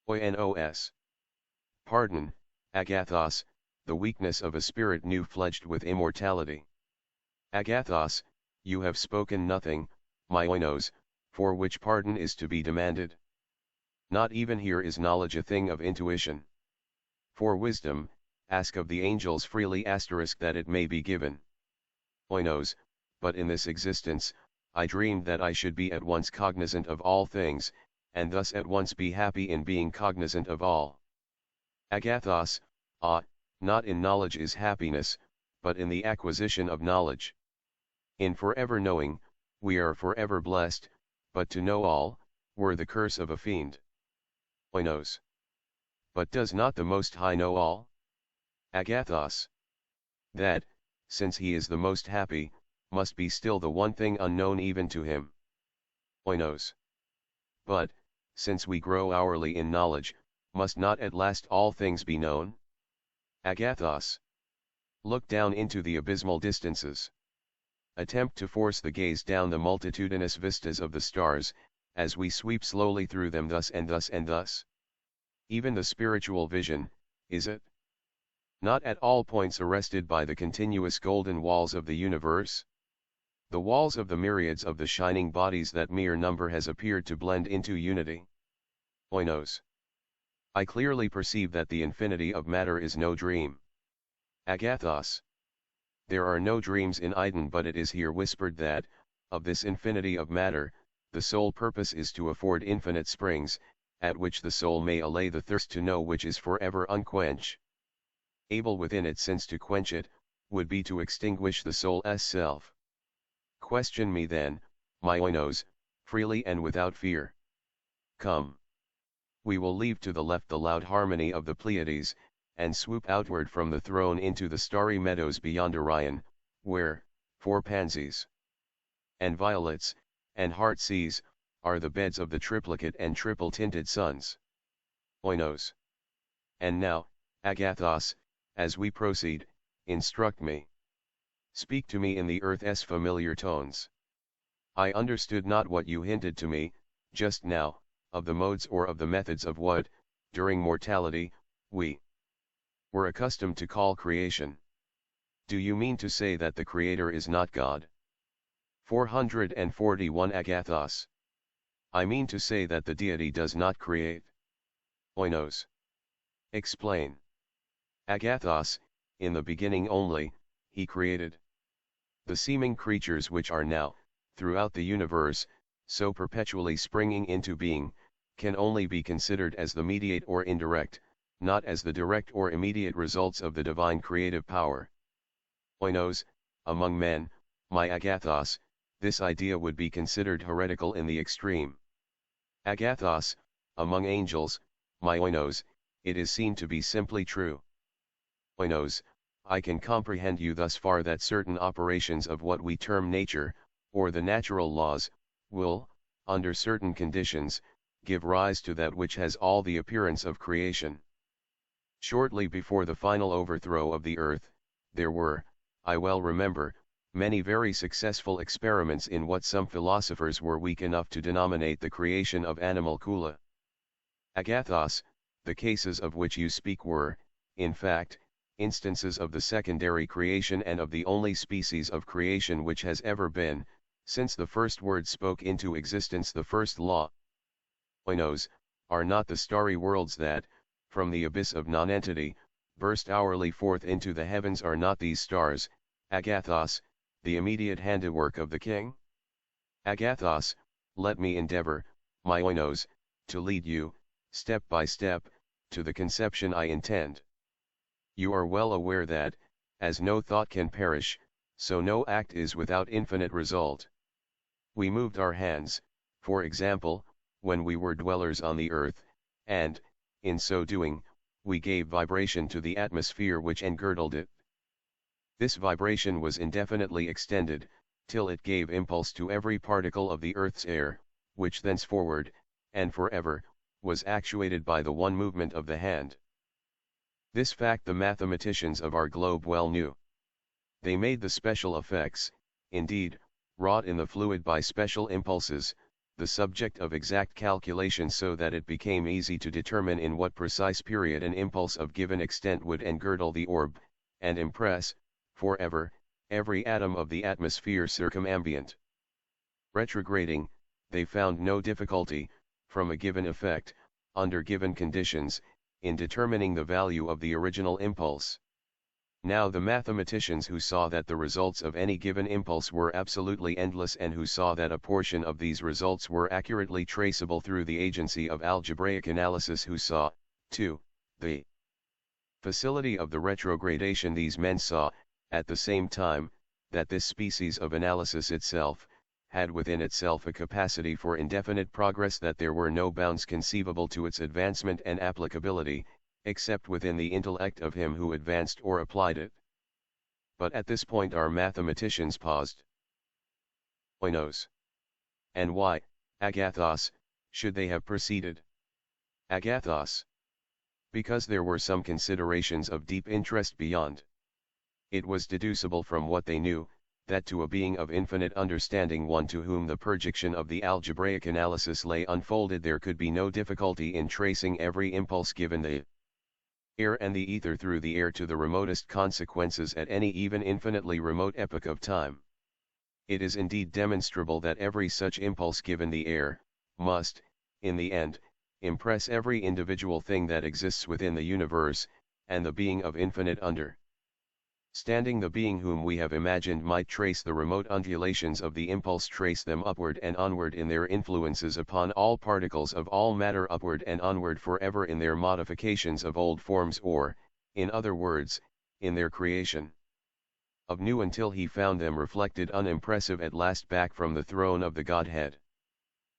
Oinos. Pardon, agathos, the weakness of a spirit new-fledged with immortality. Agathos, you have spoken nothing, my oinos, for which pardon is to be demanded. Not even here is knowledge a thing of intuition. For wisdom, ask of the angels freely that it may be given. Oinos, but in this existence, I dreamed that I should be at once cognizant of all things, and thus at once be happy in being cognizant of all. Agathos, not in knowledge is happiness, but in the acquisition of knowledge. In forever knowing, we are forever blessed, but to know all, were the curse of a fiend. Oinos. But does not the Most High know all? Agathos. That, since he is the most happy, must be still the one thing unknown even to him. Oinos. But, since we grow hourly in knowledge, must not at last all things be known? Agathos. Look down into the abysmal distances. Attempt to force the gaze down the multitudinous vistas of the stars, as we sweep slowly through them thus and thus and thus. Even the spiritual vision, is it not at all points arrested by the continuous golden walls of the universe? The walls of the myriads of the shining bodies that mere number has appeared to blend into unity. Oinos. I clearly perceive that the infinity of matter is no dream. Agathos. There are no dreams in Eden, but it is here whispered that, of this infinity of matter, the sole purpose is to afford infinite springs, at which the soul may allay the thirst to know which is forever unquenched. Able within it since to quench it, would be to extinguish the soul's self. Question me then, my oinos, freely and without fear. Come. We will leave to the left the loud harmony of the Pleiades, and swoop outward from the throne into the starry meadows beyond Orion, where, for pansies and violets, and heart seas, are the beds of the triplicate and triple-tinted suns. Oinos. And now, Agathos, as we proceed, instruct me. Speak to me in the earth's familiar tones. I understood not what you hinted to me, just now, of the modes or of the methods of what, during mortality, we were accustomed to call creation. Do you mean to say that the Creator is not God? 441 Agathos. I mean to say that the deity does not create. Oinos. Explain. Agathos, in the beginning only, he created. The seeming creatures which are now, throughout the universe, so perpetually springing into being, can only be considered as the mediate or indirect, not as the direct or immediate results of the divine creative power. Oinos, among men, my Agathos, this idea would be considered heretical in the extreme. Agathos, among angels, my oinos, it is seen to be simply true. Oinos, I can comprehend you thus far that certain operations of what we term nature, or the natural laws, will, under certain conditions, give rise to that which has all the appearance of creation. Shortly before the final overthrow of the earth, there were, I well remember, many very successful experiments in what some philosophers were weak enough to denominate the creation of animalcula. Agathos, the cases of which you speak were, in fact, instances of the secondary creation and of the only species of creation which has ever been, since the first word spoke into existence the first law. Oinos, are not the starry worlds that, from the abyss of nonentity, burst hourly forth into the heavens, are not these stars, Agathos, the immediate handiwork of the king? Agathos, let me endeavor, my oinos, to lead you, step by step, to the conception I intend. You are well aware that, as no thought can perish, so no act is without infinite result. We moved our hands, for example, when we were dwellers on the earth, and, in so doing, we gave vibration to the atmosphere which engirdled it. This vibration was indefinitely extended, till it gave impulse to every particle of the earth's air, which thenceforward, and forever, was actuated by the one movement of the hand. This fact the mathematicians of our globe well knew. They made the special effects, indeed, wrought in the fluid by special impulses, the subject of exact calculation so that it became easy to determine in what precise period an impulse of given extent would engirdle the orb, and impress, forever, every atom of the atmosphere circumambient. Retrograding, they found no difficulty, from a given effect, under given conditions, in determining the value of the original impulse. Now the mathematicians who saw that the results of any given impulse were absolutely endless and who saw that a portion of these results were accurately traceable through the agency of algebraic analysis who saw, too, the facility of the retrogradation, these men saw, at the same time, that this species of analysis itself, had within itself a capacity for indefinite progress, that there were no bounds conceivable to its advancement and applicability, except within the intellect of him who advanced or applied it. But at this point our mathematicians paused. Oinos. And why, agathos, should they have proceeded? Agathos. Because there were some considerations of deep interest beyond. It was deducible from what they knew, that to a being of infinite understanding, one to whom the projection of the algebraic analysis lay unfolded, there could be no difficulty in tracing every impulse given the air and the ether through the air to the remotest consequences at any even infinitely remote epoch of time. It is indeed demonstrable that every such impulse given the air, must, in the end, impress every individual thing that exists within the universe, and the being of infinite understanding, the being whom we have imagined, might trace the remote undulations of the impulse, trace them upward and onward in their influences upon all particles of all matter, upward and onward forever in their modifications of old forms, or, in other words, in their creation of new, until he found them reflected unimpressive at last back from the throne of the Godhead.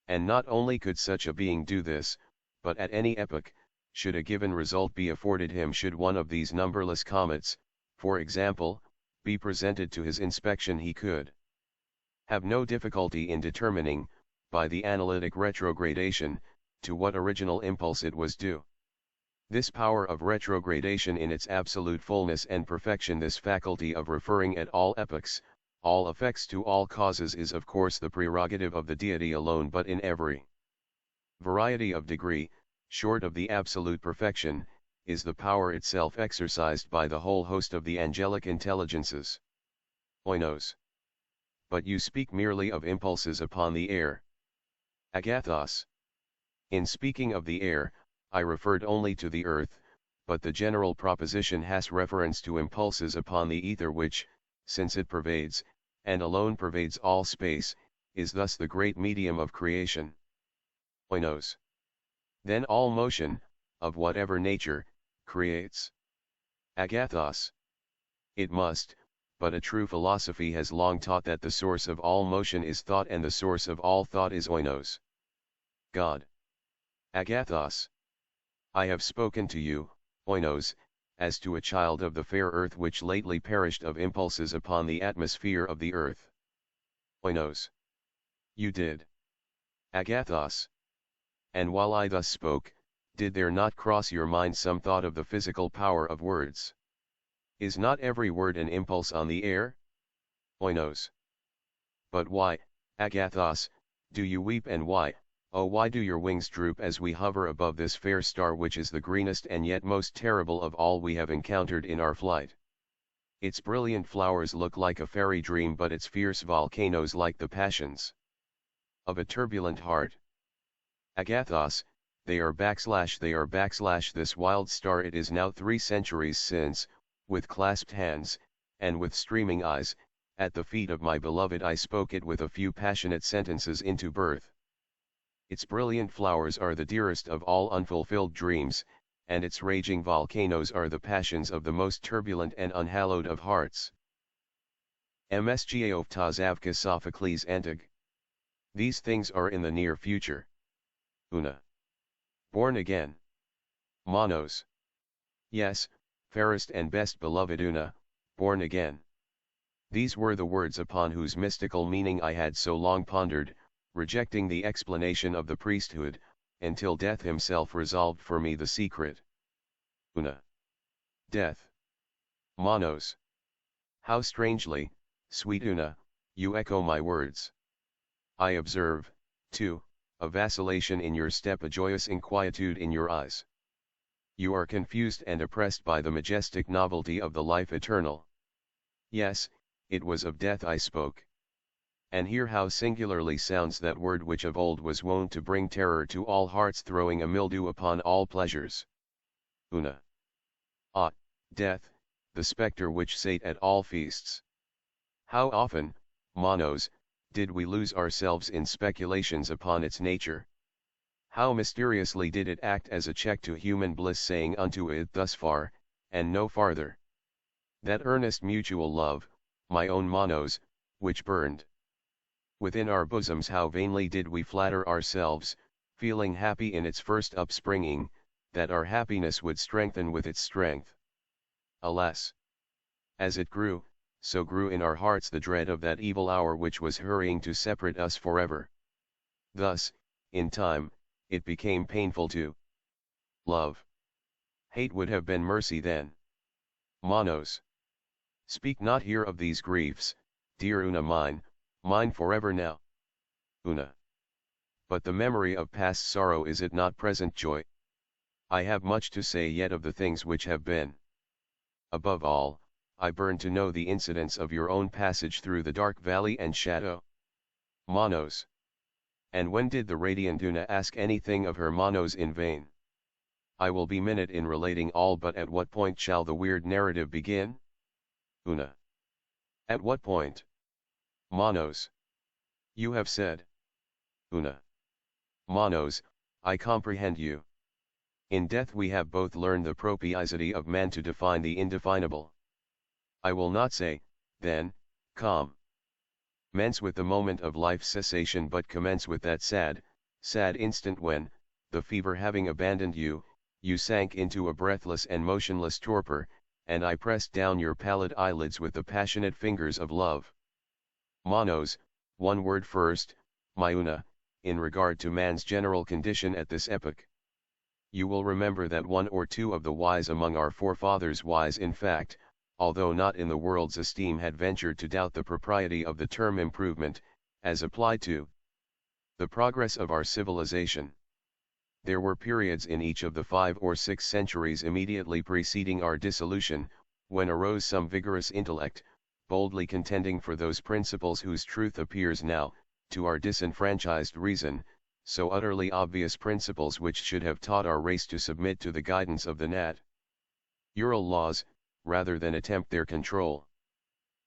And not only could such a being do this, but at any epoch, should a given result be afforded him, should one of these numberless comets, for example, be presented to his inspection, he could have no difficulty in determining, by the analytic retrogradation, to what original impulse it was due. This power of retrogradation in its absolute fullness and perfection, this faculty of referring at all epochs, all effects to all causes, is of course the prerogative of the deity alone, but in every variety of degree, short of the absolute perfection, is the power itself exercised by the whole host of the angelic intelligences. Oinos. But you speak merely of impulses upon the air. Agathos. In speaking of the air, I referred only to the earth, but the general proposition has reference to impulses upon the ether, which, since it pervades, and alone pervades all space, is thus the great medium of creation. Oinos. Then all motion, of whatever nature, creates. Agathos. It must, but a true philosophy has long taught that the source of all motion is thought, and the source of all thought is oinos. God. Agathos. I have spoken to you, oinos, as to a child of the fair earth which lately perished of impulses upon the atmosphere of the earth. Oinos. You did. Agathos. And while I thus spoke, did there not cross your mind some thought of the physical power of words? Is not every word an impulse on the air? Oinos. But why, Agathos, do you weep, and why, oh why do your wings droop as we hover above this fair star, which is the greenest and yet most terrible of all we have encountered in our flight? Its brilliant flowers look like a fairy dream, but its fierce volcanoes like the passions of a turbulent heart. Agathos, they are this wild star. It is now 3 centuries since, with clasped hands, and with streaming eyes, at the feet of my beloved I spoke it with a few passionate sentences into birth. Its brilliant flowers are the dearest of all unfulfilled dreams, and its raging volcanoes are the passions of the most turbulent and unhallowed of hearts. Msgaoftazavka Sophocles Antig. These things are in the near future. Una. Born again. Monos. Yes, fairest and best beloved Una, born again. These were the words upon whose mystical meaning I had so long pondered, rejecting the explanation of the priesthood, until death himself resolved for me the secret. Una. Death. Monos. How strangely, sweet Una, you echo my words. I observe, too, a vacillation in your step, a joyous inquietude in your eyes. You are confused and oppressed by the majestic novelty of the life eternal. Yes, it was of death I spoke. And hear how singularly sounds that word which of old was wont to bring terror to all hearts, throwing a mildew upon all pleasures. Una. Ah, death, the spectre which sate at all feasts. How often, Manos, did we lose ourselves in speculations upon its nature? How mysteriously did it act as a check to human bliss, saying unto it, thus far, and no farther. That earnest mutual love, my own Manos, which burned within our bosoms, how vainly did we flatter ourselves, feeling happy in its first upspringing, that our happiness would strengthen with its strength. Alas! As it grew, so grew in our hearts the dread of that evil hour which was hurrying to separate us forever. Thus, in time, it became painful to love. Hate would have been mercy then. Manos. Speak not here of these griefs, dear Una, mine forever now. Una. But the memory of past sorrow, is it not present joy? I have much to say yet of the things which have been. Above all, I burn to know the incidents of your own passage through the dark valley and shadow. Manos. And when did the radiant Una ask anything of her Manos in vain? I will be minute in relating all, but at what point shall the weird narrative begin? Una. At what point? Manos. You have said. Una. Manos, I comprehend you. In death we have both learned the propensity of man to define the indefinable. I will not say, then, commence with the moment of life's cessation, but commence with that sad instant when, the fever having abandoned you, you sank into a breathless and motionless torpor, and I pressed down your pallid eyelids with the passionate fingers of love. Manos, one word first, my Una, in regard to man's general condition at this epoch. You will remember that one or two of the wise among our forefathers, wise in fact, although not in the world's esteem, had ventured to doubt the propriety of the term improvement, as applied to the progress of our civilization. There were periods in each of the 5 or 6 centuries immediately preceding our dissolution, when arose some vigorous intellect, boldly contending for those principles whose truth appears now, to our disenfranchised reason, so utterly obvious principles which should have taught our race to submit to the guidance of the natural laws, rather than attempt their control.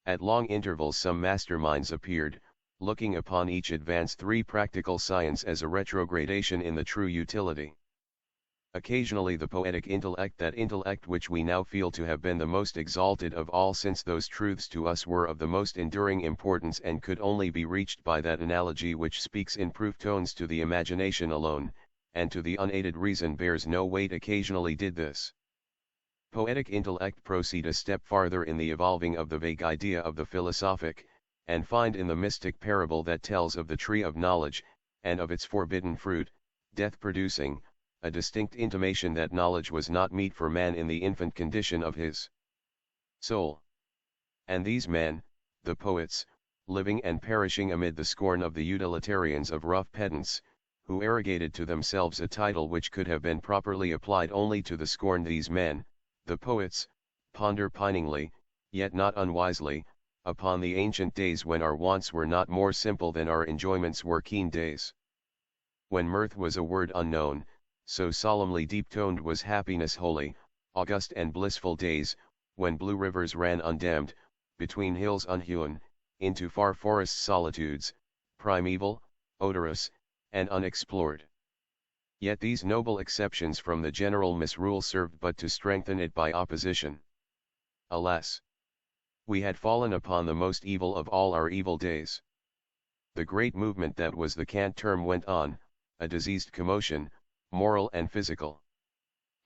At long intervals some masterminds appeared, looking upon each advance 3 practical science as a retrogradation in the true utility. Occasionally the poetic intellect, that intellect which we now feel to have been the most exalted of all, since those truths to us were of the most enduring importance and could only be reached by that analogy which speaks in proof tones to the imagination alone, and to the unaided reason bears no weight, occasionally did this poetic intellect proceed a step farther in the evolving of the vague idea of the philosophic, and find in the mystic parable that tells of the tree of knowledge, and of its forbidden fruit, death producing, a distinct intimation that knowledge was not meet for man in the infant condition of his soul. And these men, the poets, living and perishing amid the scorn of the utilitarians of rough pedants, who arrogated to themselves a title which could have been properly applied only to the scorn, these men, the poets, ponder piningly, yet not unwisely, upon the ancient days when our wants were not more simple than our enjoyments were keen, days when mirth was a word unknown, so solemnly deep-toned was happiness holy, august and blissful, days when blue rivers ran undammed, between hills unhewn, into far forest solitudes, primeval, odorous, and unexplored. Yet these noble exceptions from the general misrule served but to strengthen it by opposition. Alas! We had fallen upon the most evil of all our evil days. The great movement that was the cant term went on, a diseased commotion, moral and physical.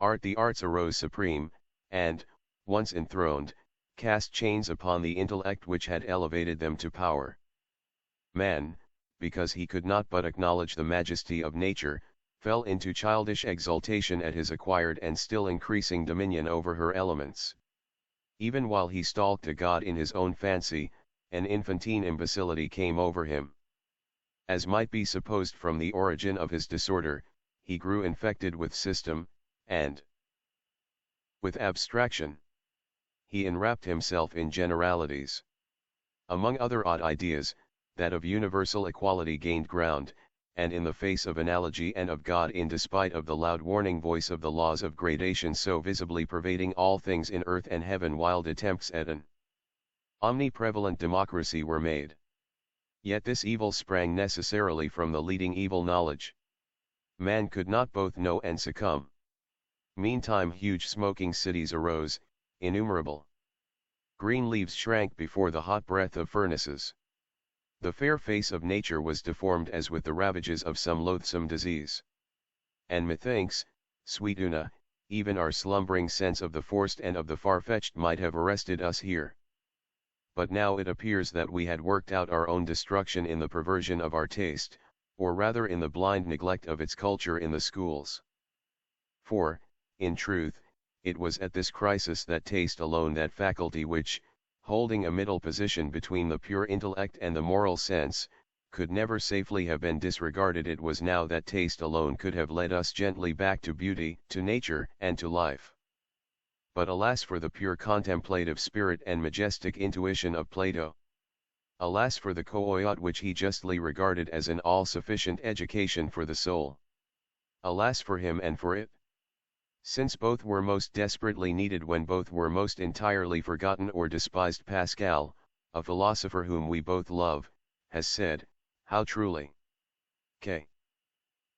The arts arose supreme, and, once enthroned, cast chains upon the intellect which had elevated them to power. Man, because he could not but acknowledge the majesty of nature, fell into childish exultation at his acquired and still increasing dominion over her elements. Even while he stalked a god in his own fancy, an infantine imbecility came over him. As might be supposed from the origin of his disorder, he grew infected with system, and with abstraction. He enwrapped himself in generalities. Among other odd ideas, that of universal equality gained ground, and in the face of analogy and of God in despite of the loud warning voice of the laws of gradation so visibly pervading all things in earth and heaven, wild attempts at an omniprevalent democracy were made. Yet this evil sprang necessarily from the leading evil knowledge. Man could not both know and succumb. Meantime huge smoking cities arose, innumerable. Green leaves shrank before the hot breath of furnaces. The fair face of nature was deformed as with the ravages of some loathsome disease. And methinks, sweet Una, even our slumbering sense of the forced and of the far-fetched might have arrested us here. But now it appears that we had worked out our own destruction in the perversion of our taste, or rather in the blind neglect of its culture in the schools. For, in truth, it was at this crisis that taste alone, that faculty which, holding a middle position between the pure intellect and the moral sense, could never safely have been disregarded. It was now that taste alone could have led us gently back to beauty, to nature, and to life. But alas for the pure contemplative spirit and majestic intuition of Plato! Alas for the koiot which he justly regarded as an all-sufficient education for the soul! Alas for him and for it! Since both were most desperately needed when both were most entirely forgotten or despised. Pascal, a philosopher whom we both love, has said, how truly: que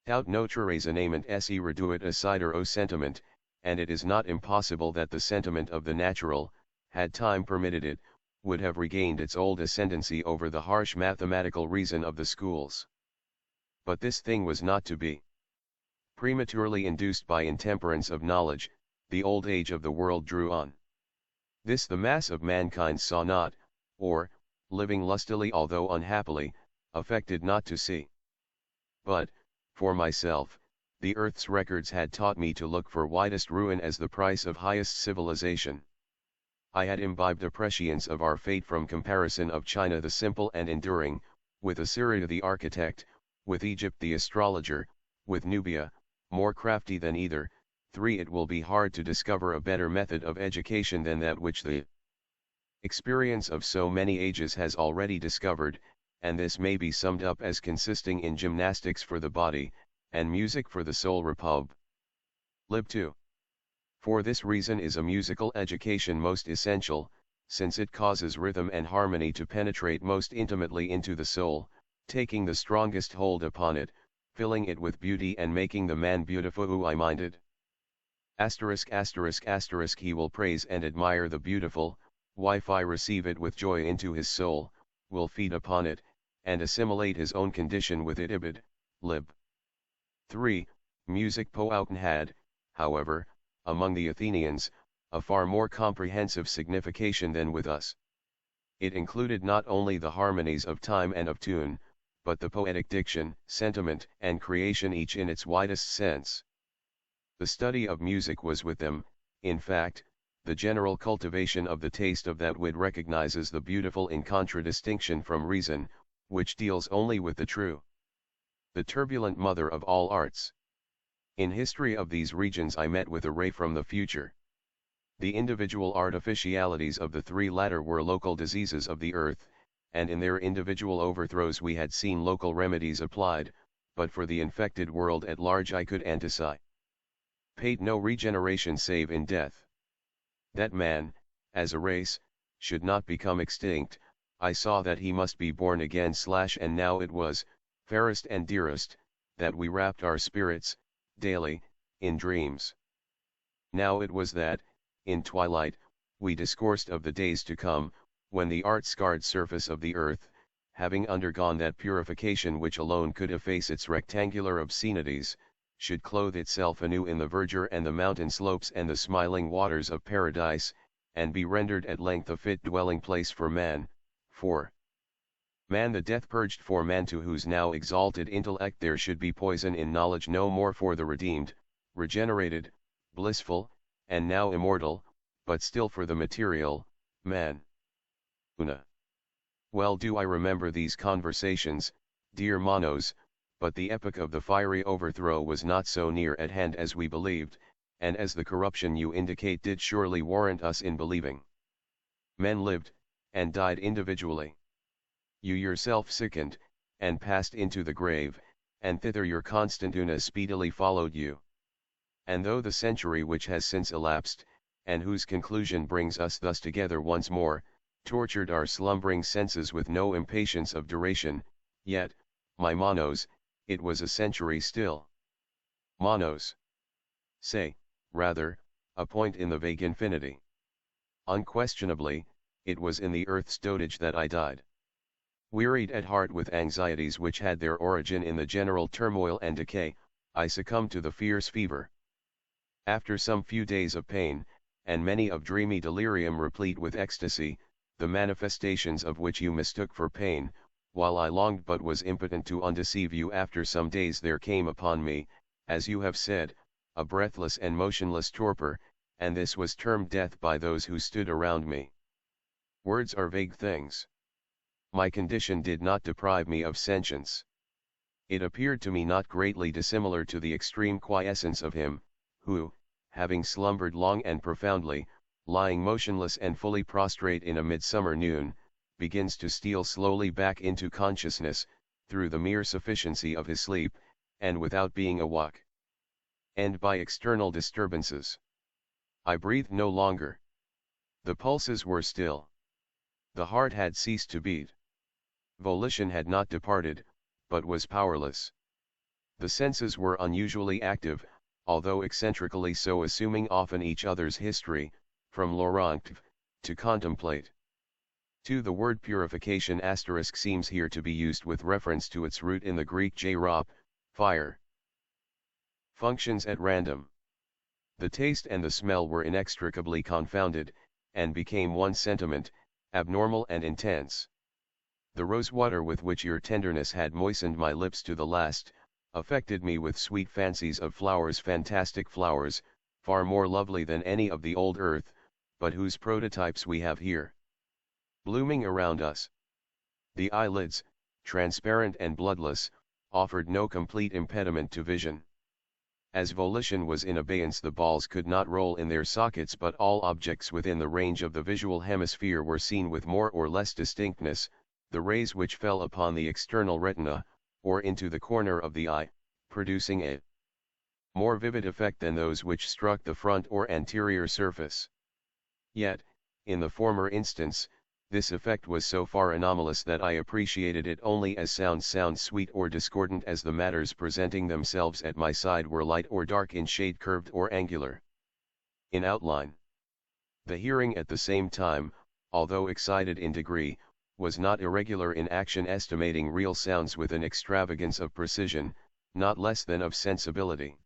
tout notre raisonnement se reduit à cider au sentiment, and it is not impossible that the sentiment of the natural, had time permitted it, would have regained its old ascendancy over the harsh mathematical reason of the schools. But this thing was not to be. Prematurely induced by intemperance of knowledge, the old age of the world drew on. This the mass of mankind saw not, or, living lustily although unhappily, affected not to see. But, for myself, the earth's records had taught me to look for widest ruin as the price of highest civilization. I had imbibed a prescience of our fate from comparison of China the simple and enduring, with Assyria the architect, with Egypt the astrologer, with Nubia, more crafty than either. 3. It will be hard to discover a better method of education than that which the experience of so many ages has already discovered, and this may be summed up as consisting in gymnastics for the body, and music for the soul. Repub. Lib 2. For this reason is a musical education most essential, since it causes rhythm and harmony to penetrate most intimately into the soul, taking the strongest hold upon it, filling it with beauty and making the man beautiful-minded. ******* He will praise and admire the beautiful, Wi-Fi receive it with joy into his soul, will feed upon it, and assimilate his own condition with it. Ibid. Lib. 3. Music Poetin had, however, among the Athenians, a far more comprehensive signification than with us. It included not only the harmonies of time and of tune, but the poetic diction, sentiment, and creation, each in its widest sense. The study of music was with them, in fact, the general cultivation of the taste of that which recognizes the beautiful in contradistinction from reason, which deals only with the true. The turbulent mother of all arts. In history of these regions I met with a ray from the future. The individual artificialities of the three latter were local diseases of the earth, and in their individual overthrows we had seen local remedies applied, but for the infected world at large I could anticipate no regeneration save in death. That man, as a race, should not become extinct, I saw that he must be born again. And now it was, fairest and dearest, that we wrapped our spirits, daily, in dreams. Now it was that, in twilight, we discoursed of the days to come, when the art-scarred surface of the earth, having undergone that purification which alone could efface its rectangular obscenities, should clothe itself anew in the verdure and the mountain slopes and the smiling waters of paradise, and be rendered at length a fit dwelling place for man, for man the death-purged, for man to whose now exalted intellect there should be poison in knowledge no more, for the redeemed, regenerated, blissful, and now immortal, but still for the material, man. Una. Well do I remember these conversations, Dear Manos, but the epoch of the fiery overthrow was not so near at hand as we believed, and as the corruption you indicate did surely warrant us in believing. Men lived, and died individually. You yourself sickened, and passed into the grave, and thither your Constantuna speedily followed you. And though the century which has since elapsed, and whose conclusion brings us thus together once more, tortured our slumbering senses with no impatience of duration, yet, my Manos, it was a century still. Manos. Say, rather, a point in the vague infinity. Unquestionably, it was in the earth's dotage that I died. Wearied at heart with anxieties which had their origin in the general turmoil and decay, I succumbed to the fierce fever. After some few days of pain, and many of dreamy delirium replete with ecstasy, the manifestations of which you mistook for pain, while I longed but was impotent to undeceive you, after some days there came upon me, as you have said, a breathless and motionless torpor, and this was termed death by those who stood around me. Words are vague things. My condition did not deprive me of sentience. It appeared to me not greatly dissimilar to the extreme quiescence of him, who, having slumbered long and profoundly, lying motionless and fully prostrate in a midsummer noon, begins to steal slowly back into consciousness, through the mere sufficiency of his sleep, and without being awoke. And by external disturbances. I breathed no longer. The pulses were still. The heart had ceased to beat. Volition had not departed, but was powerless. The senses were unusually active, although eccentrically so, assuming often each other's history, from Laurent to contemplate. The word purification asterisk seems here to be used with reference to its root in the Greek jairop, fire. Functions at random. The taste and the smell were inextricably confounded, and became one sentiment, abnormal and intense. The rosewater with which your tenderness had moistened my lips to the last, affected me with sweet fancies of flowers, fantastic flowers, far more lovely than any of the old earth, but whose prototypes we have here. Blooming around us. The eyelids, transparent and bloodless, offered no complete impediment to vision. As volition was in abeyance, the balls could not roll in their sockets, but all objects within the range of the visual hemisphere were seen with more or less distinctness, the rays which fell upon the external retina, or into the corner of the eye, producing a more vivid effect than those which struck the front or anterior surface. Yet, in the former instance, this effect was so far anomalous that I appreciated it only as sound sweet or discordant as the matters presenting themselves at my side were light or dark in shade, curved or angular in outline. The hearing at the same time, although excited in degree, was not irregular in action, estimating real sounds with an extravagance of precision, not less than of sensibility.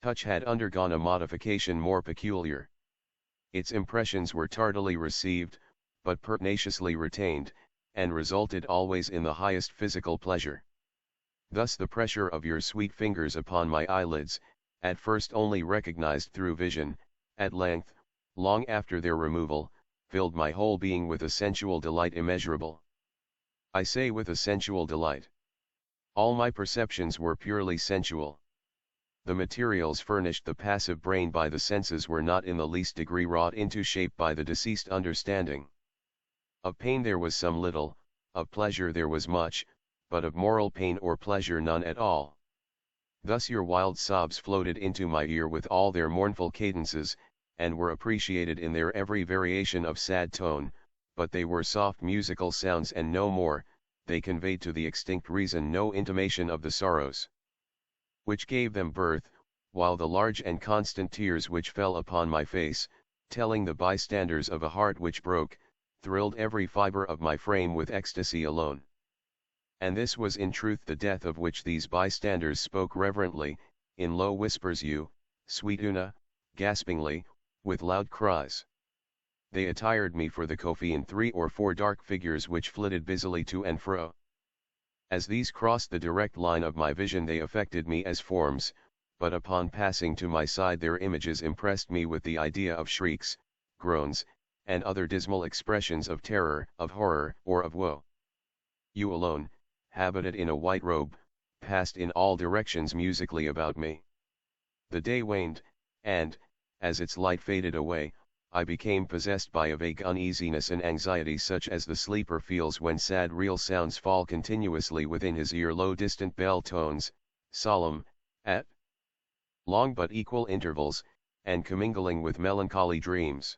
Touch had undergone a modification more peculiar. Its impressions were tardily received, but pertinaciously retained, and resulted always in the highest physical pleasure. Thus the pressure of your sweet fingers upon my eyelids, at first only recognized through vision, at length, long after their removal, filled my whole being with a sensual delight immeasurable. I say with a sensual delight. All my perceptions were purely sensual. The materials furnished the passive brain by the senses were not in the least degree wrought into shape by the deceased understanding. Of pain there was some little, of pleasure there was much, but of moral pain or pleasure none at all. Thus your wild sobs floated into my ear with all their mournful cadences, and were appreciated in their every variation of sad tone, but they were soft musical sounds and no more, they conveyed to the extinct reason no intimation of the sorrows which gave them birth, while the large and constant tears which fell upon my face, telling the bystanders of a heart which broke, thrilled every fibre of my frame with ecstasy alone. And this was in truth the death of which these bystanders spoke reverently, in low whispers, you, sweet Una, gaspingly, with loud cries. They attired me for the coffee in 3 or 4 dark figures which flitted busily to and fro. As these crossed the direct line of my vision they affected me as forms, but upon passing to my side their images impressed me with the idea of shrieks, groans, and other dismal expressions of terror, of horror, or of woe. You alone, habited in a white robe, passed in all directions musically about me. The day waned, and, as its light faded away, I became possessed by a vague uneasiness and anxiety such as the sleeper feels when sad real sounds fall continuously within his ear, low distant bell tones, solemn, at long but equal intervals, and commingling with melancholy dreams.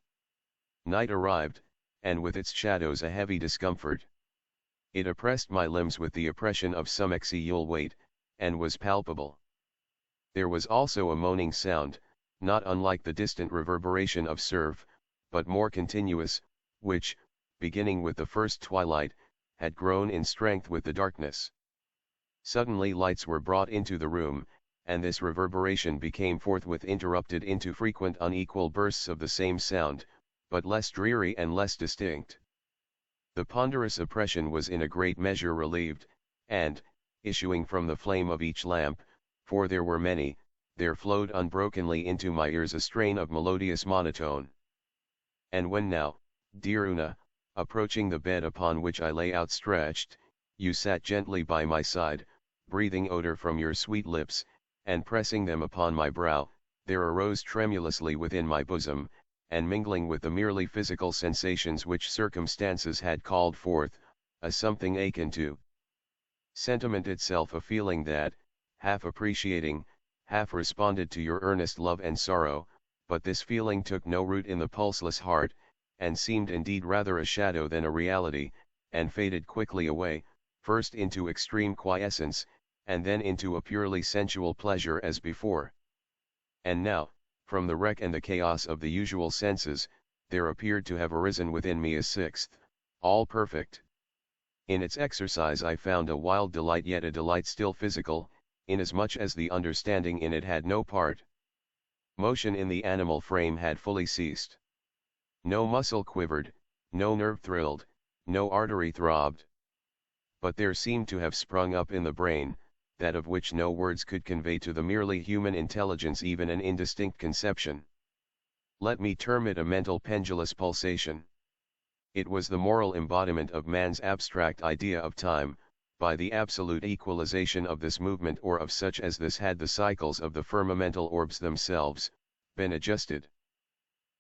Night arrived, and with its shadows a heavy discomfort. It oppressed my limbs with the oppression of some exigual weight, and was palpable. There was also a moaning sound, not unlike the distant reverberation of surf, but more continuous, which, beginning with the first twilight, had grown in strength with the darkness. Suddenly lights were brought into the room, and this reverberation became forthwith interrupted into frequent unequal bursts of the same sound, but less dreary and less distinct. The ponderous oppression was in a great measure relieved, and, issuing from the flame of each lamp, for there were many, there flowed unbrokenly into my ears a strain of melodious monotone. And when now, dear Una, approaching the bed upon which I lay outstretched, you sat gently by my side, breathing odor from your sweet lips, and pressing them upon my brow, there arose tremulously within my bosom, and mingling with the merely physical sensations which circumstances had called forth, a something akin to sentiment itself, a feeling that, half appreciating, half responded to your earnest love and sorrow, but this feeling took no root in the pulseless heart, and seemed indeed rather a shadow than a reality, and faded quickly away, first into extreme quiescence, and then into a purely sensual pleasure as before. And now, from the wreck and the chaos of the usual senses, there appeared to have arisen within me a sixth, all perfect. In its exercise I found a wild delight, yet a delight still physical, inasmuch as the understanding in it had no part. Motion in the animal frame had fully ceased. No muscle quivered, no nerve thrilled, no artery throbbed. But there seemed to have sprung up in the brain, that of which no words could convey to the merely human intelligence even an indistinct conception. Let me term it a mental pendulous pulsation. It was the moral embodiment of man's abstract idea of time, by the absolute equalization of this movement or of such as this had the cycles of the firmamental orbs themselves, been adjusted.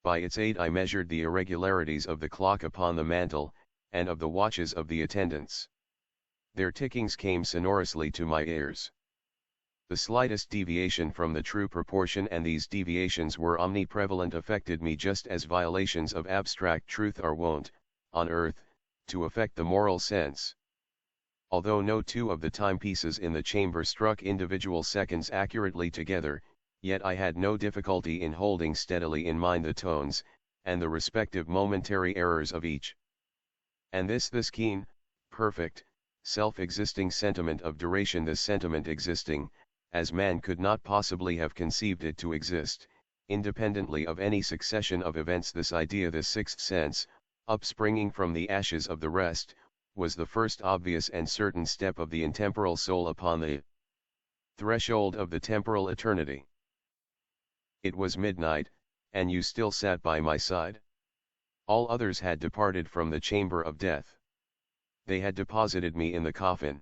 By its aid I measured the irregularities of the clock upon the mantel, and of the watches of the attendants. Their tickings came sonorously to my ears. The slightest deviation from the true proportion, and these deviations were omniprevalent, affected me just as violations of abstract truth are wont, on earth, to affect the moral sense. Although no two of the timepieces in the chamber struck individual seconds accurately together, yet I had no difficulty in holding steadily in mind the tones, and the respective momentary errors of each. And this keen, perfect, self-existing sentiment of duration, this sentiment existing, as man could not possibly have conceived it to exist, independently of any succession of events, this idea, this sixth sense, upspringing from the ashes of the rest, was the first obvious and certain step of the intemporal soul upon the threshold of the temporal eternity. It was midnight, and you still sat by my side. All others had departed from the chamber of death. They had deposited me in the coffin.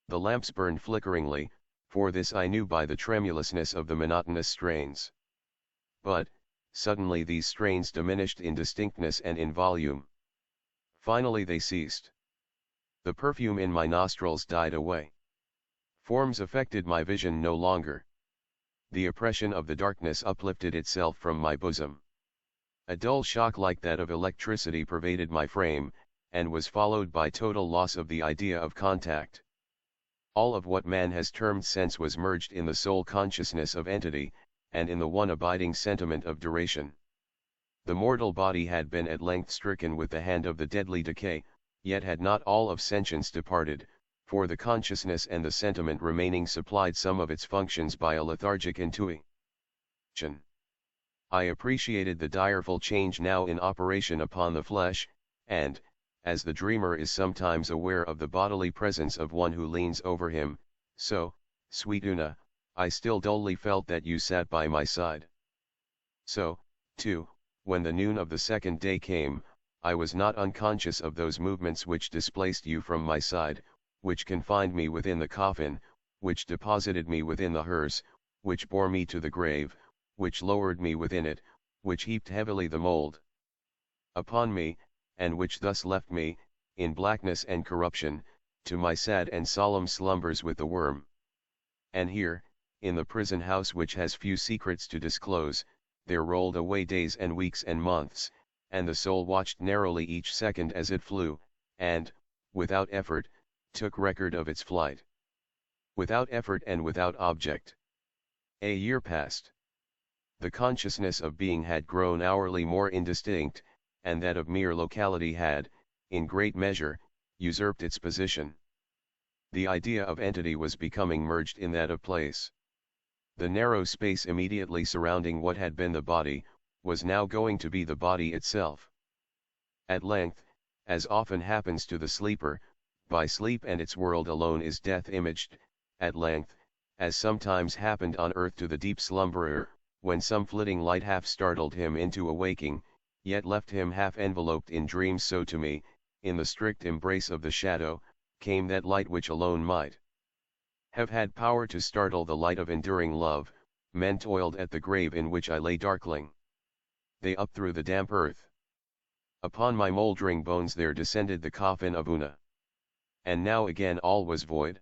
The lamps burned flickeringly, for this I knew by the tremulousness of the monotonous strains. But, suddenly these strains diminished in distinctness and in volume. Finally they ceased. The perfume in my nostrils died away. Forms affected my vision no longer. The oppression of the darkness uplifted itself from my bosom. A dull shock like that of electricity pervaded my frame, and was followed by total loss of the idea of contact. All of what man has termed sense was merged in the sole consciousness of entity, and in the one abiding sentiment of duration. The mortal body had been at length stricken with the hand of the deadly decay, yet had not all of sentience departed, for the consciousness and the sentiment remaining supplied some of its functions by a lethargic intuition. I appreciated the direful change now in operation upon the flesh, and, as the dreamer is sometimes aware of the bodily presence of one who leans over him, so, sweet Una, I still dully felt that you sat by my side. So, too, when the noon of the second day came, I was not unconscious of those movements which displaced you from my side, which confined me within the coffin, which deposited me within the hearse, which bore me to the grave, which lowered me within it, which heaped heavily the mould upon me, and which thus left me, in blackness and corruption, to my sad and solemn slumbers with the worm. And here, in the prison house which has few secrets to disclose, there rolled away days and weeks and months, and the soul watched narrowly each second as it flew, and, without effort, took record of its flight. Without effort and without object. A year passed. The consciousness of being had grown hourly more indistinct, and that of mere locality had, in great measure, usurped its position. The idea of entity was becoming merged in that of place. The narrow space immediately surrounding what had been the body, was now going to be the body itself. At length, as often happens to the sleeper, by sleep and its world alone is death imaged, at length, as sometimes happened on earth to the deep slumberer, when some flitting light half startled him into awaking, yet left him half enveloped in dreams, so to me, in the strict embrace of the shadow, came that light which alone might have had power to startle the light of enduring love. Men toiled at the grave in which I lay darkling. They up through the damp earth. Upon my mouldering bones there descended the coffin of Una. And now again all was void.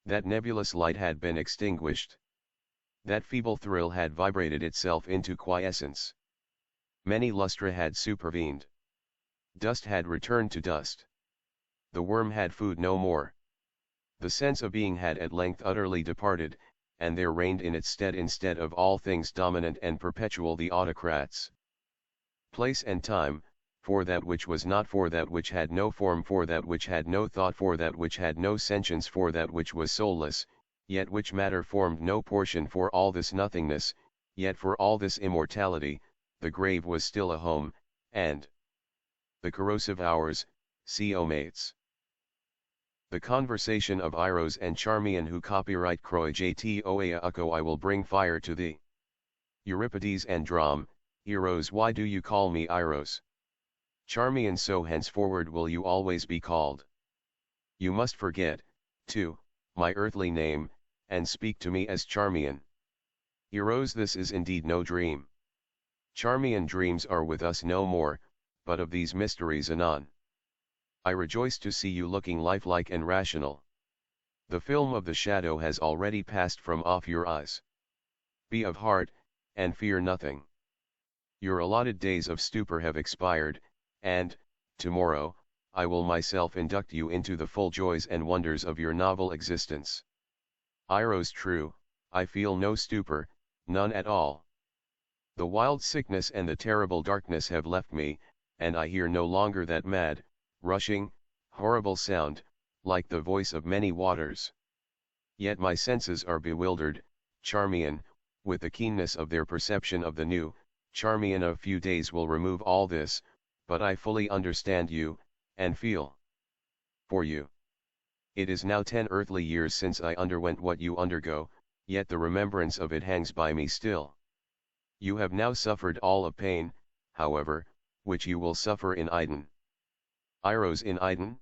That nebulous light had been extinguished. That feeble thrill had vibrated itself into quiescence. Many lustra had supervened. Dust had returned to dust. The worm had food no more. The sense of being had at length utterly departed, and there reigned in its stead, instead of all things dominant and perpetual, the autocrats. Place and time, for that which was not, for that which had no form, for that which had no thought, for that which had no sentience, for that which was soulless, yet which matter formed no portion, for all this nothingness, yet for all this immortality, the grave was still a home, and the corrosive hours, co mates. The conversation of Eros and Charmian, who copyright Croy Jtoa Ukko, I will bring fire to thee. Euripides and Drum, Eros, why do you call me Eros? Charmian, so henceforward will you always be called. You must forget, too, my earthly name, and speak to me as Charmian. Eros, this is indeed no dream. Charmian, dreams are with us no more, but of these mysteries anon. I rejoice to see you looking lifelike and rational. The film of the shadow has already passed from off your eyes. Be of heart, and fear nothing. Your allotted days of stupor have expired, and, tomorrow, I will myself induct you into the full joys and wonders of your novel existence. Eros, true, I feel no stupor, none at all. The wild sickness and the terrible darkness have left me, and I hear no longer that mad, rushing, horrible sound, like the voice of many waters. Yet my senses are bewildered, Charmian, with the keenness of their perception of the new. Charmian, a few days will remove all this, but I fully understand you, and feel for you. It is now 10 earthly years since I underwent what you undergo, yet the remembrance of it hangs by me still. You have now suffered all of pain, however, which you will suffer in Iden. Eros in Iden?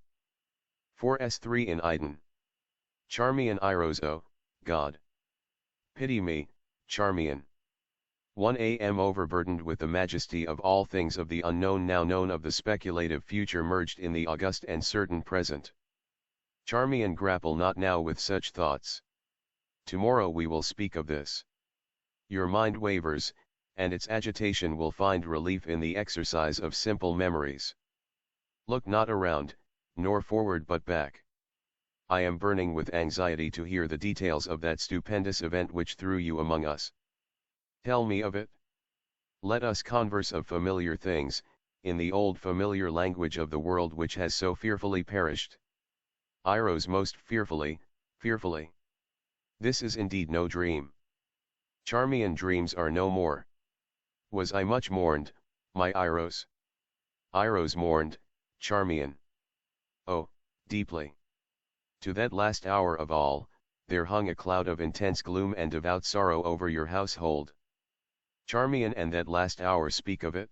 4s3 in Iden. Charmian, Eros, oh, God. Pity me, Charmian. 1 am, overburdened with the majesty of all things, of the unknown now known, of the speculative future merged in the august and certain present. Charmian, grapple not now with such thoughts. Tomorrow we will speak of this. Your mind wavers, and its agitation will find relief in the exercise of simple memories. Look not around, nor forward but back. I am burning with anxiety to hear the details of that stupendous event which threw you among us. Tell me of it. Let us converse of familiar things, in the old familiar language of the world which has so fearfully perished. Eros, most fearfully, fearfully. This is indeed no dream. Charmian, dreams are no more. Was I much mourned, my Eros? Eros mourned, Charmian. Oh, deeply. To that last hour of all, there hung a cloud of intense gloom and devout sorrow over your household. Charmian, and that last hour, speak of it.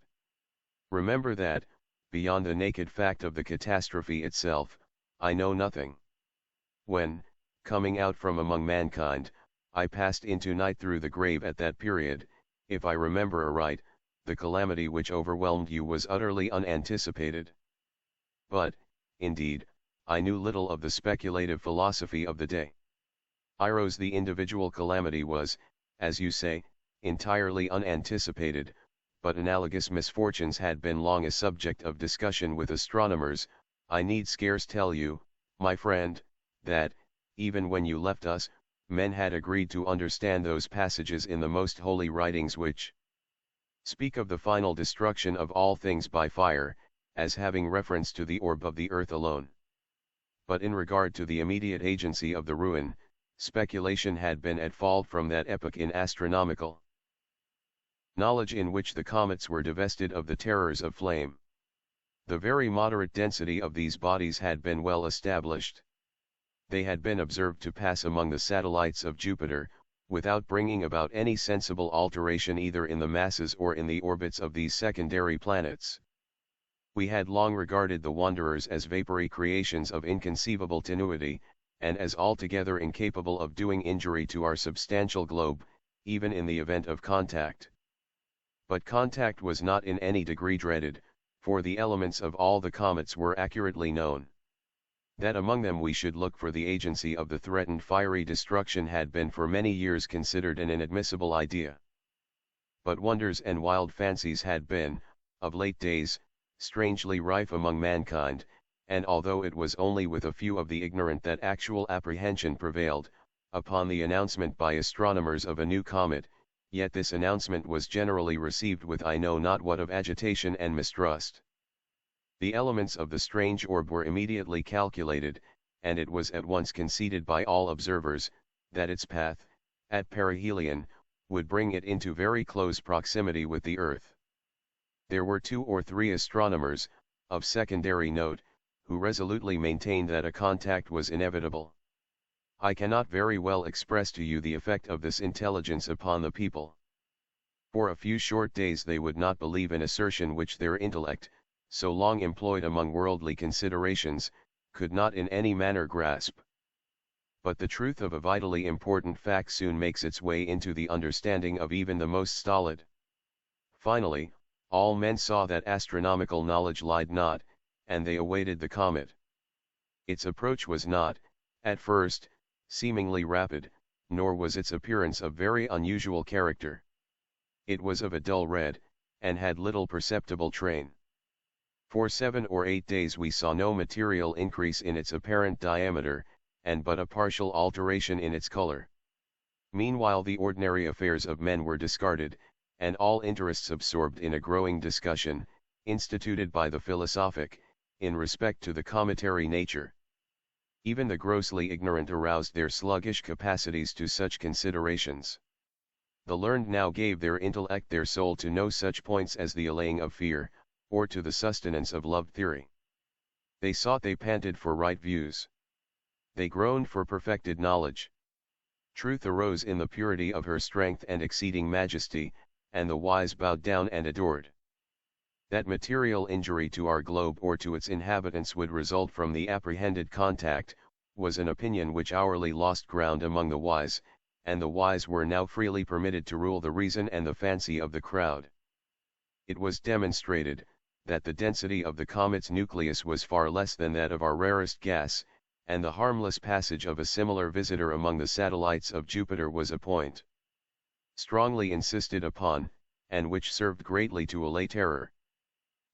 Remember that, beyond the naked fact of the catastrophe itself, I know nothing. when, coming out from among mankind, I passed into night through the grave at that period, if I remember aright, the calamity which overwhelmed you was utterly unanticipated. But, indeed, I knew little of the speculative philosophy of the day. Iros, the individual calamity was, as you say, entirely unanticipated, but analogous misfortunes had been long a subject of discussion with astronomers. I need scarce tell you, my friend, that, even when you left us, men had agreed to understand those passages in the most holy writings which speak of the final destruction of all things by fire, as having reference to the orb of the earth alone. But in regard to the immediate agency of the ruin, speculation had been at fault from that epoch in astronomical knowledge in which the comets were divested of the terrors of flame. The very moderate density of these bodies had been well established. They had been observed to pass among the satellites of Jupiter, without bringing about any sensible alteration either in the masses or in the orbits of these secondary planets. We had long regarded the wanderers as vapory creations of inconceivable tenuity, and as altogether incapable of doing injury to our substantial globe, even in the event of contact. But contact was not in any degree dreaded, for the elements of all the comets were accurately known. That among them we should look for the agency of the threatened fiery destruction had been for many years considered an inadmissible idea. But wonders and wild fancies had been, of late days, strangely rife among mankind, and although it was only with a few of the ignorant that actual apprehension prevailed, upon the announcement by astronomers of a new comet, yet this announcement was generally received with I know not what of agitation and mistrust. The elements of the strange orb were immediately calculated, and it was at once conceded by all observers, that its path, at perihelion, would bring it into very close proximity with the earth. There were 2 or 3 astronomers, of secondary note, who resolutely maintained that a contact was inevitable. I cannot very well express to you the effect of this intelligence upon the people. For a few short days they would not believe an assertion which their intellect, so long employed among worldly considerations, could not in any manner grasp. But the truth of a vitally important fact soon makes its way into the understanding of even the most stolid. Finally, all men saw that astronomical knowledge lied not, and they awaited the comet. Its approach was not, at first, seemingly rapid, nor was its appearance of very unusual character. It was of a dull red, and had little perceptible train. For 7 or 8 days we saw no material increase in its apparent diameter, and but a partial alteration in its color. Meanwhile the ordinary affairs of men were discarded, and all interests absorbed in a growing discussion, instituted by the philosophic, in respect to the cometary nature. Even the grossly ignorant aroused their sluggish capacities to such considerations. The learned now gave their intellect their soul to no such points as the allaying of fear, or to the sustenance of love theory. They sought, they panted for right views. They groaned for perfected knowledge. Truth arose in the purity of her strength and exceeding majesty, and the wise bowed down and adored. That material injury to our globe or to its inhabitants would result from the apprehended contact, was an opinion which hourly lost ground among the wise, and the wise were now freely permitted to rule the reason and the fancy of the crowd. It was demonstrated, that the density of the comet's nucleus was far less than that of our rarest gas, and the harmless passage of a similar visitor among the satellites of Jupiter was a point strongly insisted upon, and which served greatly to allay terror.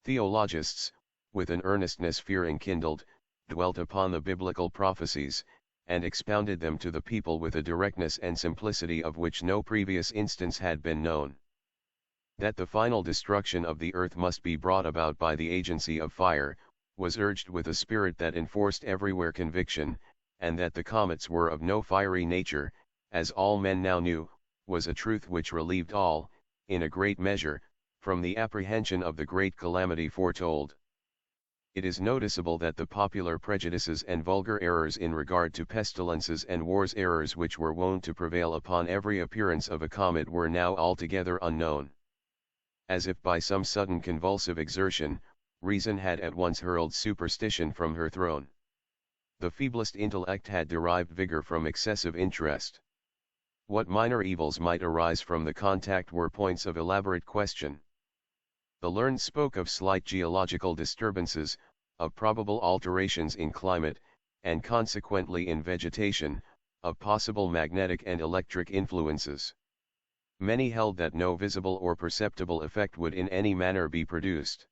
Theologists, with an earnestness fear enkindled, dwelt upon the biblical prophecies, and expounded them to the people with a directness and simplicity of which no previous instance had been known. That the final destruction of the earth must be brought about by the agency of fire, was urged with a spirit that enforced everywhere conviction, and that the comets were of no fiery nature, as all men now knew, was a truth which relieved all, in a great measure, from the apprehension of the great calamity foretold. It is noticeable that the popular prejudices and vulgar errors in regard to pestilences and wars, errors which were wont to prevail upon every appearance of a comet, were now altogether unknown. As if by some sudden convulsive exertion, reason had at once hurled superstition from her throne. The feeblest intellect had derived vigor from excessive interest. What minor evils might arise from the contact were points of elaborate question. The learned spoke of slight geological disturbances, of probable alterations in climate, and consequently in vegetation, of possible magnetic and electric influences. Many held that no visible or perceptible effect would in any manner be produced.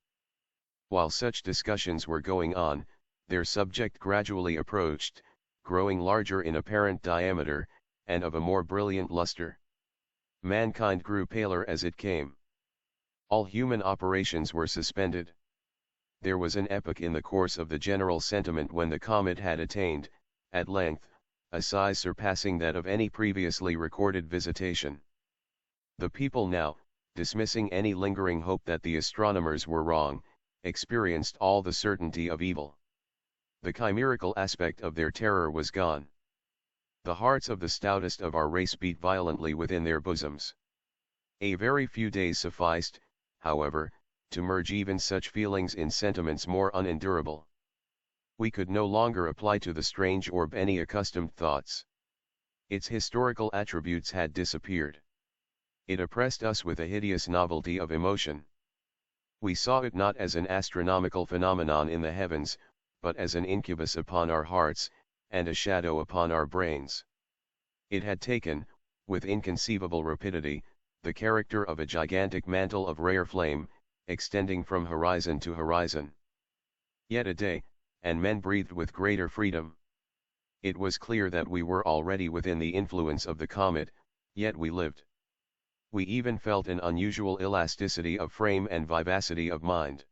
While such discussions were going on, their subject gradually approached, growing larger in apparent diameter, and of a more brilliant luster. Mankind grew paler as it came. All human operations were suspended. There was an epoch in the course of the general sentiment when the comet had attained, at length, a size surpassing that of any previously recorded visitation. The people now, dismissing any lingering hope that the astronomers were wrong, experienced all the certainty of evil. The chimerical aspect of their terror was gone. The hearts of the stoutest of our race beat violently within their bosoms. A very few days sufficed, however, to merge even such feelings in sentiments more unendurable. We could no longer apply to the strange orb any accustomed thoughts. Its historical attributes had disappeared. It oppressed us with a hideous novelty of emotion. We saw it not as an astronomical phenomenon in the heavens, but as an incubus upon our hearts, and a shadow upon our brains. It had taken, with inconceivable rapidity, the character of a gigantic mantle of rare flame, extending from horizon to horizon. Yet a day, and men breathed with greater freedom. It was clear that we were already within the influence of the comet, yet we lived. We even felt an unusual elasticity of frame and vivacity of mind.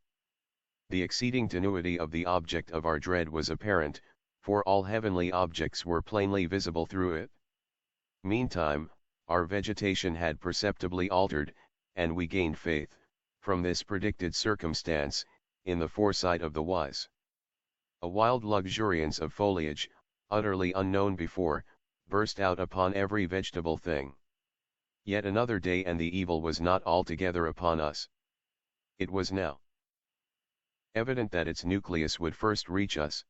The exceeding tenuity of the object of our dread was apparent, for all heavenly objects were plainly visible through it. Meantime, our vegetation had perceptibly altered, and we gained faith, from this predicted circumstance, in the foresight of the wise. A wild luxuriance of foliage, utterly unknown before, burst out upon every vegetable thing. Yet another day and the evil was not altogether upon us. It was now evident that its nucleus would first reach us.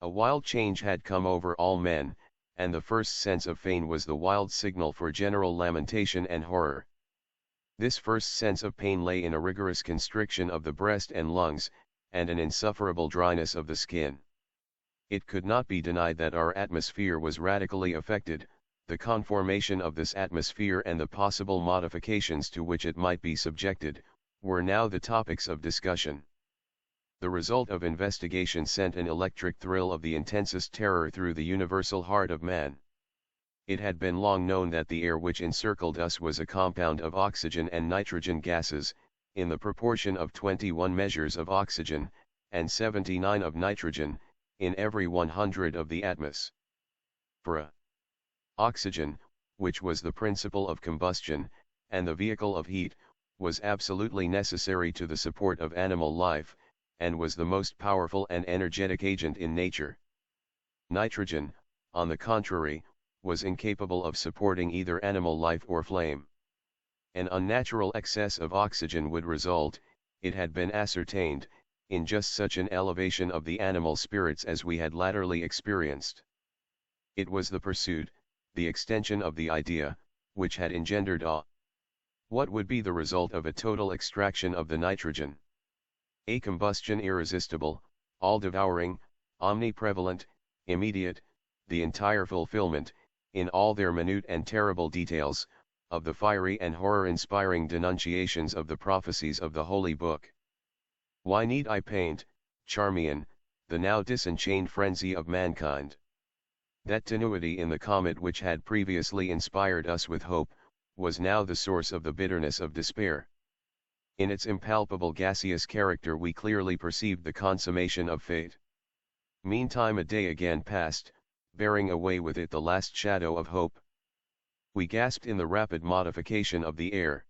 A wild change had come over all men, and the first sense of pain was the wild signal for general lamentation and horror. This first sense of pain lay in a rigorous constriction of the breast and lungs, and an insufferable dryness of the skin. It could not be denied that our atmosphere was radically affected. The conformation of this atmosphere and the possible modifications to which it might be subjected, were now the topics of discussion. The result of investigation sent an electric thrill of the intensest terror through the universal heart of man. It had been long known that the air which encircled us was a compound of oxygen and nitrogen gases, in the proportion of 21 measures of oxygen, and 79 of nitrogen, in every 100 of the atmosphere. Oxygen, which was the principle of combustion, and the vehicle of heat, was absolutely necessary to the support of animal life, and was the most powerful and energetic agent in nature. Nitrogen, on the contrary, was incapable of supporting either animal life or flame. An unnatural excess of oxygen would result, it had been ascertained, in just such an elevation of the animal spirits as we had latterly experienced. It was the pursuit, the extension of the idea, which had engendered awe. What would be the result of a total extraction of the nitrogen? A combustion irresistible, all-devouring, omniprevalent, immediate, the entire fulfillment, in all their minute and terrible details, of the fiery and horror-inspiring denunciations of the prophecies of the Holy Book. Why need I paint, Charmian, the now disenchained frenzy of mankind? That tenuity in the comet which had previously inspired us with hope, was now the source of the bitterness of despair. In its impalpable gaseous character we clearly perceived the consummation of fate. Meantime a day again passed, bearing away with it the last shadow of hope. We gasped in the rapid modification of the air.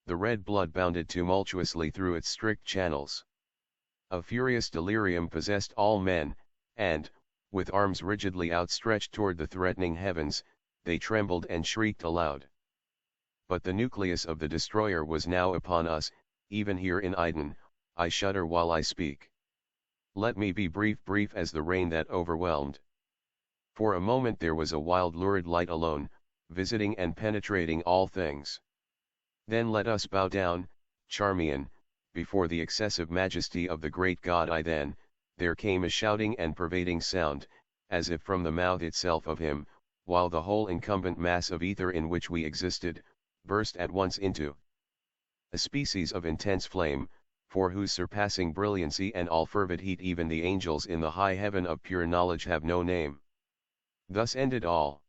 The red blood bounded tumultuously through its strict channels. A furious delirium possessed all men, and, with arms rigidly outstretched toward the threatening heavens, they trembled and shrieked aloud. But the nucleus of the destroyer was now upon us, even here in Iden. I shudder while I speak. Let me be brief as the rain that overwhelmed. For a moment there was a wild lurid light alone, visiting and penetrating all things. Then let us bow down, Charmian, before the excessive majesty of the great God. There came a shouting and pervading sound, as if from the mouth itself of him, while the whole incumbent mass of ether in which we existed, burst at once into a species of intense flame, for whose surpassing brilliancy and all fervid heat even the angels in the high heaven of pure knowledge have no name. Thus ended all.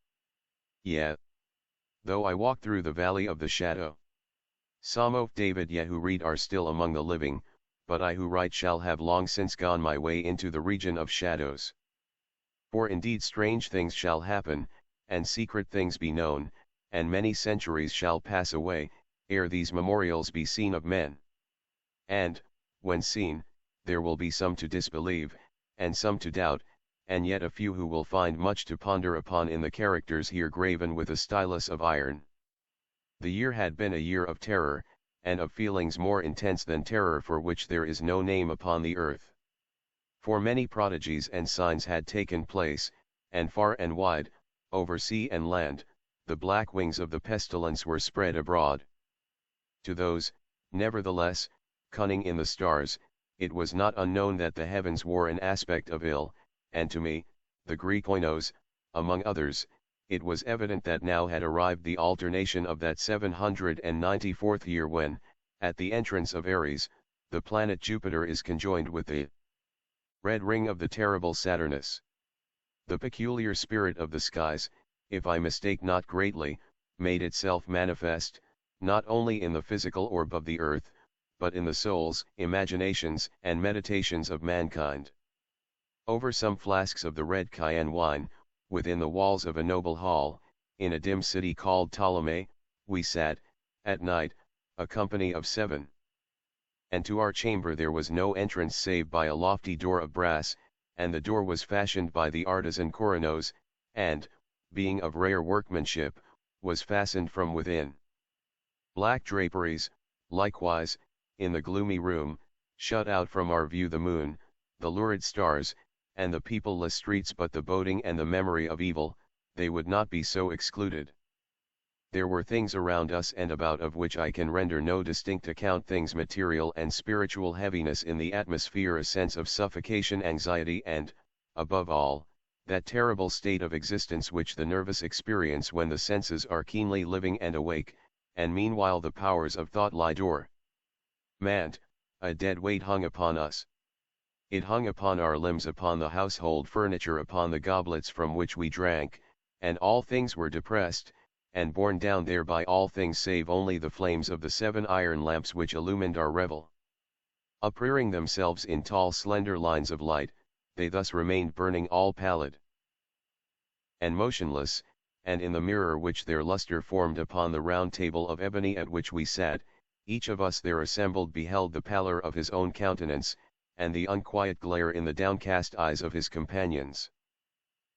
Yea. Though I walk through the valley of the shadow. Psalm of David. Ye who read are still among the living, but I who write shall have long since gone my way into the region of shadows. For indeed strange things shall happen, and secret things be known, and many centuries shall pass away, ere these memorials be seen of men. And, when seen, there will be some to disbelieve, and some to doubt, and yet a few who will find much to ponder upon in the characters here graven with a stylus of iron. The year had been a year of terror, and of feelings more intense than terror for which there is no name upon the earth. For many prodigies and signs had taken place, and far and wide, over sea and land, the black wings of the pestilence were spread abroad. To those, nevertheless, cunning in the stars, it was not unknown that the heavens wore an aspect of ill, and to me, the Greek oinos, among others, it was evident that now had arrived the alternation of that 794th year when, at the entrance of Aries, the planet Jupiter is conjoined with the red ring of the terrible Saturnus. The peculiar spirit of the skies, if I mistake not greatly, made itself manifest, not only in the physical orb of the earth, but in the souls, imaginations, and meditations of mankind. Over some flasks of the red Chian wine, within the walls of a noble hall, in a dim city called Ptolemy, we sat, at night, a company of 7. And to our chamber there was no entrance save by a lofty door of brass, and the door was fashioned by the artisan Coronos, and, being of rare workmanship, was fastened from within. Black draperies, likewise, in the gloomy room, shut out from our view the moon, the lurid stars, and the peopleless streets, but the boding and the memory of evil, they would not be so excluded. There were things around us and about of which I can render no distinct account, things material and spiritual, heaviness in the atmosphere, a sense of suffocation, anxiety, and, above all, that terrible state of existence which the nervous experience when the senses are keenly living and awake, and meanwhile the powers of thought lie dormant. A dead weight hung upon us. It hung upon our limbs, upon the household furniture, upon the goblets from which we drank, and all things were depressed, and borne down thereby all things save only the flames of the 7 iron lamps which illumined our revel. Uprearing themselves in tall slender lines of light, they thus remained burning, all pallid and motionless, and in the mirror which their lustre formed upon the round table of ebony at which we sat, each of us there assembled beheld the pallor of his own countenance, and the unquiet glare in the downcast eyes of his companions.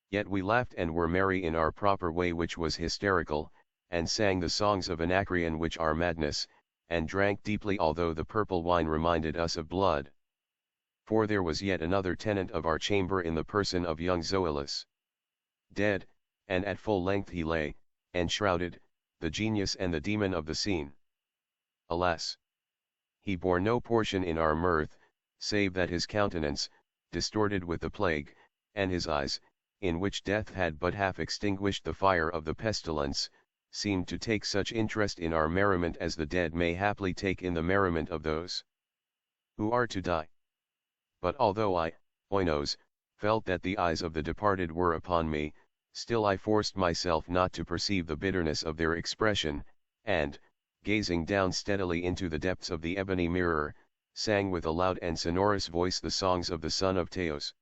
Yet we laughed and were merry in our proper way, which was hysterical, and sang the songs of Anacreon which are madness, and drank deeply, although the purple wine reminded us of blood. For there was yet another tenant of our chamber in the person of young Zoilus. Dead, and at full length he lay, enshrouded, the genius and the demon of the scene. Alas! He bore no portion in our mirth, save that his countenance, distorted with the plague, and his eyes, in which death had but half extinguished the fire of the pestilence, seemed to take such interest in our merriment as the dead may haply take in the merriment of those who are to die. But although I, oinos, felt that the eyes of the departed were upon me, still I forced myself not to perceive the bitterness of their expression, and, gazing down steadily into the depths of the ebony mirror, sang with a loud and sonorous voice the songs of the son of Teos.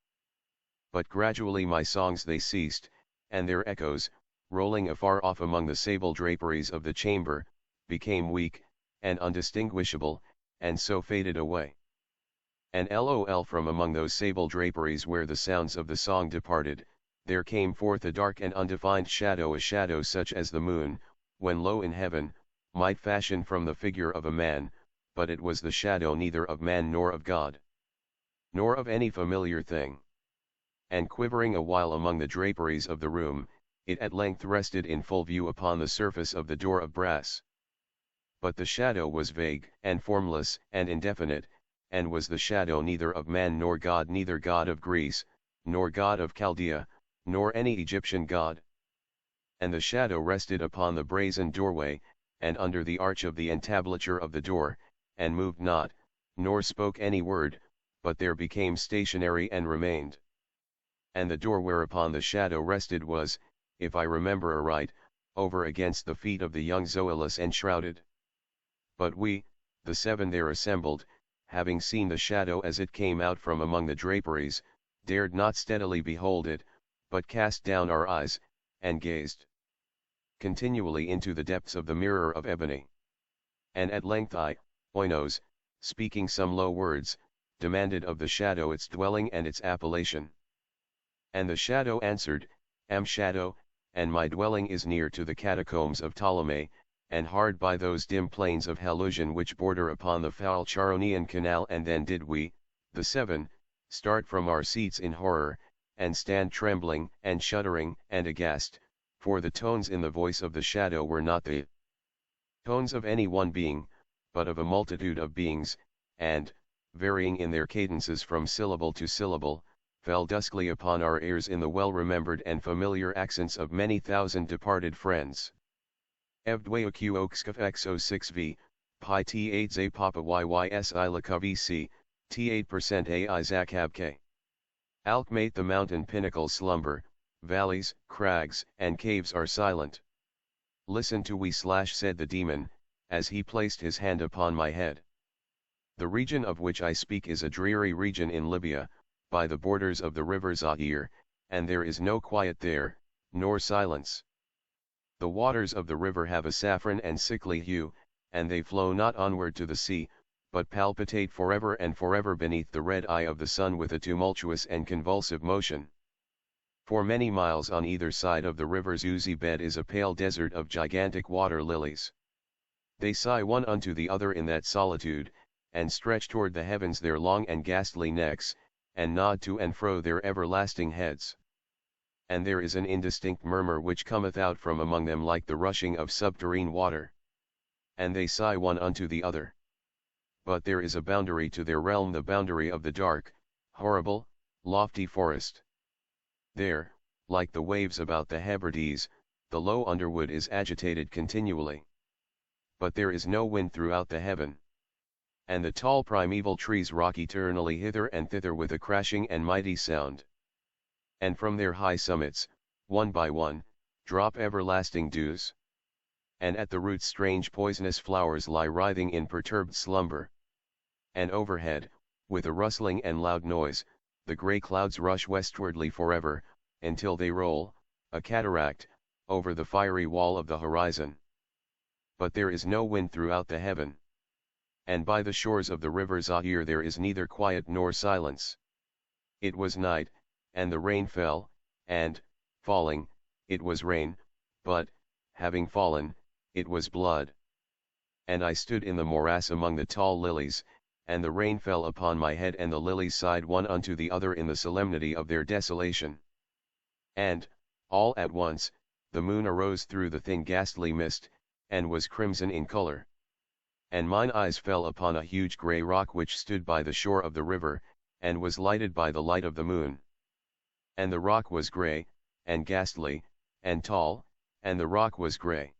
But gradually my songs they ceased, and their echoes, rolling afar off among the sable draperies of the chamber, became weak, and undistinguishable, and so faded away. And lol, from among those sable draperies where the sounds of the song departed, there came forth a dark and undefined shadow, a shadow such as the moon, when low in heaven, might fashion from the figure of a man, but it was the shadow neither of man nor of God. nor of any familiar thing. And quivering a while among the draperies of the room, it at length rested in full view upon the surface of the door of brass. But the shadow was vague, and formless, and indefinite, and was the shadow neither of man nor god, neither god of Greece, nor god of Chaldea, nor any Egyptian god. And the shadow rested upon the brazen doorway, and under the arch of the entablature of the door, and moved not, nor spoke any word, but there became stationary and remained. And the door whereupon the shadow rested was, if I remember aright, over against the feet of the young Zoilus enshrouded. But we, the seven there assembled, having seen the shadow as it came out from among the draperies, dared not steadily behold it, but cast down our eyes, and gazed continually into the depths of the mirror of ebony. And at length I, Oinos, speaking some low words, demanded of the shadow its dwelling and its appellation. And the shadow answered, Am shadow, and my dwelling is near to the catacombs of Ptolemy, and hard by those dim plains of Helusion which border upon the foul Charonian canal. And then did we, the seven, start from our seats in horror, and stand trembling and shuddering and aghast, for the tones in the voice of the shadow were not the tones of any one being, but of a multitude of beings, and, varying in their cadences from syllable to syllable, fell duskly upon our ears in the well-remembered and familiar accents of many thousand departed friends. Evdwayoq oxkaf x06v, pi t8 za papa yys ilaka vc, t8% a zakabk. Alkmate the mountain pinnacles slumber, valleys, crags, and caves are silent. Listen to we said the demon, as he placed his hand upon my head. The region of which I speak is a dreary region in Libya, by the borders of the river Zaire, and there is no quiet there, nor silence. The waters of the river have a saffron and sickly hue, and they flow not onward to the sea, but palpitate forever and forever beneath the red eye of the sun with a tumultuous and convulsive motion. For many miles on either side of the river's oozy bed is a pale desert of gigantic water lilies. They sigh one unto the other in that solitude, and stretch toward the heavens their long and ghastly necks, and nod to and fro their everlasting heads. And there is an indistinct murmur which cometh out from among them like the rushing of subterrene water. And they sigh one unto the other. But there is a boundary to their realm, the boundary of the dark, horrible, lofty forest. There, like the waves about the Hebrides, the low underwood is agitated continually. But there is no wind throughout the heaven. And the tall primeval trees rock eternally hither and thither with a crashing and mighty sound. And from their high summits, one by one, drop everlasting dews. And at the roots strange poisonous flowers lie writhing in perturbed slumber. And overhead, with a rustling and loud noise, the grey clouds rush westwardly forever, until they roll, a cataract, over the fiery wall of the horizon. But there is no wind throughout the heaven. And by the shores of the river Zaire there is neither quiet nor silence. It was night, and the rain fell, and, falling, it was rain, but, having fallen, it was blood. And I stood in the morass among the tall lilies, and the rain fell upon my head, and the lilies sighed one unto the other in the solemnity of their desolation. And, all at once, the moon arose through the thin ghastly mist, and was crimson in color. And mine eyes fell upon a huge grey rock which stood by the shore of the river, and was lighted by the light of the moon. And the rock was grey, and ghastly, and tall, and the rock was grey.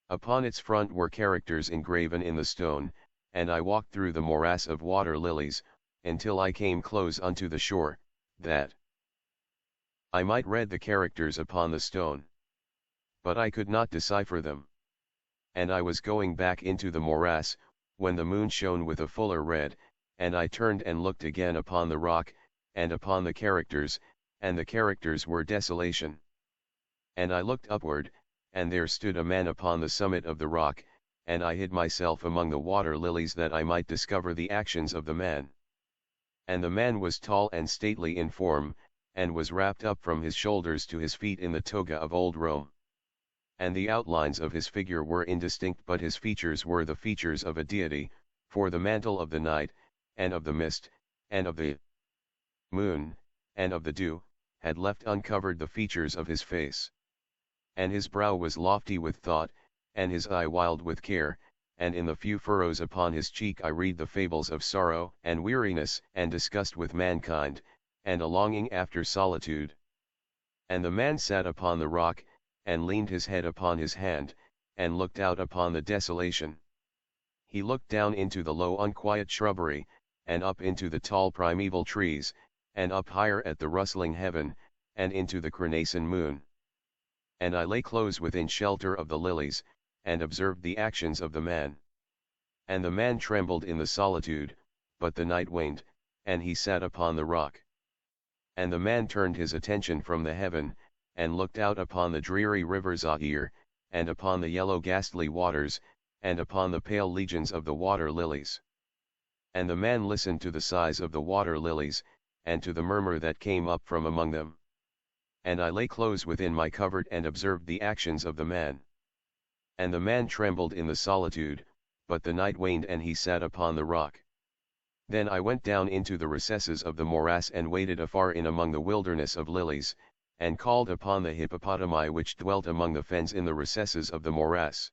Upon its front were characters engraven in the stone, and I walked through the morass of water lilies, until I came close unto the shore, that I might read the characters upon the stone. But I could not decipher them. And I was going back into the morass, when the moon shone with a fuller red, and I turned and looked again upon the rock, and upon the characters, and the characters were desolation. And I looked upward, and there stood a man upon the summit of the rock, and I hid myself among the water lilies that I might discover the actions of the man. And the man was tall and stately in form, and was wrapped up from his shoulders to his feet in the toga of old Rome. And the outlines of his figure were indistinct, but his features were the features of a deity, for the mantle of the night, and of the mist, and of the moon, and of the dew, had left uncovered the features of his face. And his brow was lofty with thought, and his eye wild with care, and in the few furrows upon his cheek I read the fables of sorrow and weariness and disgust with mankind, and a longing after solitude. And the man sat upon the rock, and leaned his head upon his hand, and looked out upon the desolation. He looked down into the low unquiet shrubbery, and up into the tall primeval trees, and up higher at the rustling heaven, and into the crenacin moon. And I lay close within shelter of the lilies, and observed the actions of the man. And the man trembled in the solitude, but the night waned, and he sat upon the rock. And the man turned his attention from the heaven, and looked out upon the dreary river Zaire, and upon the yellow ghastly waters, and upon the pale legions of the water lilies. And the man listened to the sighs of the water lilies, and to the murmur that came up from among them. And I lay close within my covert and observed the actions of the man. And the man trembled in the solitude, but the night waned and he sat upon the rock. Then I went down into the recesses of the morass and waded afar in among the wilderness of lilies, and called upon the hippopotami which dwelt among the fens in the recesses of the morass.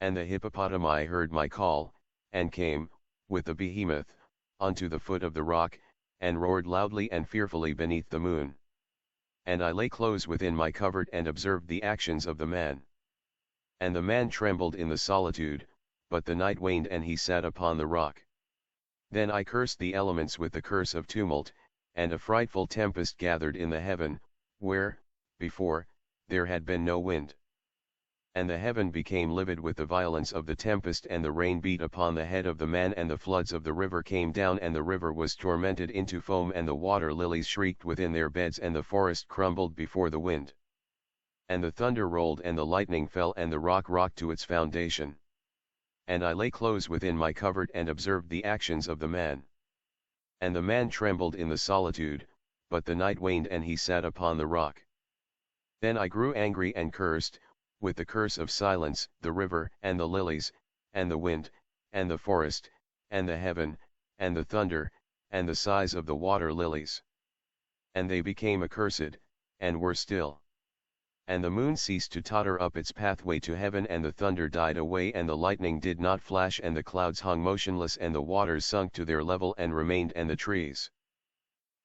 And the hippopotami heard my call, and came, with the behemoth, unto the foot of the rock, and roared loudly and fearfully beneath the moon. And I lay close within my covert and observed the actions of the man. And the man trembled in the solitude, but the night waned and he sat upon the rock. Then I cursed the elements with the curse of tumult, and a frightful tempest gathered in the heaven, where, before, there had been no wind. And the heaven became livid with the violence of the tempest, and the rain beat upon the head of the man, and the floods of the river came down, and the river was tormented into foam, and the water lilies shrieked within their beds, and the forest crumbled before the wind. And the thunder rolled, and the lightning fell, and the rock rocked to its foundation. And I lay close within my covert and observed the actions of the man. And the man trembled in the solitude, but the night waned and he sat upon the rock. Then I grew angry and cursed, with the curse of silence, the river, and the lilies, and the wind, and the forest, and the heaven, and the thunder, and the sighs of the water lilies. And they became accursed, and were still. And the moon ceased to totter up its pathway to heaven, and the thunder died away, and the lightning did not flash, and the clouds hung motionless, and the waters sunk to their level and remained, and the trees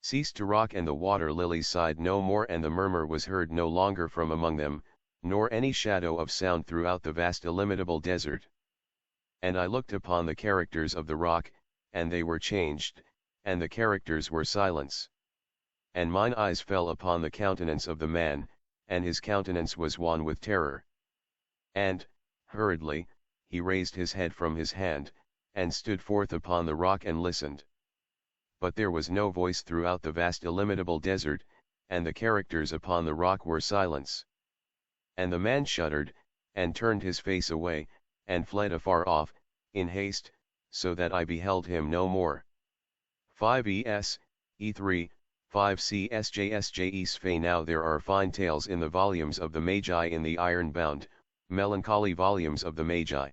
ceased to rock, and the water lilies sighed no more, and the murmur was heard no longer from among them, nor any shadow of sound throughout the vast illimitable desert. And I looked upon the characters of the rock, and they were changed, and the characters were silence. And mine eyes fell upon the countenance of the man, and his countenance was wan with terror. And, hurriedly, he raised his head from his hand, and stood forth upon the rock and listened. But there was no voice throughout the vast illimitable desert, and the characters upon the rock were silence. And the man shuddered, and turned his face away, and fled afar off, in haste, so that I beheld him no more. 5 Es, E3, 5 CSJSJE Sfe. Now there are fine tales in the volumes of the Magi, in the iron-bound, melancholy volumes of the Magi.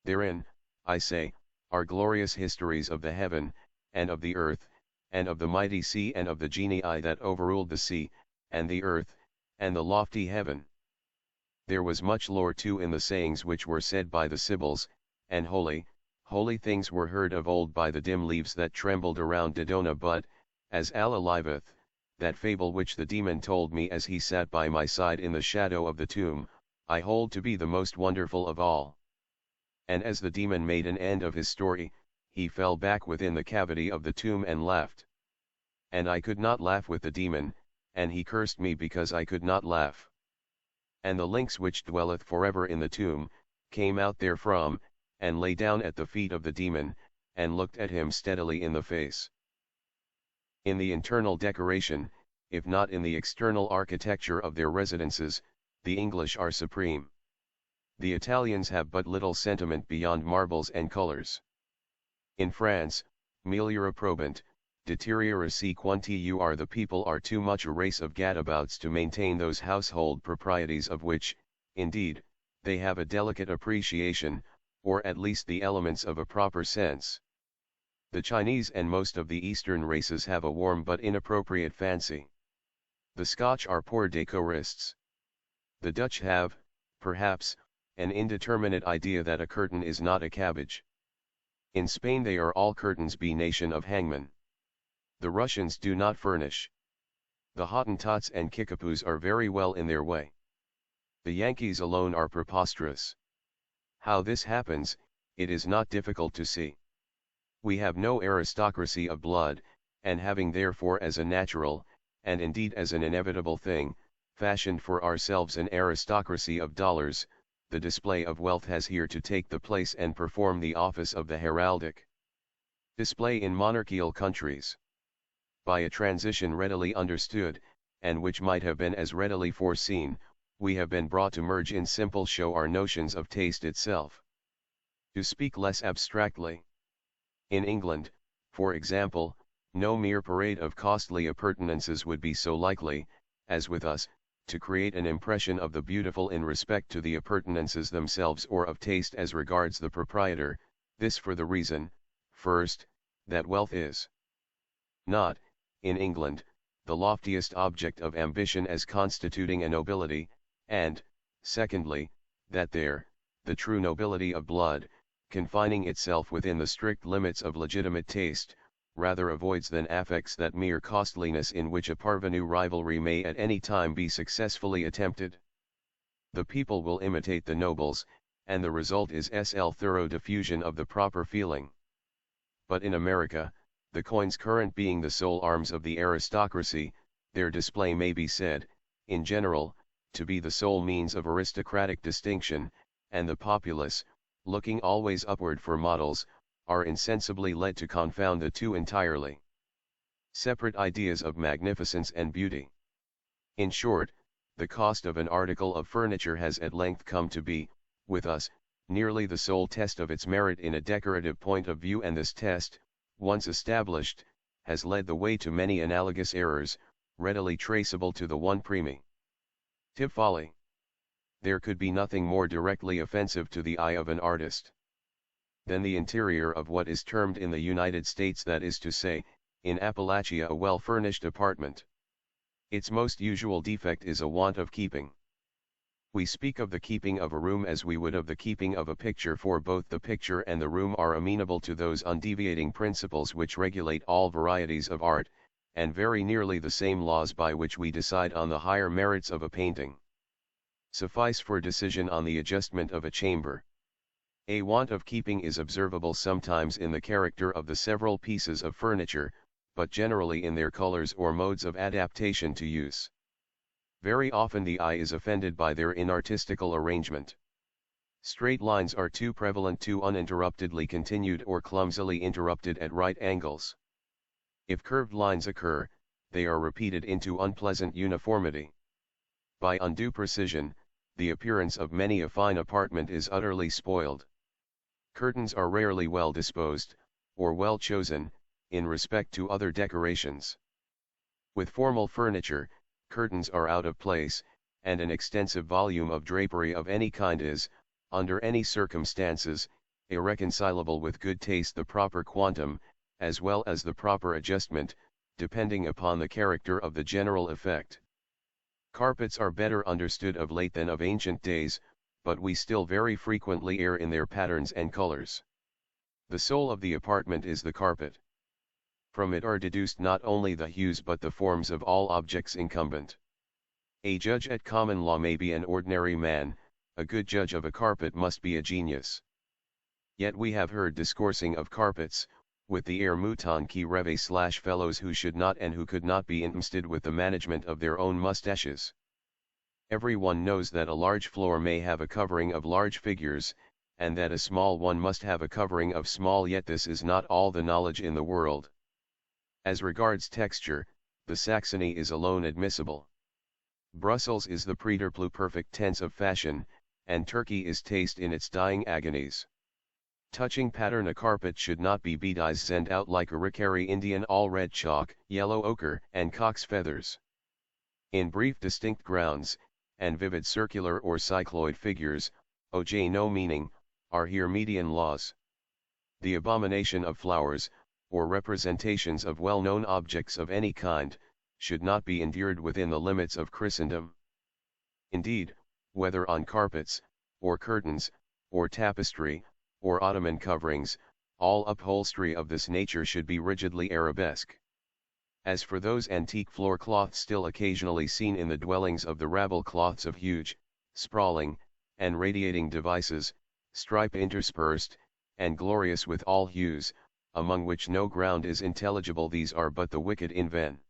Therein, I say, are glorious histories of the heaven, and of the earth, and of the mighty sea, and of the genii that overruled the sea, and the earth, and the lofty heaven. There was much lore too in the sayings which were said by the Sibyls, and holy, holy things were heard of old by the dim leaves that trembled around Dodona. But, as Allah liveth, that fable which the demon told me as he sat by my side in the shadow of the tomb, I hold to be the most wonderful of all. And as the demon made an end of his story, he fell back within the cavity of the tomb and laughed. And I could not laugh with the demon, and he cursed me because I could not laugh. And the lynx which dwelleth forever in the tomb, came out therefrom, and lay down at the feet of the demon, and looked at him steadily in the face. In the internal decoration, if not in the external architecture of their residences, the English are supreme. The Italians have but little sentiment beyond marbles and colors. In France, meliora probant, deteriora si quanti the people are too much a race of gadabouts to maintain those household proprieties of which, indeed, they have a delicate appreciation, or at least the elements of a proper sense. The Chinese and most of the Eastern races have a warm but inappropriate fancy. The Scotch are poor decorists. The Dutch have, perhaps, an indeterminate idea that a curtain is not a cabbage. In Spain they are all curtains, be nation of hangmen. The Russians do not furnish. The Hottentots and Kickapoos are very well in their way. The Yankees alone are preposterous. How this happens, it is not difficult to see. We have no aristocracy of blood, and having therefore as a natural, and indeed as an inevitable thing, fashioned for ourselves an aristocracy of dollars, the display of wealth has here to take the place and perform the office of the heraldic display in monarchical countries. By a transition readily understood, and which might have been as readily foreseen, we have been brought to merge in simple show our notions of taste itself. To speak less abstractly, in England, for example, no mere parade of costly appurtenances would be so likely, as with us, to create an impression of the beautiful in respect to the appurtenances themselves or of taste as regards the proprietor, this for the reason, first, that wealth is not, in England, the loftiest object of ambition as constituting a nobility, and, secondly, that there, the true nobility of blood, confining itself within the strict limits of legitimate taste, rather avoids than affects that mere costliness in which a parvenu rivalry may at any time be successfully attempted. The people will imitate the nobles, and the result is thorough diffusion of the proper feeling. But in America, the coins current being the sole arms of the aristocracy, their display may be said, in general, to be the sole means of aristocratic distinction, and the populace, looking always upward for models, are insensibly led to confound the two entirely separate ideas of magnificence and beauty. In short, the cost of an article of furniture has at length come to be, with us, nearly the sole test of its merit in a decorative point of view, and this test, once established, has led the way to many analogous errors, readily traceable to the one primitive folly. There could be nothing more directly offensive to the eye of an artist than the interior of what is termed in the United States, that is to say, in Appalachia, a well-furnished apartment. Its most usual defect is a want of keeping. We speak of the keeping of a room as we would of the keeping of a picture, for both the picture and the room are amenable to those undeviating principles which regulate all varieties of art, and very nearly the same laws by which we decide on the higher merits of a painting suffice for decision on the adjustment of a chamber. A want of keeping is observable sometimes in the character of the several pieces of furniture, but generally in their colors or modes of adaptation to use. Very often the eye is offended by their inartistical arrangement. Straight lines are too prevalent, too uninterruptedly continued or clumsily interrupted at right angles. If curved lines occur, they are repeated into unpleasant uniformity. By undue precision, the appearance of many a fine apartment is utterly spoiled. Curtains are rarely well disposed, or well chosen, in respect to other decorations. With formal furniture, curtains are out of place, and an extensive volume of drapery of any kind is, under any circumstances, irreconcilable with good taste. The proper quantum, as well as the proper adjustment, depending upon the character of the general effect. Carpets are better understood of late than of ancient days, but we still very frequently err in their patterns and colors. The soul of the apartment is the carpet. From it are deduced not only the hues but the forms of all objects incumbent. A judge at common law may be an ordinary man, a good judge of a carpet must be a genius. Yet we have heard discoursing of carpets, with the air mouton qui rêve / fellows who should not and who could not be interested with the management of their own mustaches. Every one knows that a large floor may have a covering of large figures, and that a small one must have a covering of small, yet this is not all the knowledge in the world. As regards texture, the Saxony is alone admissible. Brussels is the preterpluperfect tense of fashion, and Turkey is taste in its dying agonies. Touching pattern, a carpet should not be bedizened out like a Ricari Indian, all red chalk, yellow ochre, and cock's feathers. In brief distinct grounds, and vivid circular or cycloid figures, oj no meaning, are here median laws. The abomination of flowers, or representations of well-known objects of any kind, should not be endured within the limits of Christendom. Indeed, whether on carpets, or curtains, or tapestry, or ottoman coverings, all upholstery of this nature should be rigidly arabesque. As for those antique floor cloths still occasionally seen in the dwellings of the rabble, cloths of huge, sprawling, and radiating devices, stripe interspersed, and glorious with all hues, among which no ground is intelligible, these are but the wicked invention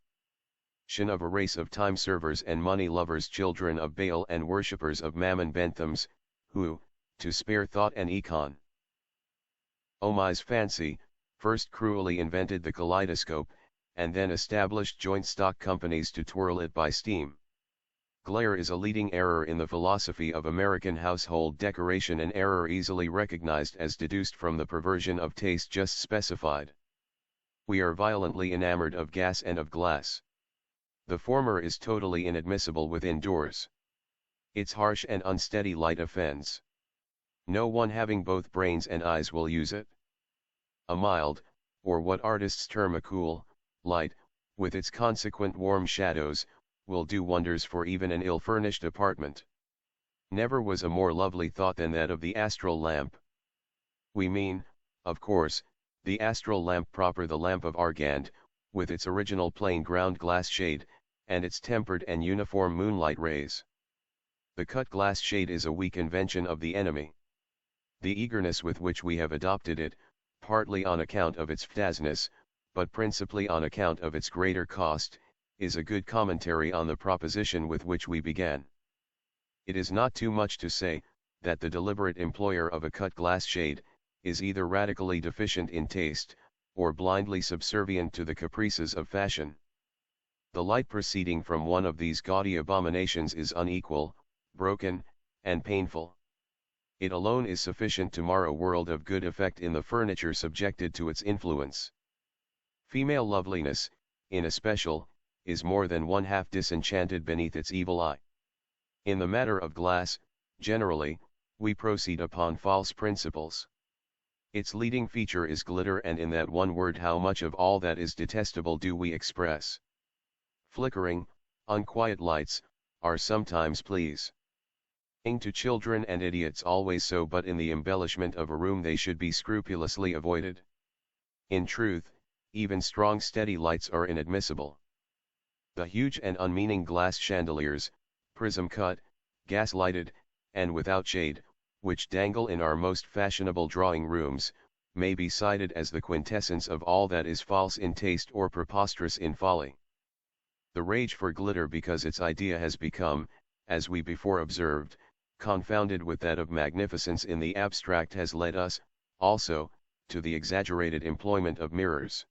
of a race of time-servers and money-lovers, children of Baal and worshippers of Mammon, Benthams, who, to spare thought and econ, Omai's fancy, first cruelly invented the kaleidoscope, and then established joint stock companies to twirl it by steam. Glare is a leading error in the philosophy of American household decoration, an error easily recognized as deduced from the perversion of taste just specified. We are violently enamored of gas and of glass. The former is totally inadmissible within doors. Its harsh and unsteady light offends. No one having both brains and eyes will use it. A mild, or what artists term a cool, light, with its consequent warm shadows, will do wonders for even an ill-furnished apartment. Never was a more lovely thought than that of the astral lamp. We mean, of course, the astral lamp proper, the lamp of Argand, with its original plain ground glass shade, and its tempered and uniform moonlight rays. The cut glass shade is a weak invention of the enemy. The eagerness with which we have adopted it, partly on account of its fastness, but principally on account of its greater cost, is a good commentary on the proposition with which we began. It is not too much to say, that the deliberate employer of a cut glass shade, is either radically deficient in taste, or blindly subservient to the caprices of fashion. The light proceeding from one of these gaudy abominations is unequal, broken, and painful. It alone is sufficient to mar a world of good effect in the furniture subjected to its influence. Female loveliness, in especial, is more than one half disenchanted beneath its evil eye. In the matter of glass, generally, we proceed upon false principles. Its leading feature is glitter, and in that one word how much of all that is detestable do we express. Flickering, unquiet lights, are sometimes pleasing to children and idiots, always so, but in the embellishment of a room they should be scrupulously avoided. In truth, even strong steady lights are inadmissible. The huge and unmeaning glass chandeliers, prism-cut, gas-lighted, and without shade, which dangle in our most fashionable drawing rooms, may be cited as the quintessence of all that is false in taste or preposterous in folly. The rage for glitter, because its idea has become, as we before observed, confounded with that of magnificence in the abstract, has led us, also, to the exaggerated employment of mirrors.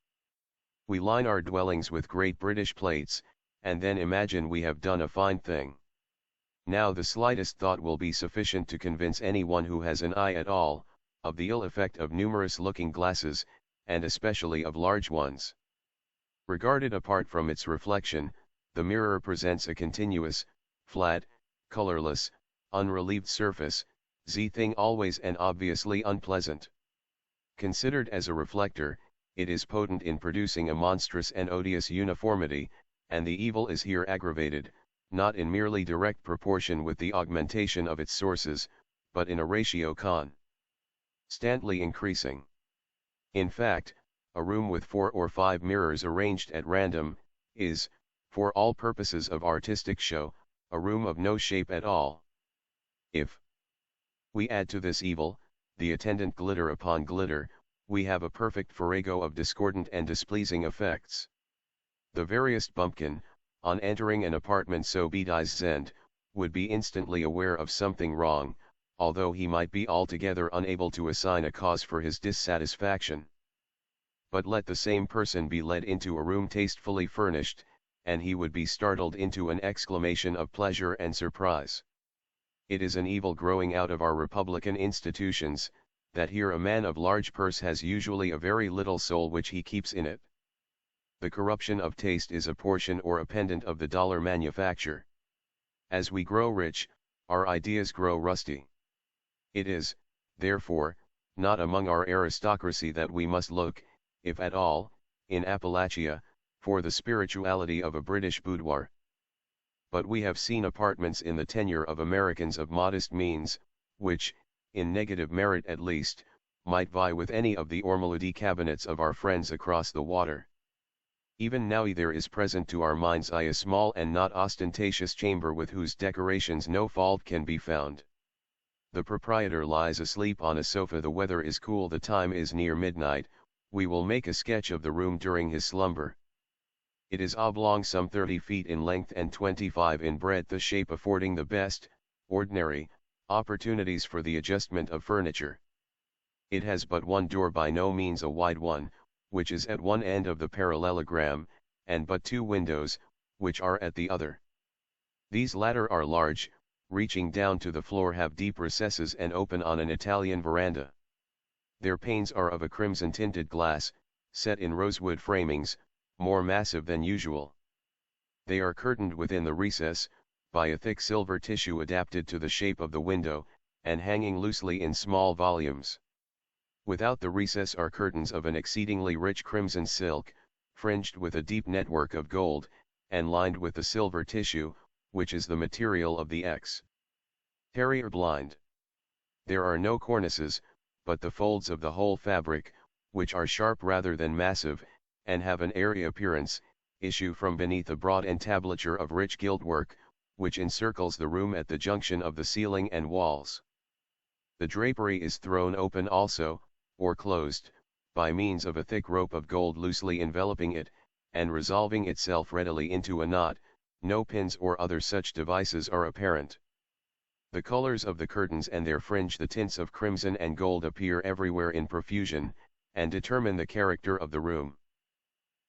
We line our dwellings with great British plates, and then imagine we have done a fine thing. Now the slightest thought will be sufficient to convince anyone who has an eye at all, of the ill effect of numerous looking glasses, and especially of large ones. Regarded apart from its reflection, the mirror presents a continuous, flat, colorless, unrelieved surface, thing always and obviously unpleasant. Considered as a reflector, it is potent in producing a monstrous and odious uniformity, and the evil is here aggravated, not in merely direct proportion with the augmentation of its sources, but in a ratio constantly increasing. In fact, a room with 4 or 5 mirrors arranged at random, is, for all purposes of artistic show, a room of no shape at all. If we add to this evil, the attendant glitter upon glitter, we have a perfect farrago of discordant and displeasing effects. The veriest bumpkin, on entering an apartment so bedizened, would be instantly aware of something wrong, although he might be altogether unable to assign a cause for his dissatisfaction. But let the same person be led into a room tastefully furnished, and he would be startled into an exclamation of pleasure and surprise. It is an evil growing out of our republican institutions, that here a man of large purse has usually a very little soul which he keeps in it. The corruption of taste is a portion or a pendant of the dollar manufacture. As we grow rich, our ideas grow rusty. It is, therefore, not among our aristocracy that we must look, if at all, in Appalachia, for the spirituality of a British boudoir. But we have seen apartments in the tenure of Americans of modest means, which, in negative merit at least, might vie with any of the ormoludy cabinets of our friends across the water. Even now there is present to our mind's eye a small and not ostentatious chamber with whose decorations no fault can be found. The proprietor lies asleep on a sofa, the weather is cool, the time is near midnight. We will make a sketch of the room during his slumber. It is oblong, some 30 feet in length and 25 in breadth, the shape affording the best, ordinary, opportunities for the adjustment of furniture. It has but one door, by no means a wide one, which is at one end of the parallelogram, and but two windows, which are at the other. These latter are large, reaching down to the floor, have deep recesses, and open on an Italian veranda. Their panes are of a crimson-tinted glass, set in rosewood framings, more massive than usual. They are curtained within the recess, by a thick silver tissue adapted to the shape of the window, and hanging loosely in small volumes. Without the recess are curtains of an exceedingly rich crimson silk, fringed with a deep network of gold, and lined with the silver tissue, which is the material of the exterior blind. There are no cornices, but the folds of the whole fabric, which are sharp rather than massive, and have an airy appearance, issue from beneath a broad entablature of rich gildwork, which encircles the room at the junction of the ceiling and walls. The drapery is thrown open also, or closed, by means of a thick rope of gold loosely enveloping it, and resolving itself readily into a knot. No pins or other such devices are apparent. The colors of the curtains and their fringe, the tints of crimson and gold, appear everywhere in profusion, and determine the character of the room.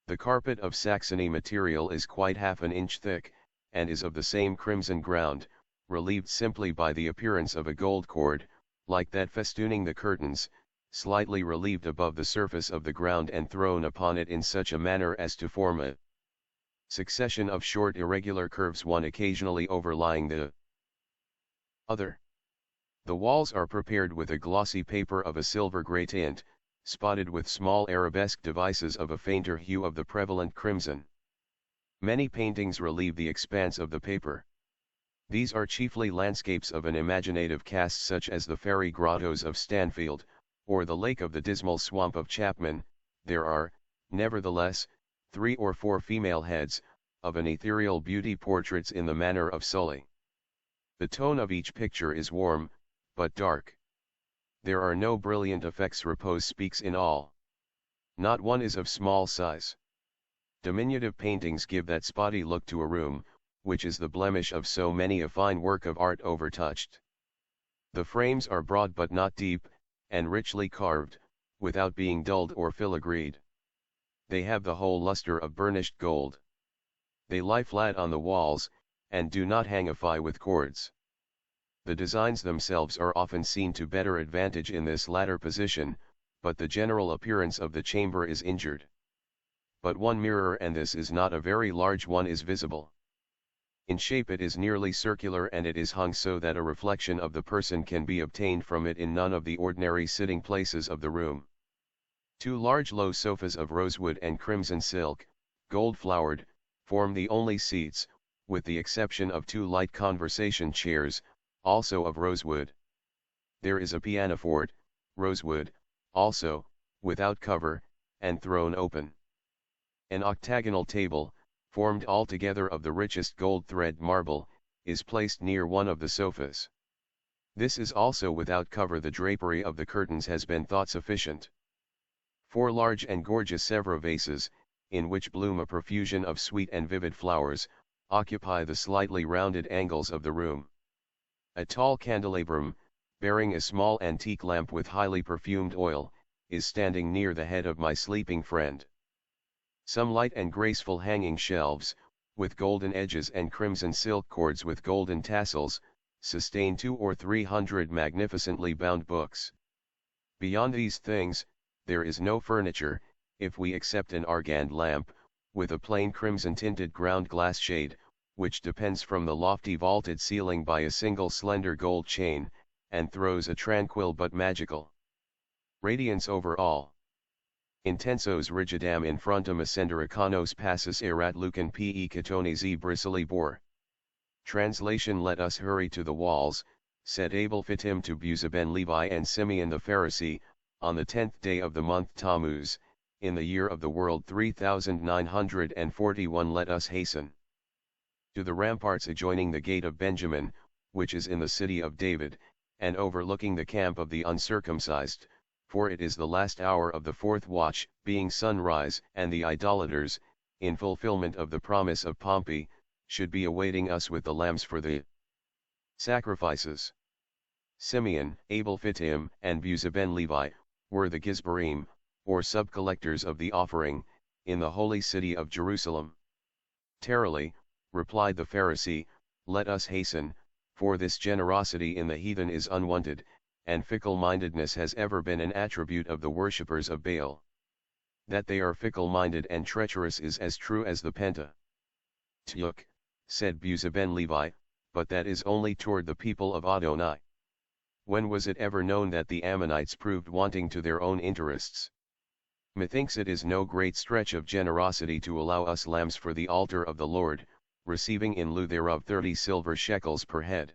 The carpet of Saxony material is quite half an inch thick, and is of the same crimson ground, relieved simply by the appearance of a gold cord, like that festooning the curtains, slightly relieved above the surface of the ground and thrown upon it in such a manner as to form a succession of short irregular curves, one occasionally overlying the other. The walls are prepared with a glossy paper of a silver grey tint, spotted with small arabesque devices of a fainter hue of the prevalent crimson. Many paintings relieve the expanse of the paper. These are chiefly landscapes of an imaginative cast, such as the fairy grottos of Stanfield, or the lake of the dismal swamp of Chapman. There are, nevertheless, 3 or 4 female heads, of an ethereal beauty, portraits in the manner of Sully. The tone of each picture is warm, but dark. There are no brilliant effects, repose speaks in all. Not one is of small size. Diminutive paintings give that spotty look to a room, which is the blemish of so many a fine work of art overtouched. The frames are broad but not deep, and richly carved, without being dulled or filigreed. They have the whole luster of burnished gold. They lie flat on the walls, and do not hangify with cords. The designs themselves are often seen to better advantage in this latter position, but the general appearance of the chamber is injured. But one mirror, and this is not a very large one, is visible. In shape it is nearly circular, and it is hung so that a reflection of the person can be obtained from it in none of the ordinary sitting places of the room. 2 large low sofas of rosewood and crimson silk, gold flowered, form the only seats, with the exception of 2 light conversation chairs, also of rosewood. There is a pianoforte, rosewood, also, without cover, and thrown open. An octagonal table, formed altogether of the richest gold thread marble, is placed near one of the sofas. This is also without cover. The drapery of the curtains has been thought sufficient. 4 large and gorgeous Sèvres vases, in which bloom a profusion of sweet and vivid flowers, occupy the slightly rounded angles of the room. A tall candelabrum, bearing a small antique lamp with highly perfumed oil, is standing near the head of my sleeping friend. Some light and graceful hanging shelves, with golden edges and crimson silk cords with golden tassels, sustain 200 or 300 magnificently bound books. Beyond these things, there is no furniture, if we except an argand lamp, with a plain crimson-tinted ground-glass shade, which depends from the lofty vaulted ceiling by a single slender gold chain, and throws a tranquil but magical radiance over all. intensos rigidam in frontum ascendericanos passus erat lucen pe catones e bristly bore. Translation: Let us hurry to the walls, said Abel Fittim to Buzaben Levi and Simeon the Pharisee, on the 10th day of the month Tammuz, in the year of the world 3941. Let us hasten to the ramparts adjoining the gate of Benjamin, which is in the city of David, and overlooking the camp of the uncircumcised, for it is the last hour of the fourth watch, being sunrise, and the idolaters, in fulfillment of the promise of Pompey, should be awaiting us with the lambs for the sacrifices. Simeon, Abel Fittim, and Buzaben Levi, were the Gizbarim, or sub-collectors of the offering, in the holy city of Jerusalem. Terribly, replied the Pharisee, let us hasten, for this generosity in the heathen is unwanted, and fickle-mindedness has ever been an attribute of the worshippers of Baal. That they are fickle-minded and treacherous is as true as the Pentateuch, said Buzaben Levi, but that is only toward the people of Adonai. When was it ever known that the Ammonites proved wanting to their own interests? Methinks it is no great stretch of generosity to allow us lambs for the altar of the Lord, receiving in lieu thereof 30 silver shekels per head.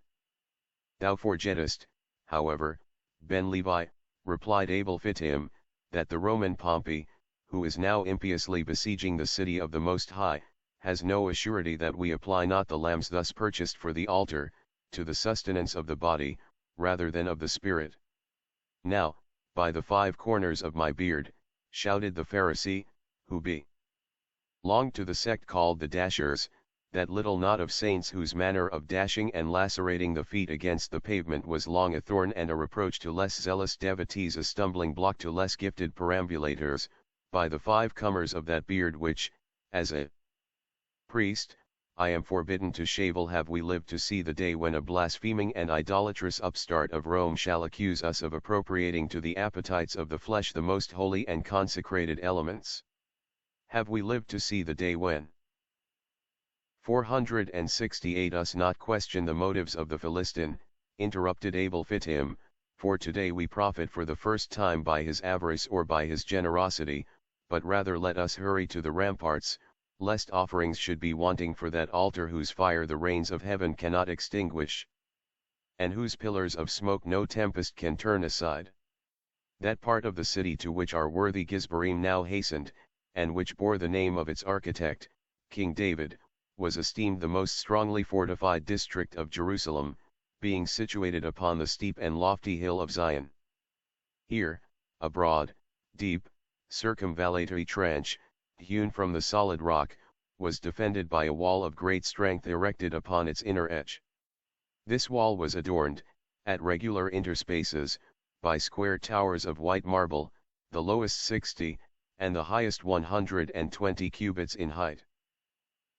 Thou forgettest, however, Ben Levi, replied Abel Fittim, that the Roman Pompey, who is now impiously besieging the city of the Most High, has no assurity that we apply not the lambs thus purchased for the altar, to the sustenance of the body, rather than of the spirit. Now, by the 5 corners of my beard, shouted the Pharisee, who belonged to the sect called the Dashers, that little knot of saints whose manner of dashing and lacerating the feet against the pavement was long a thorn and a reproach to less zealous devotees, a stumbling block to less gifted perambulators, by the 5 comers of that beard which, as a priest, I am forbidden to shave. Have we lived to see the day when a blaspheming and idolatrous upstart of Rome shall accuse us of appropriating to the appetites of the flesh the most holy and consecrated elements? Have we lived to see the day when 468 us not question the motives of the Philistine, interrupted Abel Fittim, for today we profit for the first time by his avarice or by his generosity, but rather let us hurry to the ramparts, lest offerings should be wanting for that altar whose fire the rains of heaven cannot extinguish, and whose pillars of smoke no tempest can turn aside. That part of the city to which our worthy Gizbarim now hastened, and which bore the name of its architect, King David, was esteemed the most strongly fortified district of Jerusalem, being situated upon the steep and lofty hill of Zion. Here, a broad, deep, circumvallatory trench, hewn from the solid rock, was defended by a wall of great strength erected upon its inner edge. This wall was adorned, at regular interspaces, by square towers of white marble, the lowest 60, and the highest 120 cubits in height.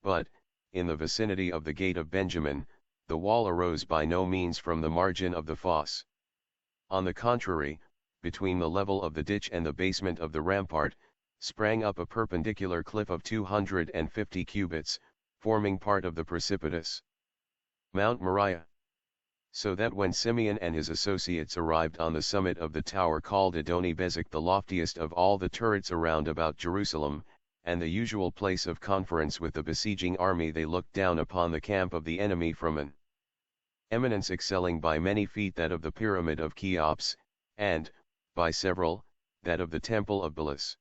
But, in the vicinity of the gate of Benjamin, the wall arose by no means from the margin of the fosse. On the contrary, between the level of the ditch and the basement of the rampart, sprang up a perpendicular cliff of 250 cubits, forming part of the precipitous Mount Moriah. So that when Simeon and his associates arrived on the summit of the tower called Adoni Bezek, the loftiest of all the turrets around about Jerusalem, and the usual place of conference with the besieging army, they looked down upon the camp of the enemy from an eminence excelling by many feet that of the pyramid of Cheops, and, by several, that of the temple of Belus.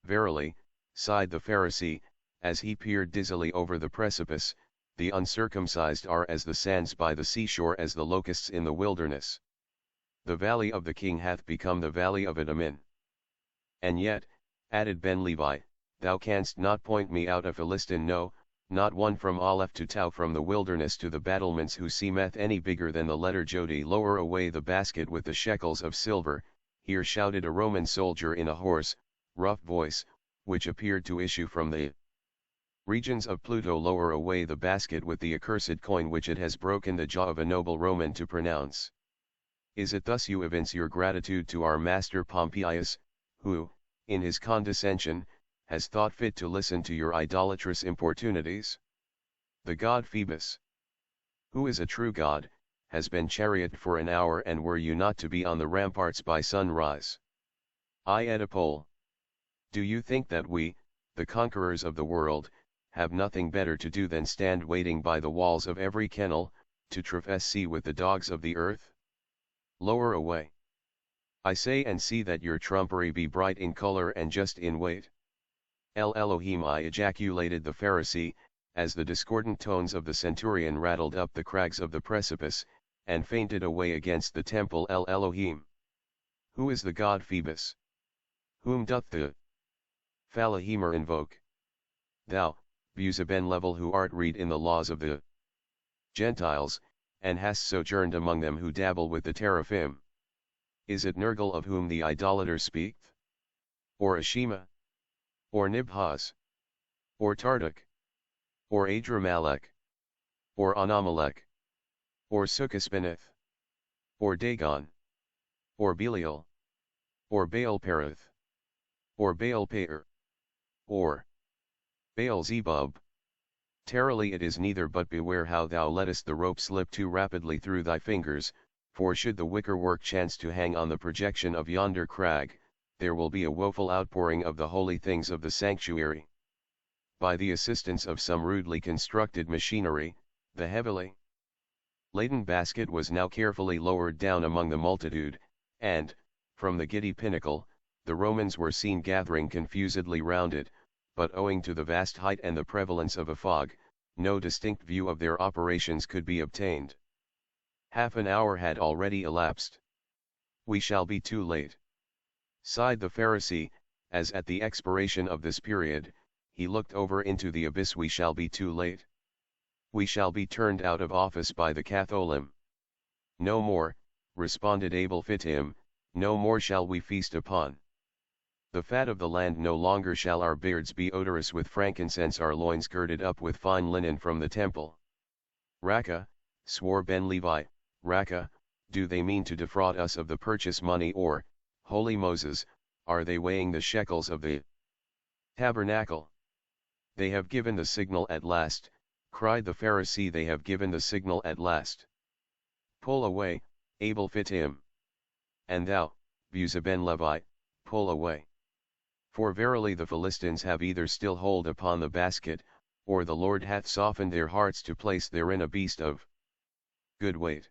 Verily, sighed the Pharisee, as he peered dizzily over the precipice, the uncircumcised are as the sands by the seashore, as the locusts in the wilderness. The valley of the king hath become the valley of Idumen. And yet, added Ben Levi, thou canst not point me out a Philistine, no, not one from Aleph to Tau, from the wilderness to the battlements, who seemeth any bigger than the letter Jodi. Lower away the basket with the shekels of silver, here shouted a Roman soldier in a hoarse, rough voice, which appeared to issue from the regions of Pluto. Lower away the basket with the accursed coin, which it has broken the jaw of a noble Roman to pronounce. Is it thus you evince your gratitude to our master Pompeius, who, in his condescension, has thought fit to listen to your idolatrous importunities? The god Phoebus, who is a true god, has been charioted for an hour, and were you not to be on the ramparts by sunrise? I Oedipole, Do you think that we, the conquerors of the world, have nothing better to do than stand waiting by the walls of every kennel, to traverse with the dogs of the earth? Lower away, I say, and see that your trumpery be bright in color and just in weight. El Elohim, I ejaculated the Pharisee, as the discordant tones of the centurion rattled up the crags of the precipice, and fainted away against the temple. El Elohim. Who is the god Phoebus? Whom doth the Phalahemer invoke? Thou, Buzaben Level, who art read in the laws of the Gentiles, and hast sojourned among them who dabble with the teraphim. Is it Nergal of whom the idolater speaketh? Or Ashima? Or Nibhaz? Or Tarduk? Or Adramelech? Or Anamelech? Or Sukkhaspineth? Or Dagon? Or Belial? Or Baal-Perith? Or Baal-Peor? Or Baal-Zebub? Terribly it is neither, but beware how thou lettest the rope slip too rapidly through thy fingers, for should the wicker-work chance to hang on the projection of yonder crag, there will be a woeful outpouring of the holy things of the sanctuary. By the assistance of some rudely constructed machinery, the heavily laden basket was now carefully lowered down among the multitude, and, from the giddy pinnacle, the Romans were seen gathering confusedly round it, but owing to the vast height and the prevalence of a fog, no distinct view of their operations could be obtained. Half an hour had already elapsed. We shall be too late, sighed the Pharisee, as at the expiration of this period, he looked over into the abyss. We shall be too late. We shall be turned out of office by the Catholim. No more, responded Abel Phittim, no more shall we feast upon the fat of the land, no longer shall our beards be odorous with frankincense, our loins girded up with fine linen from the temple. Raka, swore Ben Levi, Raka, do they mean to defraud us of the purchase money, or, holy Moses, are they weighing the shekels of the tabernacle? They have given the signal at last, cried the Pharisee, they have given the signal at last. Pull away, Abel Phittim. And thou, Buzaben Levi, pull away. For verily the Philistines have either still hold upon the basket, or the Lord hath softened their hearts to place therein a beast of good weight.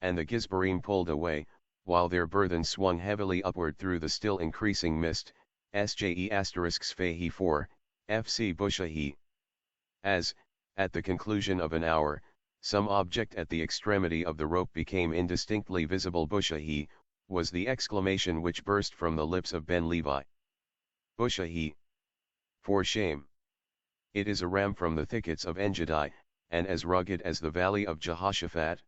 And the Gizbarim pulled away, while their burthen swung heavily upward through the still increasing mist. SJE*Fahi 4, FC Bushahi. As, at the conclusion of an hour, some object at the extremity of the rope became indistinctly visible, Bushahi, was the exclamation which burst from the lips of Ben Levi. Bushahi. For shame. It is a ram from the thickets of Engedi, and as rugged as the valley of Jehoshaphat.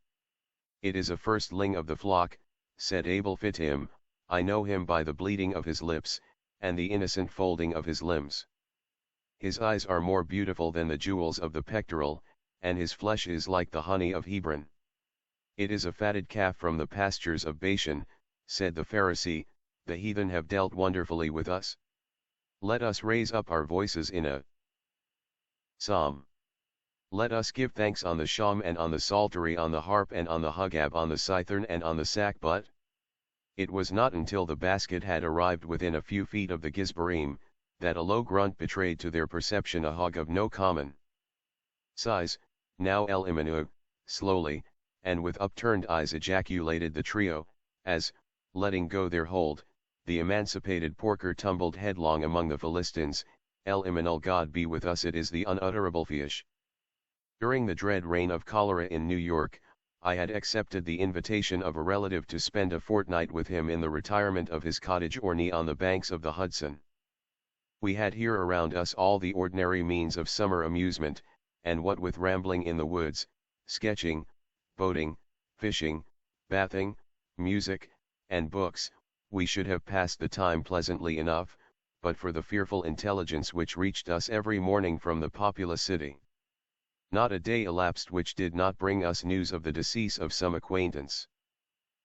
It is a firstling of the flock, said Abel Phittim, I know him by the bleeding of his lips, and the innocent folding of his limbs. His eyes are more beautiful than the jewels of the pectoral, and his flesh is like the honey of Hebron. It is a fatted calf from the pastures of Bashan, said the Pharisee, the heathen have dealt wonderfully with us. Let us raise up our voices in a psalm. Let us give thanks on the sham and on the psaltery, on the harp and on the hugab, on the cithern and on the sackbut. It was not until the basket had arrived within a few feet of the Gizbarim, that a low grunt betrayed to their perception a hog of no common size. Now El Imanu, slowly, and with upturned eyes ejaculated the trio, as, letting go their hold, the emancipated porker tumbled headlong among the Philistines. El Imanul, God be with us, it is the unutterable fish. During the dread reign of cholera in New York, I had accepted the invitation of a relative to spend a fortnight with him in the retirement of his cottage Orney on the banks of the Hudson. We had here around us all the ordinary means of summer amusement, and what with rambling in the woods, sketching, boating, fishing, bathing, music, and books, we should have passed the time pleasantly enough, but for the fearful intelligence which reached us every morning from the populous city. Not a day elapsed which did not bring us news of the decease of some acquaintance.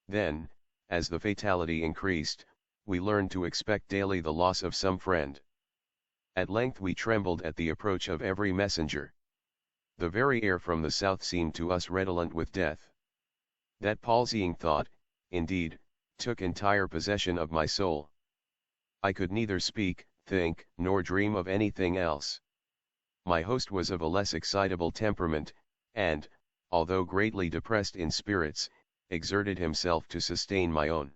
Then, as the fatality increased, we learned to expect daily the loss of some friend. At length we trembled at the approach of every messenger. The very air from the south seemed to us redolent with death. That palsying thought, indeed, took entire possession of my soul. I could neither speak, think, nor dream of anything else. My host was of a less excitable temperament, and, although greatly depressed in spirits, exerted himself to sustain my own.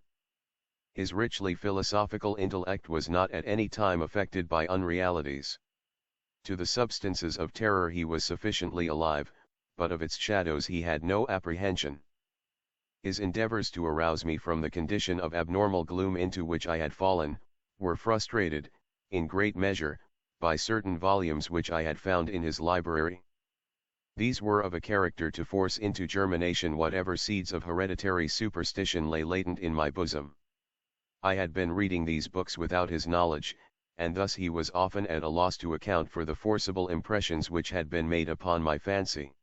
His richly philosophical intellect was not at any time affected by unrealities. To the substances of terror he was sufficiently alive, but of its shadows he had no apprehension. His endeavors to arouse me from the condition of abnormal gloom into which I had fallen, were frustrated, in great measure, by certain volumes which I had found in his library. These were of a character to force into germination whatever seeds of hereditary superstition lay latent in my bosom. I had been reading these books without his knowledge, and thus he was often at a loss to account for the forcible impressions which had been made upon my fancy.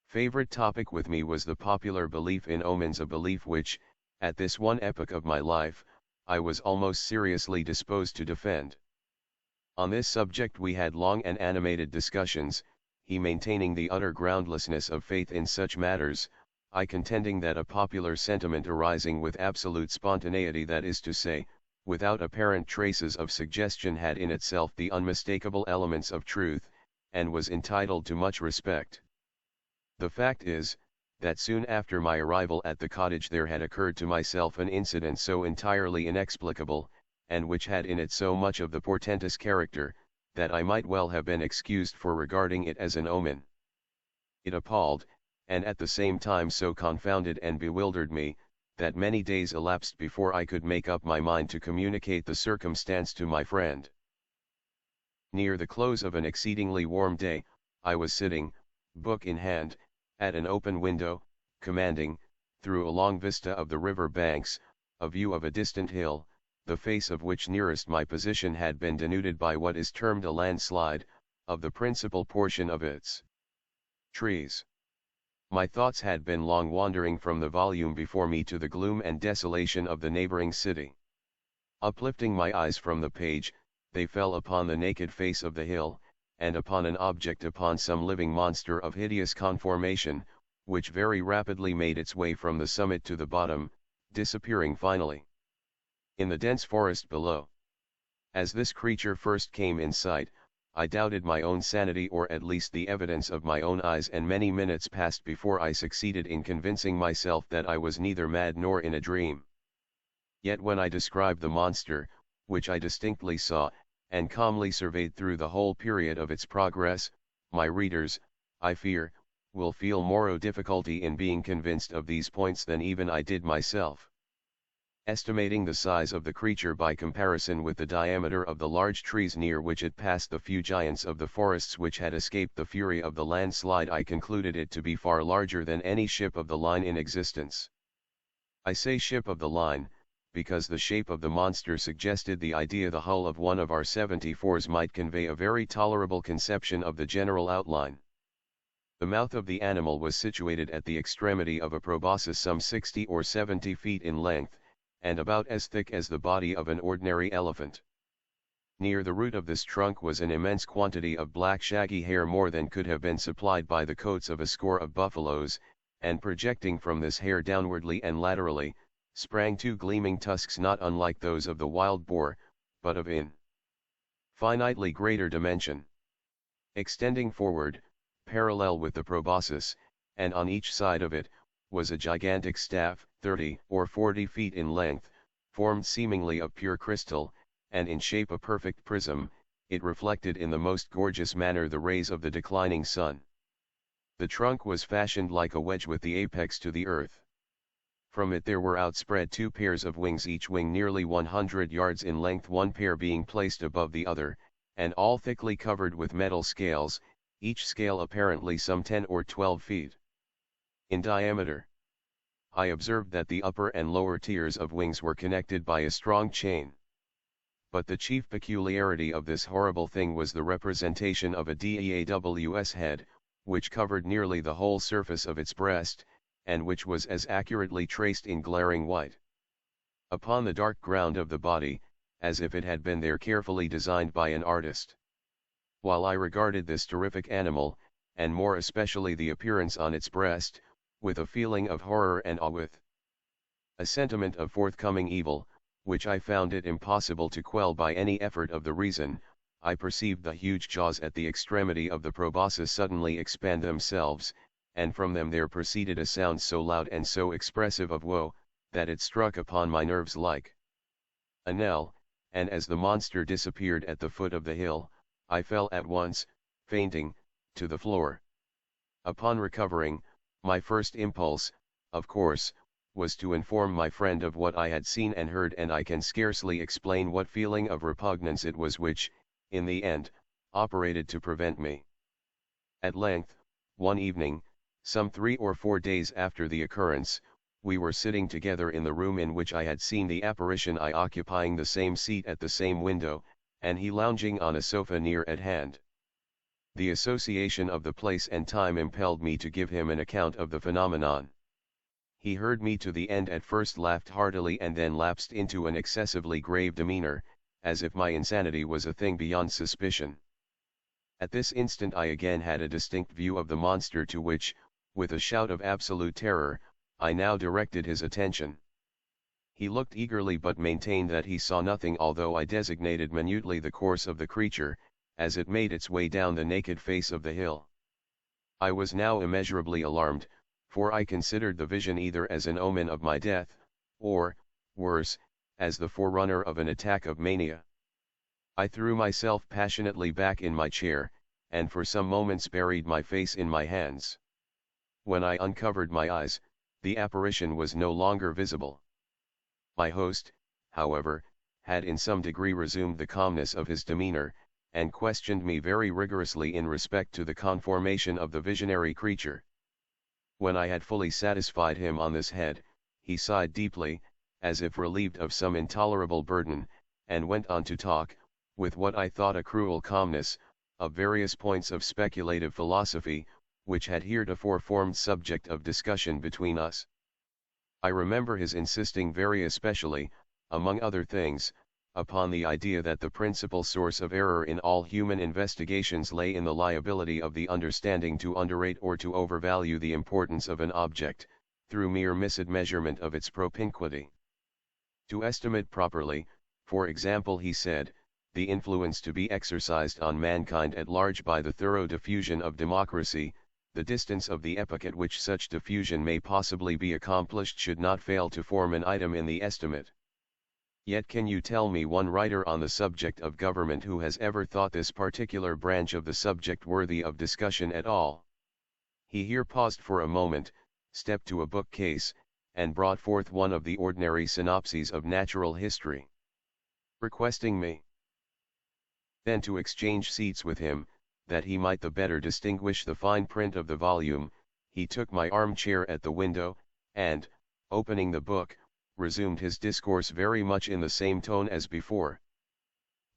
Favorite topic with me was the popular belief in omens, a belief which, at this one epoch of my life, I was almost seriously disposed to defend. On this subject we had long and animated discussions, he maintaining the utter groundlessness of faith in such matters, I contending that a popular sentiment arising with absolute spontaneity, that is to say, without apparent traces of suggestion, had in itself the unmistakable elements of truth, and was entitled to much respect. The fact is, that soon after my arrival at the cottage there had occurred to myself an incident so entirely inexplicable, and which had in it so much of the portentous character, that I might well have been excused for regarding it as an omen. It appalled, and at the same time so confounded and bewildered me, that many days elapsed before I could make up my mind to communicate the circumstance to my friend. Near the close of an exceedingly warm day, I was sitting, book in hand, at an open window, commanding, through a long vista of the river banks, a view of a distant hill, the face of which nearest my position had been denuded by what is termed a landslide, of the principal portion of its trees. My thoughts had been long wandering from the volume before me to the gloom and desolation of the neighboring city. Uplifting my eyes from the page, they fell upon the naked face of the hill, and upon an object, upon some living monster of hideous conformation, which very rapidly made its way from the summit to the bottom, disappearing finally in the dense forest below. As this creature first came in sight, I doubted my own sanity, or at least the evidence of my own eyes, and many minutes passed before I succeeded in convincing myself that I was neither mad nor in a dream. Yet when I describe the monster, which I distinctly saw, and calmly surveyed through the whole period of its progress, my readers, I fear, will feel more difficulty in being convinced of these points than even I did myself. Estimating the size of the creature by comparison with the diameter of the large trees near which it passed, the few giants of the forests which had escaped the fury of the landslide, I concluded it to be far larger than any ship of the line in existence. I say ship of the line, because the shape of the monster suggested the idea the hull of one of our 74s might convey a very tolerable conception of the general outline. The mouth of the animal was situated at the extremity of a proboscis some 60 or 70 feet in length, and about as thick as the body of an ordinary elephant. Near the root of this trunk was an immense quantity of black shaggy hair, more than could have been supplied by the coats of a score of buffaloes, and projecting from this hair downwardly and laterally, sprang two gleaming tusks not unlike those of the wild boar, but of infinitely greater dimension. Extending forward, parallel with the proboscis, and on each side of it, was a gigantic staff, 30 or 40 feet in length, formed seemingly of pure crystal, and in shape a perfect prism. It reflected in the most gorgeous manner the rays of the declining sun. The trunk was fashioned like a wedge with the apex to the earth. From it there were outspread two pairs of wings, each wing nearly 100 yards in length, one pair being placed above the other, and all thickly covered with metal scales, each scale apparently some 10 or 12 feet in diameter. I observed that the upper and lower tiers of wings were connected by a strong chain. But the chief peculiarity of this horrible thing was the representation of a DEAWS head, which covered nearly the whole surface of its breast, and which was as accurately traced in glaring white upon the dark ground of the body, as if it had been there carefully designed by an artist. While I regarded this terrific animal, and more especially the appearance on its breast, with a feeling of horror and awe, with a sentiment of forthcoming evil, which I found it impossible to quell by any effort of the reason, I perceived the huge jaws at the extremity of the proboscis suddenly expand themselves, and from them there proceeded a sound so loud and so expressive of woe, that it struck upon my nerves like a knell, and as the monster disappeared at the foot of the hill, I fell at once, fainting, to the floor. Upon recovering, my first impulse, of course, was to inform my friend of what I had seen and heard, and I can scarcely explain what feeling of repugnance it was which, in the end, operated to prevent me. At length, one evening, some 3 or 4 days after the occurrence, we were sitting together in the room in which I had seen the apparition, I occupying the same seat at the same window, and he lounging on a sofa near at hand. The association of the place and time impelled me to give him an account of the phenomenon. He heard me to the end, at first laughed heartily, and then lapsed into an excessively grave demeanor, as if my insanity was a thing beyond suspicion. At this instant I again had a distinct view of the monster, to which, with a shout of absolute terror, I now directed his attention. He looked eagerly, but maintained that he saw nothing, although I designated minutely the course of the creature, as it made its way down the naked face of the hill. I was now immeasurably alarmed, for I considered the vision either as an omen of my death, or, worse, as the forerunner of an attack of mania. I threw myself passionately back in my chair, and for some moments buried my face in my hands. When I uncovered my eyes, the apparition was no longer visible. My host, however, had in some degree resumed the calmness of his demeanor, and questioned me very rigorously in respect to the conformation of the visionary creature. When I had fully satisfied him on this head, he sighed deeply, as if relieved of some intolerable burden, and went on to talk, with what I thought a cruel calmness, of various points of speculative philosophy, which had heretofore formed subject of discussion between us. I remember his insisting very especially, among other things, upon the idea that the principal source of error in all human investigations lay in the liability of the understanding to underrate or to overvalue the importance of an object, through mere misadmeasurement of its propinquity. To estimate properly, for example, he said, the influence to be exercised on mankind at large by the thorough diffusion of democracy, the distance of the epoch at which such diffusion may possibly be accomplished should not fail to form an item in the estimate. Yet can you tell me one writer on the subject of government who has ever thought this particular branch of the subject worthy of discussion at all? He here paused for a moment, stepped to a bookcase, and brought forth one of the ordinary synopses of natural history. Requesting me then to exchange seats with him, that he might the better distinguish the fine print of the volume, he took my armchair at the window, and, opening the book, resumed his discourse very much in the same tone as before.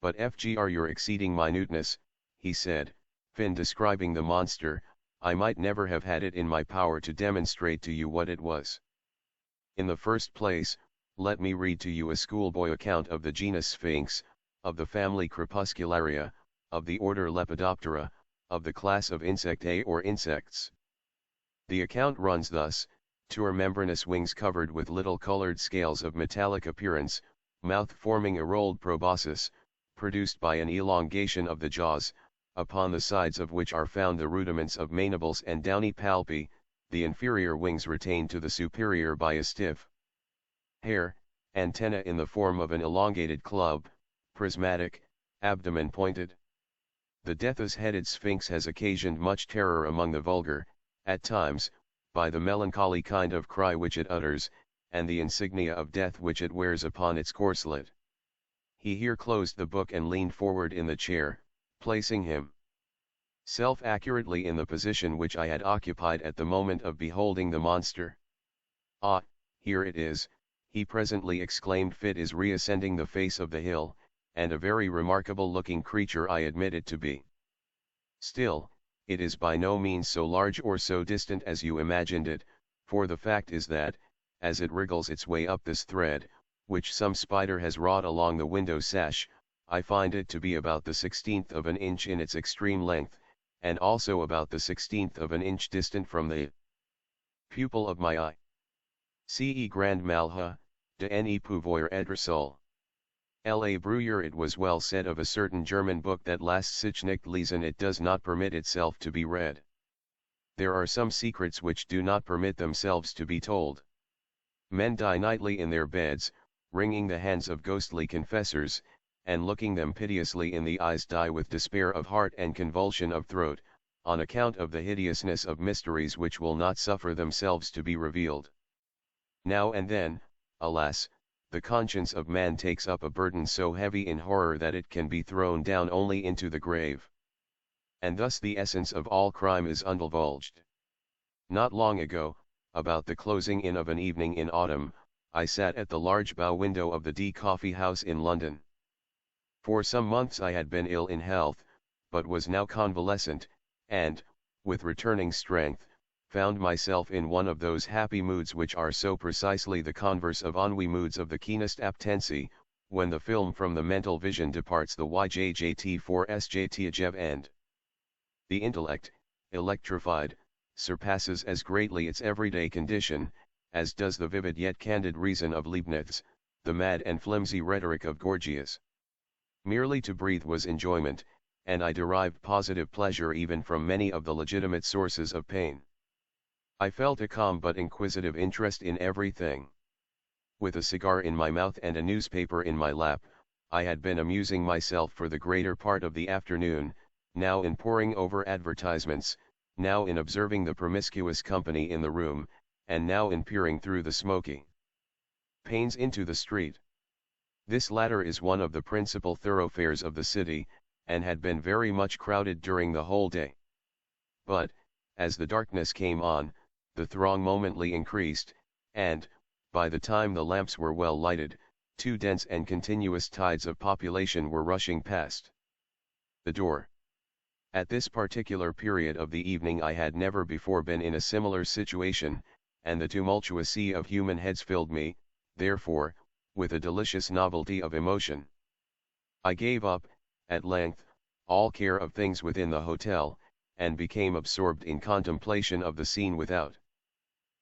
But Fgr your exceeding minuteness, he said, fin describing the monster, I might never have had it in my power to demonstrate to you what it was. In the first place, let me read to you a schoolboy account of the genus Sphinx, of the family Crepuscularia, of the order Lepidoptera, of the class of Insectae or insects. The account runs thus: two membranous wings covered with little colored scales of metallic appearance, mouth forming a rolled proboscis, produced by an elongation of the jaws, upon the sides of which are found the rudiments of mandibles and downy palpi, the inferior wings retained to the superior by a stiff hair, antenna in the form of an elongated club, prismatic, abdomen pointed. The death's-headed sphinx has occasioned much terror among the vulgar, at times, by the melancholy kind of cry which it utters, and the insignia of death which it wears upon its corslet. He here closed the book and leaned forward in the chair, placing himself accurately in the position which I had occupied at the moment of beholding the monster. Ah, here it is, he presently exclaimed. Fit is reascending the face of the hill, and a very remarkable looking creature I admit it to be. Still, it is by no means so large or so distant as you imagined it, for the fact is that, as it wriggles its way up this thread, which some spider has wrought along the window sash, I find it to be about the 16th of an inch in its extreme length, and also about the 16th of an inch distant from the pupil of my eye. Ce grand malha, de ne pouvoir être seul. La Bruyere, it was well said of a certain German book that lasts sich nicht lesen, it does not permit itself to be read. There are some secrets which do not permit themselves to be told. Men die nightly in their beds, wringing the hands of ghostly confessors, and looking them piteously in the eyes die with despair of heart and convulsion of throat, on account of the hideousness of mysteries which will not suffer themselves to be revealed. Now and then, alas, the conscience of man takes up a burden so heavy in horror that it can be thrown down only into the grave. And thus the essence of all crime is undivulged. Not long ago, about the closing in of an evening in autumn, I sat at the large bow window of the D Coffee House in London. For some months I had been ill in health, but was now convalescent, and, with returning strength, found myself in one of those happy moods which are so precisely the converse of ennui, moods of the keenest aptency, when the film from the mental vision departs the YJJT4SJTAJEV end. The intellect, electrified, surpasses as greatly its everyday condition, as does the vivid yet candid reason of Leibniz, the mad and flimsy rhetoric of Gorgias. Merely to breathe was enjoyment, and I derived positive pleasure even from many of the legitimate sources of pain. I felt a calm but inquisitive interest in everything. With a cigar in my mouth and a newspaper in my lap, I had been amusing myself for the greater part of the afternoon, now in poring over advertisements, now in observing the promiscuous company in the room, and now in peering through the smoky panes into the street. This latter is one of the principal thoroughfares of the city, and had been very much crowded during the whole day. But, as the darkness came on, the throng momently increased, and, by the time the lamps were well lighted, two dense and continuous tides of population were rushing past the door. At this particular period of the evening I had never before been in a similar situation, and the tumultuous sea of human heads filled me, therefore, with a delicious novelty of emotion. I gave up, at length, all care of things within the hotel, and became absorbed in contemplation of the scene without.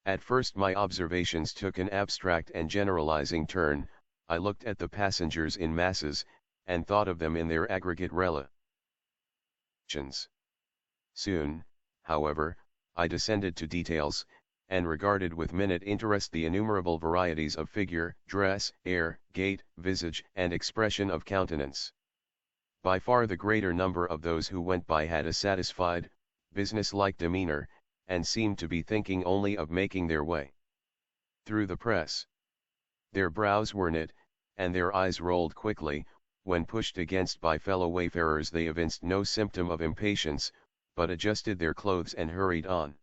At first my observations took an abstract and generalizing turn. I looked at the passengers in masses, and thought of them in their aggregate relations. Soon, however, I descended to details, and regarded with minute interest the innumerable varieties of figure, dress, air, gait, visage, and expression of countenance. By far the greater number of those who went by had a satisfied, business-like demeanor, and seemed to be thinking only of making their way through the press. Their brows were knit, and their eyes rolled quickly. When pushed against by fellow wayfarers they evinced no symptom of impatience, but adjusted their clothes and hurried on.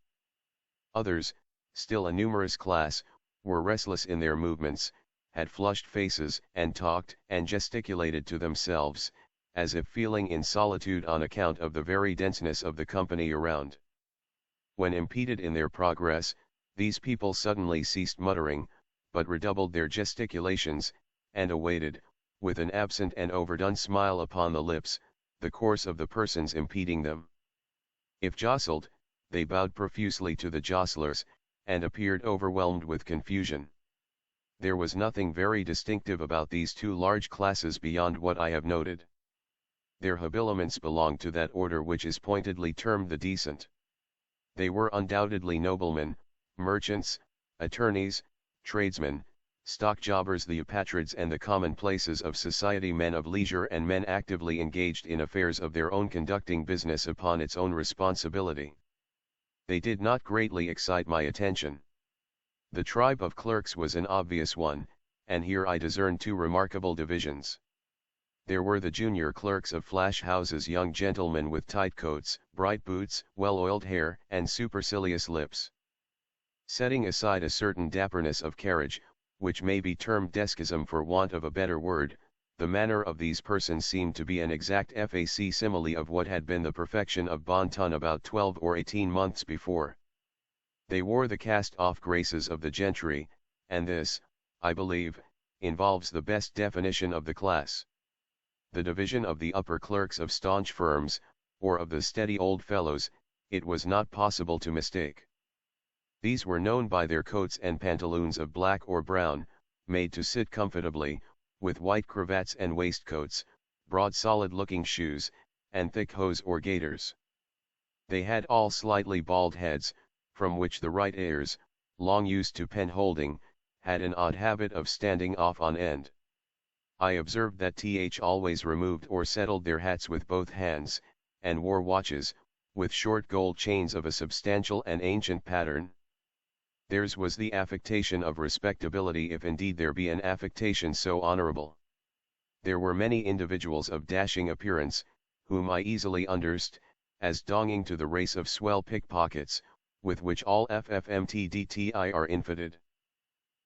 Others, still a numerous class, were restless in their movements, had flushed faces, and talked and gesticulated to themselves, as if feeling in solitude on account of the very denseness of the company around. When impeded in their progress, these people suddenly ceased muttering, but redoubled their gesticulations, and awaited, with an absent and overdone smile upon the lips, the course of the persons impeding them. If jostled, they bowed profusely to the jostlers, and appeared overwhelmed with confusion. There was nothing very distinctive about these two large classes beyond what I have noted. Their habiliments belonged to that order which is pointedly termed the decent. They were undoubtedly noblemen, merchants, attorneys, tradesmen, stock jobbers, the eupatrids and the commonplaces of society, men of leisure and men actively engaged in affairs of their own, conducting business upon its own responsibility. They did not greatly excite my attention. The tribe of clerks was an obvious one, and here I discerned two remarkable divisions. There were the junior clerks of flash houses, young gentlemen with tight coats, bright boots, well-oiled hair, and supercilious lips. Setting aside a certain dapperness of carriage, which may be termed deschism for want of a better word, the manner of these persons seemed to be an exact facsimile of what had been the perfection of bon ton about 12 or 18 months before. They wore the cast-off graces of the gentry, and this, I believe, involves the best definition of the class. The division of the upper clerks of staunch firms, or of the steady old fellows, it was not possible to mistake. These were known by their coats and pantaloons of black or brown, made to sit comfortably, with white cravats and waistcoats, broad solid-looking shoes, and thick hose or gaiters. They had all slightly bald heads, from which the right ears, long used to pen-holding, had an odd habit of standing off on end. I observed that always removed or settled their hats with both hands, and wore watches, with short gold chains of a substantial and ancient pattern. Theirs was the affectation of respectability, if indeed there be an affectation so honorable. There were many individuals of dashing appearance, whom I easily understood, as belonging to the race of swell pickpockets, with which all FFMTDTI are infitted.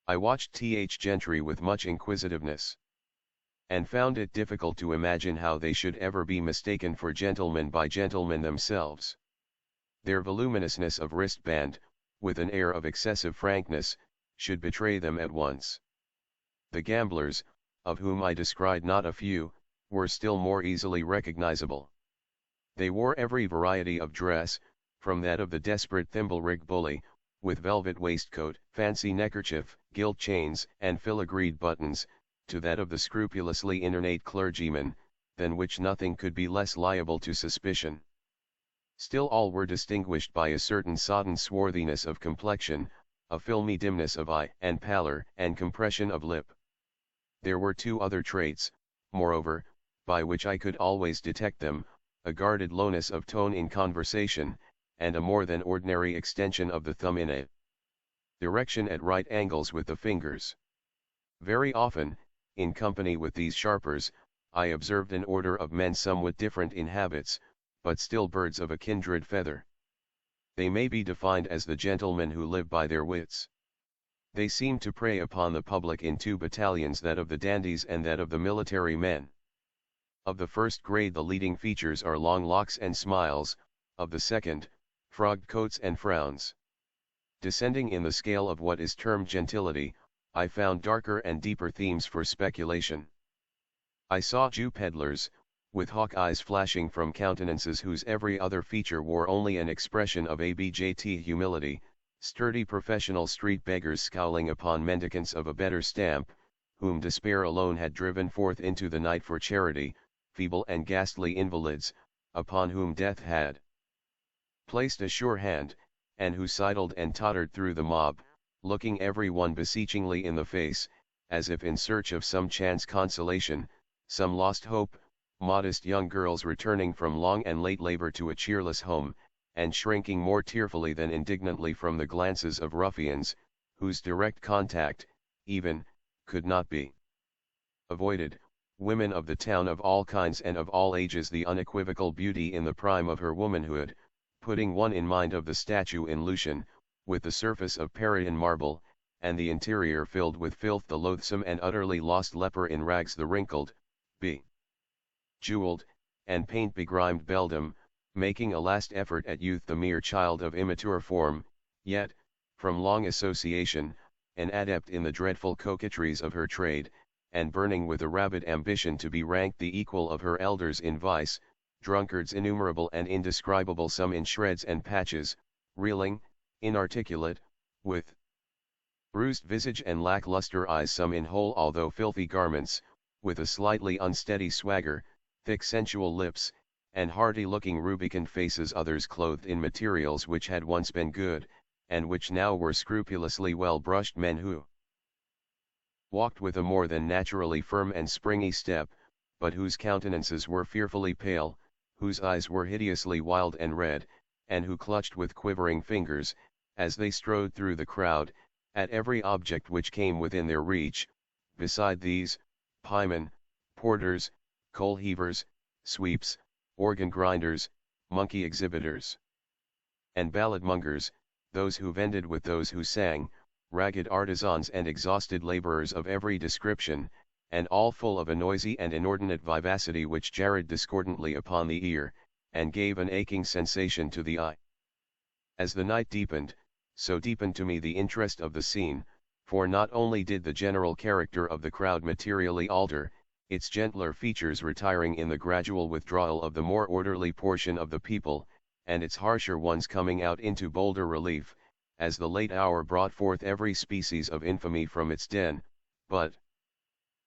I watched gentry with much inquisitiveness, and found it difficult to imagine how they should ever be mistaken for gentlemen by gentlemen themselves. Their voluminousness of wristband, with an air of excessive frankness, should betray them at once. The gamblers, of whom I descried not a few, were still more easily recognizable. They wore every variety of dress, from that of the desperate thimble-rig bully, with velvet waistcoat, fancy neckerchief, gilt chains, and filigreed buttons, to that of the scrupulously inornate clergyman, than which nothing could be less liable to suspicion. Still all were distinguished by a certain sodden swarthiness of complexion, a filmy dimness of eye, and pallor, and compression of lip. There were two other traits, moreover, by which I could always detect them, a guarded lowness of tone in conversation, and a more than ordinary extension of the thumb in a direction at right angles with the fingers. Very often, in company with these sharpers, I observed an order of men somewhat different in habits, but still birds of a kindred feather. They may be defined as the gentlemen who live by their wits. They seem to prey upon the public in two battalions, that of the dandies and that of the military men. Of the first grade the leading features are long locks and smiles, of the second, frogged coats and frowns. Descending in the scale of what is termed gentility, I found darker and deeper themes for speculation. I saw Jew peddlers, with hawk eyes flashing from countenances whose every other feature wore only an expression of abject humility, sturdy professional street beggars scowling upon mendicants of a better stamp, whom despair alone had driven forth into the night for charity, feeble and ghastly invalids, upon whom death had placed a sure hand, and who sidled and tottered through the mob, looking every one beseechingly in the face, as if in search of some chance consolation, some lost hope, modest young girls returning from long and late labor to a cheerless home, and shrinking more tearfully than indignantly from the glances of ruffians, whose direct contact, even, could not be avoided, women of the town of all kinds and of all ages, the unequivocal beauty in the prime of her womanhood, putting one in mind of the statue in Lucian, with the surface of Parian marble, and the interior filled with filth, the loathsome and utterly lost leper in rags, the wrinkled, jeweled, and paint-begrimed beldam, making a last effort at youth, the mere child of immature form, yet, from long association, an adept in the dreadful coquetries of her trade, and burning with a rabid ambition to be ranked the equal of her elders in vice, drunkards innumerable and indescribable, some in shreds and patches, reeling, inarticulate, with bruised visage and lack-luster eyes, some in whole although filthy garments, with a slightly unsteady swagger, thick sensual lips, and hearty-looking rubicund faces, others clothed in materials which had once been good, and which now were scrupulously well-brushed men who walked with a more than naturally firm and springy step, but whose countenances were fearfully pale, whose eyes were hideously wild and red, and who clutched with quivering fingers, as they strode through the crowd, at every object which came within their reach. Beside these, piemen, porters, coal heavers, sweeps, organ grinders, monkey exhibitors, and balladmongers, those who vended with those who sang, ragged artisans and exhausted laborers of every description, and all full of a noisy and inordinate vivacity which jarred discordantly upon the ear, and gave an aching sensation to the eye. As the night deepened, so deepened to me the interest of the scene, for not only did the general character of the crowd materially alter, its gentler features retiring in the gradual withdrawal of the more orderly portion of the people, and its harsher ones coming out into bolder relief, as the late hour brought forth every species of infamy from its den, but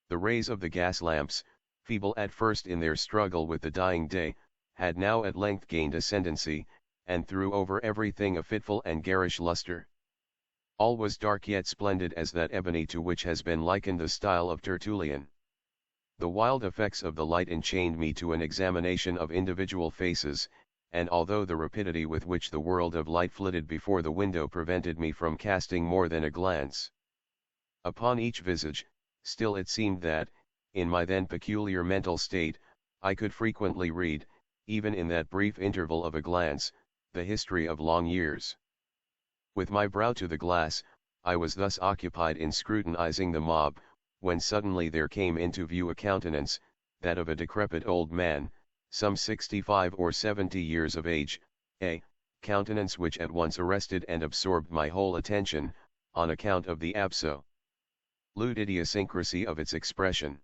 The rays of the gas lamps, feeble at first in their struggle with the dying day, had now at length gained ascendancy, and threw over everything a fitful and garish lustre. All was dark yet splendid as that ebony to which has been likened the style of Tertullian. The wild effects of the light enchained me to an examination of individual faces, and although the rapidity with which the world of light flitted before the window prevented me from casting more than a glance upon each visage, still it seemed that, in my then peculiar mental state, I could frequently read, even in that brief interval of a glance, the history of long years. With my brow to the glass, I was thus occupied in scrutinizing the mob, when suddenly there came into view a countenance, that of a decrepit old man, some 65 or 70 years of age, a countenance which at once arrested and absorbed my whole attention, on account of the absolute idiosyncrasy of its expression.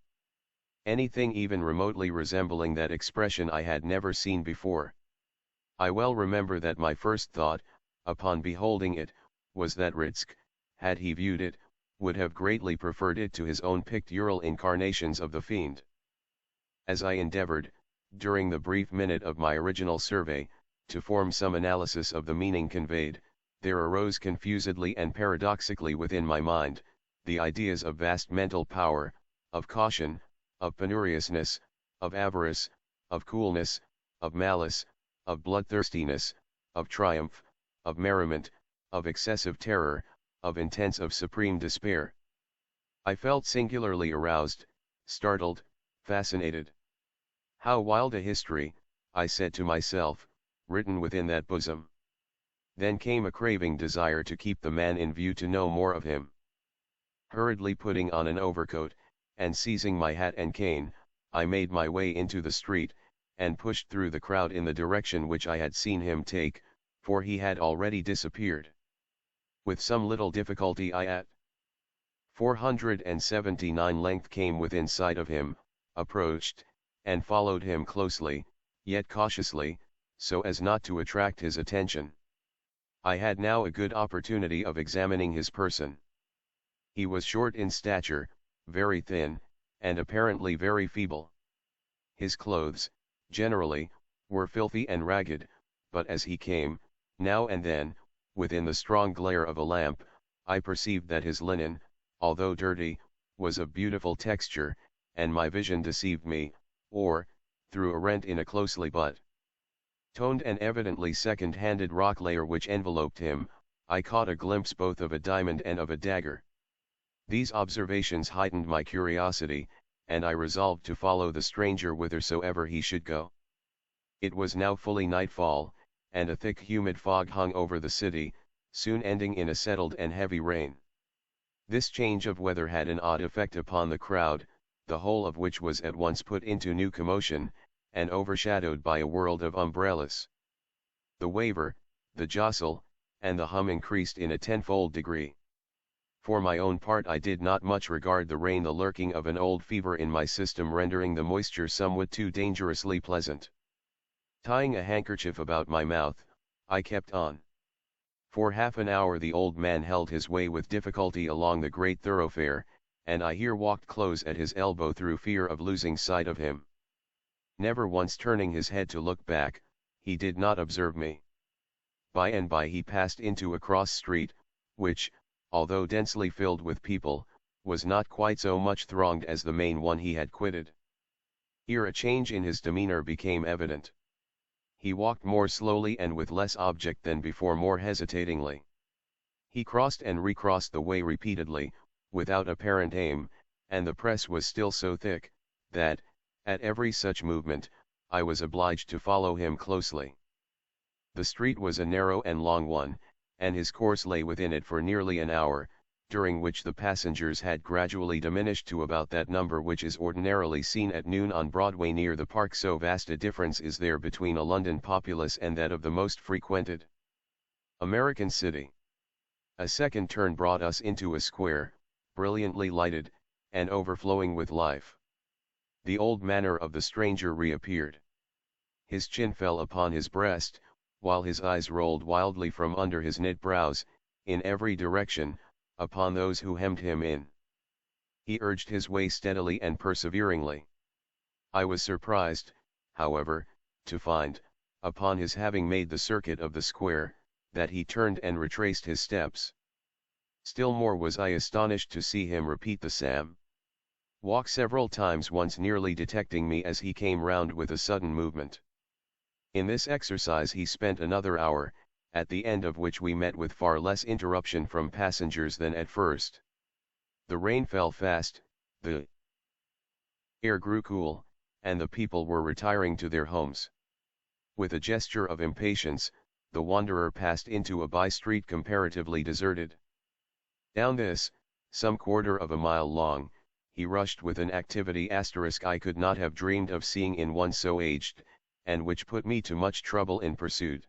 Anything even remotely resembling that expression I had never seen before. I well remember that my first thought, upon beholding it, was that Rizk, had he viewed it, would have greatly preferred it to his own pictorial incarnations of the fiend. As I endeavored, during the brief minute of my original survey, to form some analysis of the meaning conveyed, there arose confusedly and paradoxically within my mind, the ideas of vast mental power, of caution, of penuriousness, of avarice, of coolness, of malice, of bloodthirstiness, of triumph, of merriment, of excessive terror, of supreme despair. I felt singularly aroused, startled, fascinated. How wild a history, I said to myself, written within that bosom. Then came a craving desire to keep the man in view, to know more of him. Hurriedly putting on an overcoat, and seizing my hat and cane, I made my way into the street, and pushed through the crowd in the direction which I had seen him take, for he had already disappeared. With some little difficulty I at 479 length came within sight of him, approached, and followed him closely, yet cautiously, so as not to attract his attention. I had now a good opportunity of examining his person. He was short in stature, very thin, and apparently very feeble. His clothes, generally, were filthy and ragged, but as he came, now and then, within the strong glare of a lamp, I perceived that his linen, although dirty, was of beautiful texture, and my vision deceived me, or, through a rent in a closely toned and evidently second-handed rock layer which enveloped him, I caught a glimpse both of a diamond and of a dagger. These observations heightened my curiosity, and I resolved to follow the stranger whithersoever he should go. It was now fully nightfall, and a thick humid fog hung over the city, soon ending in a settled and heavy rain. This change of weather had an odd effect upon the crowd, the whole of which was at once put into new commotion, and overshadowed by a world of umbrellas. The waver, the jostle, and the hum increased in a tenfold degree. For my own part, I did not much regard the rain, the lurking of an old fever in my system rendering the moisture somewhat too dangerously pleasant. Tying a handkerchief about my mouth, I kept on. For half an hour the old man held his way with difficulty along the great thoroughfare, and I here walked close at his elbow through fear of losing sight of him. Never once turning his head to look back, he did not observe me. By and by he passed into a cross street, which, although densely filled with people, was not quite so much thronged as the main one he had quitted. Here a change in his demeanor became evident. He walked more slowly and with less object than before, more hesitatingly. He crossed and recrossed the way repeatedly, without apparent aim, and the press was still so thick, that, at every such movement, I was obliged to follow him closely. The street was a narrow and long one, and his course lay within it for nearly an hour, during which the passengers had gradually diminished to about that number which is ordinarily seen at noon on Broadway near the Park. So vast a difference is there between a London populace and that of the most frequented American city. A second turn brought us into a square, brilliantly lighted, and overflowing with life. The old manner of the stranger reappeared. His chin fell upon his breast, while his eyes rolled wildly from under his knit brows, in every direction, upon those who hemmed him in. He urged his way steadily and perseveringly. I was surprised, however, to find, upon his having made the circuit of the square, that he turned and retraced his steps. Still more was I astonished to see him repeat the same walk several times, once nearly detecting me as he came round with a sudden movement. In this exercise he spent another hour, at the end of which we met with far less interruption from passengers than at first. The rain fell fast, the air grew cool, and the people were retiring to their homes. With a gesture of impatience, the wanderer passed into a by-street comparatively deserted. Down this, some quarter of a mile long, he rushed with an activity I could not have dreamed of seeing in one so aged, and which put me to much trouble in pursuit.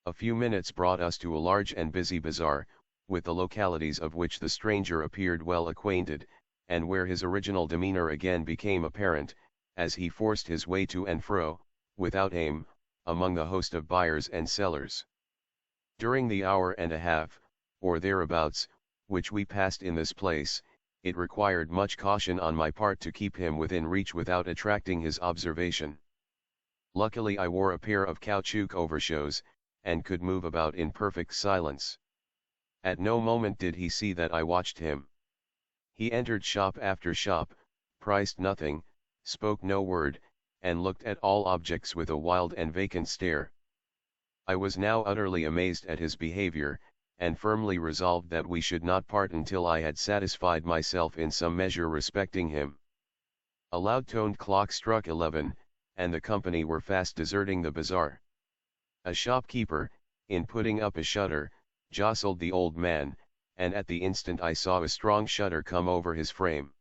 A few minutes brought us to a large and busy bazaar, with the localities of which the stranger appeared well acquainted, and where his original demeanor again became apparent, as he forced his way to and fro, without aim, among the host of buyers and sellers. During the hour and a half, or thereabouts, which we passed in this place, it required much caution on my part to keep him within reach without attracting his observation. Luckily I wore a pair of caoutchouc overshoes, and could move about in perfect silence. At no moment did he see that I watched him. He entered shop after shop, priced nothing, spoke no word, and looked at all objects with a wild and vacant stare. I was now utterly amazed at his behavior, and firmly resolved that we should not part until I had satisfied myself in some measure respecting him. A loud-toned clock struck 11, and the company were fast deserting the bazaar. A shopkeeper, in putting up a shutter, jostled the old man, and at the instant I saw a strong shudder come over his frame.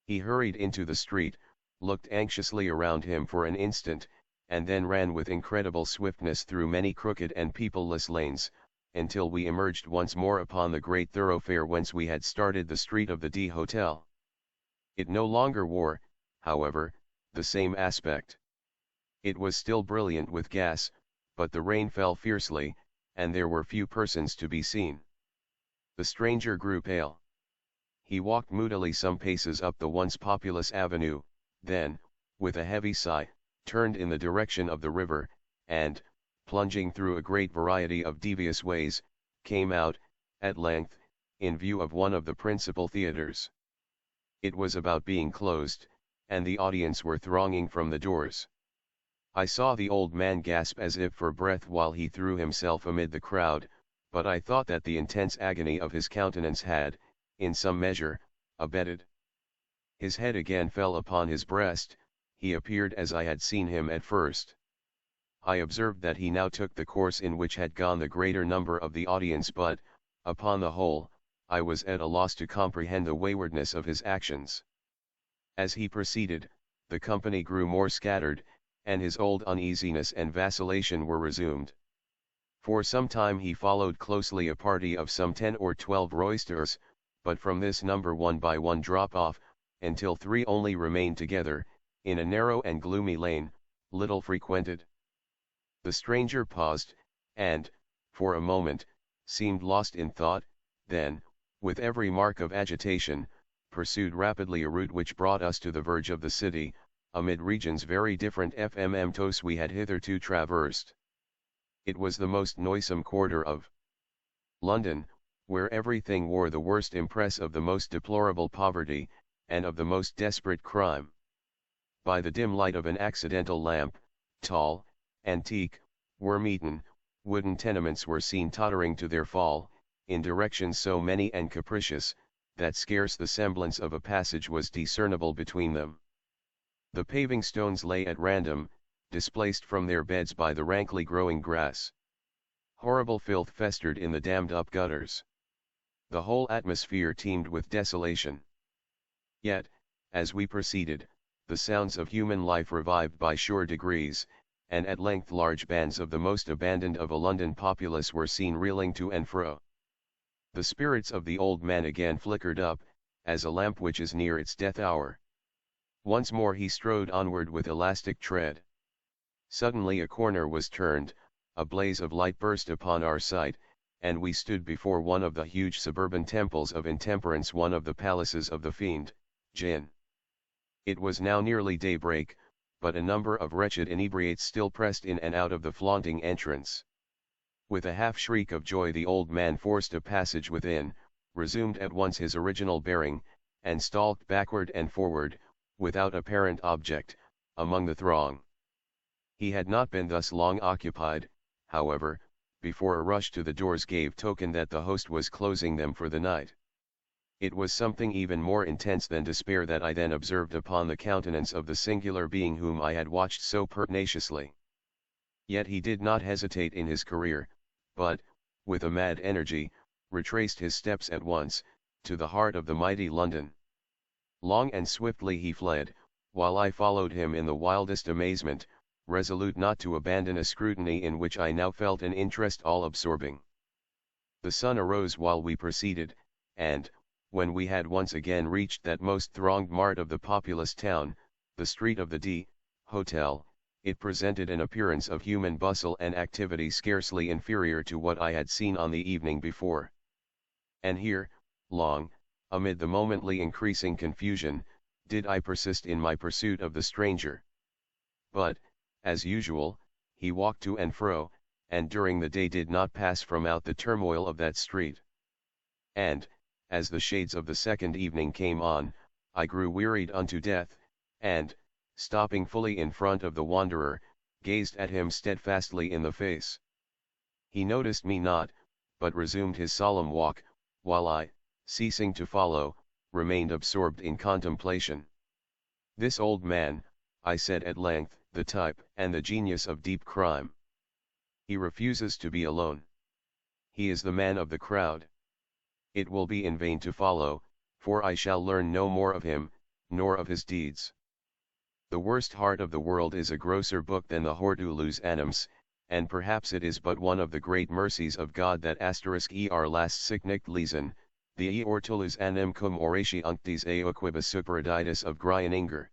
He hurried into the street, looked anxiously around him for an instant, and then ran with incredible swiftness through many crooked and peopleless lanes, until we emerged once more upon the great thoroughfare whence we had started, the street of the D Hotel. It no longer wore, however, the same aspect. It was still brilliant with gas, but the rain fell fiercely, and there were few persons to be seen. The stranger grew pale. He walked moodily some paces up the once populous avenue, then, with a heavy sigh, turned in the direction of the river, and, plunging through a great variety of devious ways, came out, at length, in view of one of the principal theatres. It was about being closed, and the audience were thronging from the doors. I saw the old man gasp as if for breath while he threw himself amid the crowd, but I thought that the intense agony of his countenance had, in some measure, abated. His head again fell upon his breast, he appeared as I had seen him at first. I observed that he now took the course in which had gone the greater number of the audience, but, upon the whole, I was at a loss to comprehend the waywardness of his actions. As he proceeded, the company grew more scattered, and his old uneasiness and vacillation were resumed. For some time he followed closely a party of some 10 or 12 roisterers, but from this number one by one drop off, until 3 only remained together, in a narrow and gloomy lane, little frequented. The stranger paused, and, for a moment, seemed lost in thought, then, with every mark of agitation, pursued rapidly a route which brought us to the verge of the city, amid regions very different from those we had hitherto traversed. It was the most noisome quarter of London, where everything wore the worst impress of the most deplorable poverty, and of the most desperate crime. By the dim light of an accidental lamp, tall, antique, worm-eaten, wooden tenements were seen tottering to their fall, in directions so many and capricious, that scarce the semblance of a passage was discernible between them. The paving stones lay at random, displaced from their beds by the rankly growing grass. Horrible filth festered in the dammed-up gutters. The whole atmosphere teemed with desolation. Yet, as we proceeded, the sounds of human life revived by sure degrees, and at length large bands of the most abandoned of a London populace were seen reeling to and fro. The spirits of the old man again flickered up, as a lamp which is near its death hour. Once more he strode onward with elastic tread. Suddenly a corner was turned, a blaze of light burst upon our sight, and we stood before one of the huge suburban temples of intemperance, one of the palaces of the fiend, Jinn. It was now nearly daybreak, but a number of wretched inebriates still pressed in and out of the flaunting entrance. With a half-shriek of joy the old man forced a passage within, resumed at once his original bearing, and stalked backward and forward, without apparent object, among the throng. He had not been thus long occupied, however, before a rush to the doors gave token that the host was closing them for the night. It was something even more intense than despair that I then observed upon the countenance of the singular being whom I had watched so pertinaciously. Yet he did not hesitate in his career, but, with a mad energy, retraced his steps at once, to the heart of the mighty London. Long and swiftly he fled, while I followed him in the wildest amazement, resolute not to abandon a scrutiny in which I now felt an interest all-absorbing. The sun arose while we proceeded, and, when we had once again reached that most thronged mart of the populous town, the street of the D. Hotel, it presented an appearance of human bustle and activity scarcely inferior to what I had seen on the evening before. And here, long, amid the momently increasing confusion, did I persist in my pursuit of the stranger. But, as usual, he walked to and fro, and during the day did not pass from out the turmoil of that street. And, as the shades of the second evening came on, I grew wearied unto death, and, stopping fully in front of the wanderer, gazed at him steadfastly in the face. He noticed me not, but resumed his solemn walk, while I, ceasing to follow, remained absorbed in contemplation. "This old man," I said at length, "the type and the genius of deep crime. He refuses to be alone. He is the man of the crowd. It will be in vain to follow, for I shall learn no more of him, nor of his deeds. The worst heart of the world is a grosser book than the Hortulus Animus, and perhaps it is but one of the great mercies of God that *er last sic nicht lesen, the Hortulus Anim cum Horatii unctis eoquibus supereditus of Grieninger.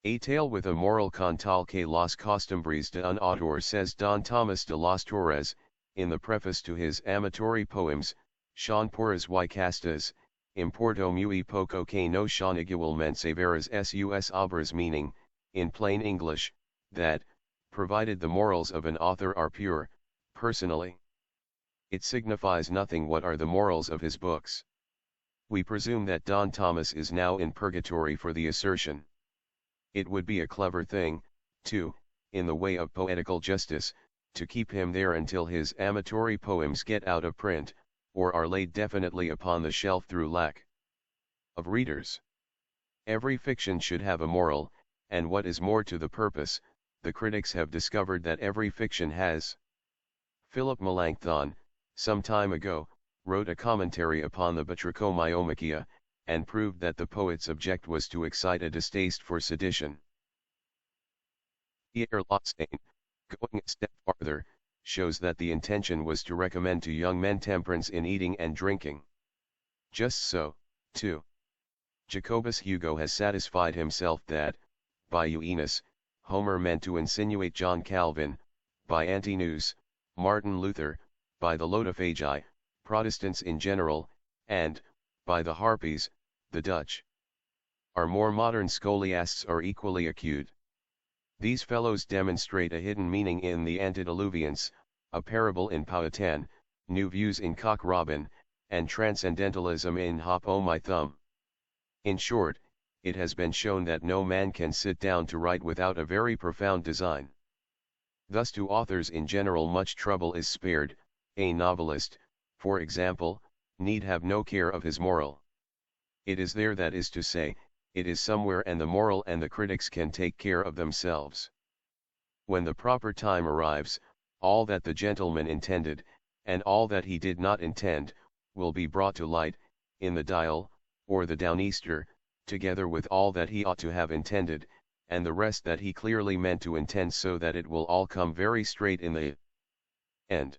A tale with a moral con tal que las costumbres de un autor, says Don Tomás de las Torres, in the preface to his amatory poems, son puras y castas, importo muy poco que no son igualmente severas sus obras, meaning, in plain English, that, provided the morals of an author are pure, personally, it signifies nothing what are the morals of his books. We presume that Don Tomás is now in purgatory for the assertion. It would be a clever thing, too, in the way of poetical justice, to keep him there until his amatory poems get out of print, or are laid definitely upon the shelf through lack of readers. Every fiction should have a moral, and what is more to the purpose, the critics have discovered that every fiction has. Philip Melanchthon, some time ago, wrote a commentary upon the Batrachomyomachia, and proved that the poet's object was to excite a distaste for sedition. Pierre Lotstain, going a step farther, shows that the intention was to recommend to young men temperance in eating and drinking. Just so, too, Jacobus Hugo has satisfied himself that, by Euenus, Homer meant to insinuate John Calvin, by Antinous, Martin Luther, by the Lodophagi, Protestants in general, and, by the Harpies, the Dutch. Our more modern scholiasts are equally acute. These fellows demonstrate a hidden meaning in the Antediluvians, a parable in Powhatan, new views in Cock Robin, and transcendentalism in Hop o' my Thumb. In short, it has been shown that no man can sit down to write without a very profound design. Thus to authors in general much trouble is spared. A novelist, for example, need have no care of his moral. It is there, that is to say, it is somewhere, and the moral and the critics can take care of themselves. When the proper time arrives, all that the gentleman intended, and all that he did not intend, will be brought to light, in the Dial, or the Downeaster, together with all that he ought to have intended, and the rest that he clearly meant to intend, so that it will all come very straight in the end.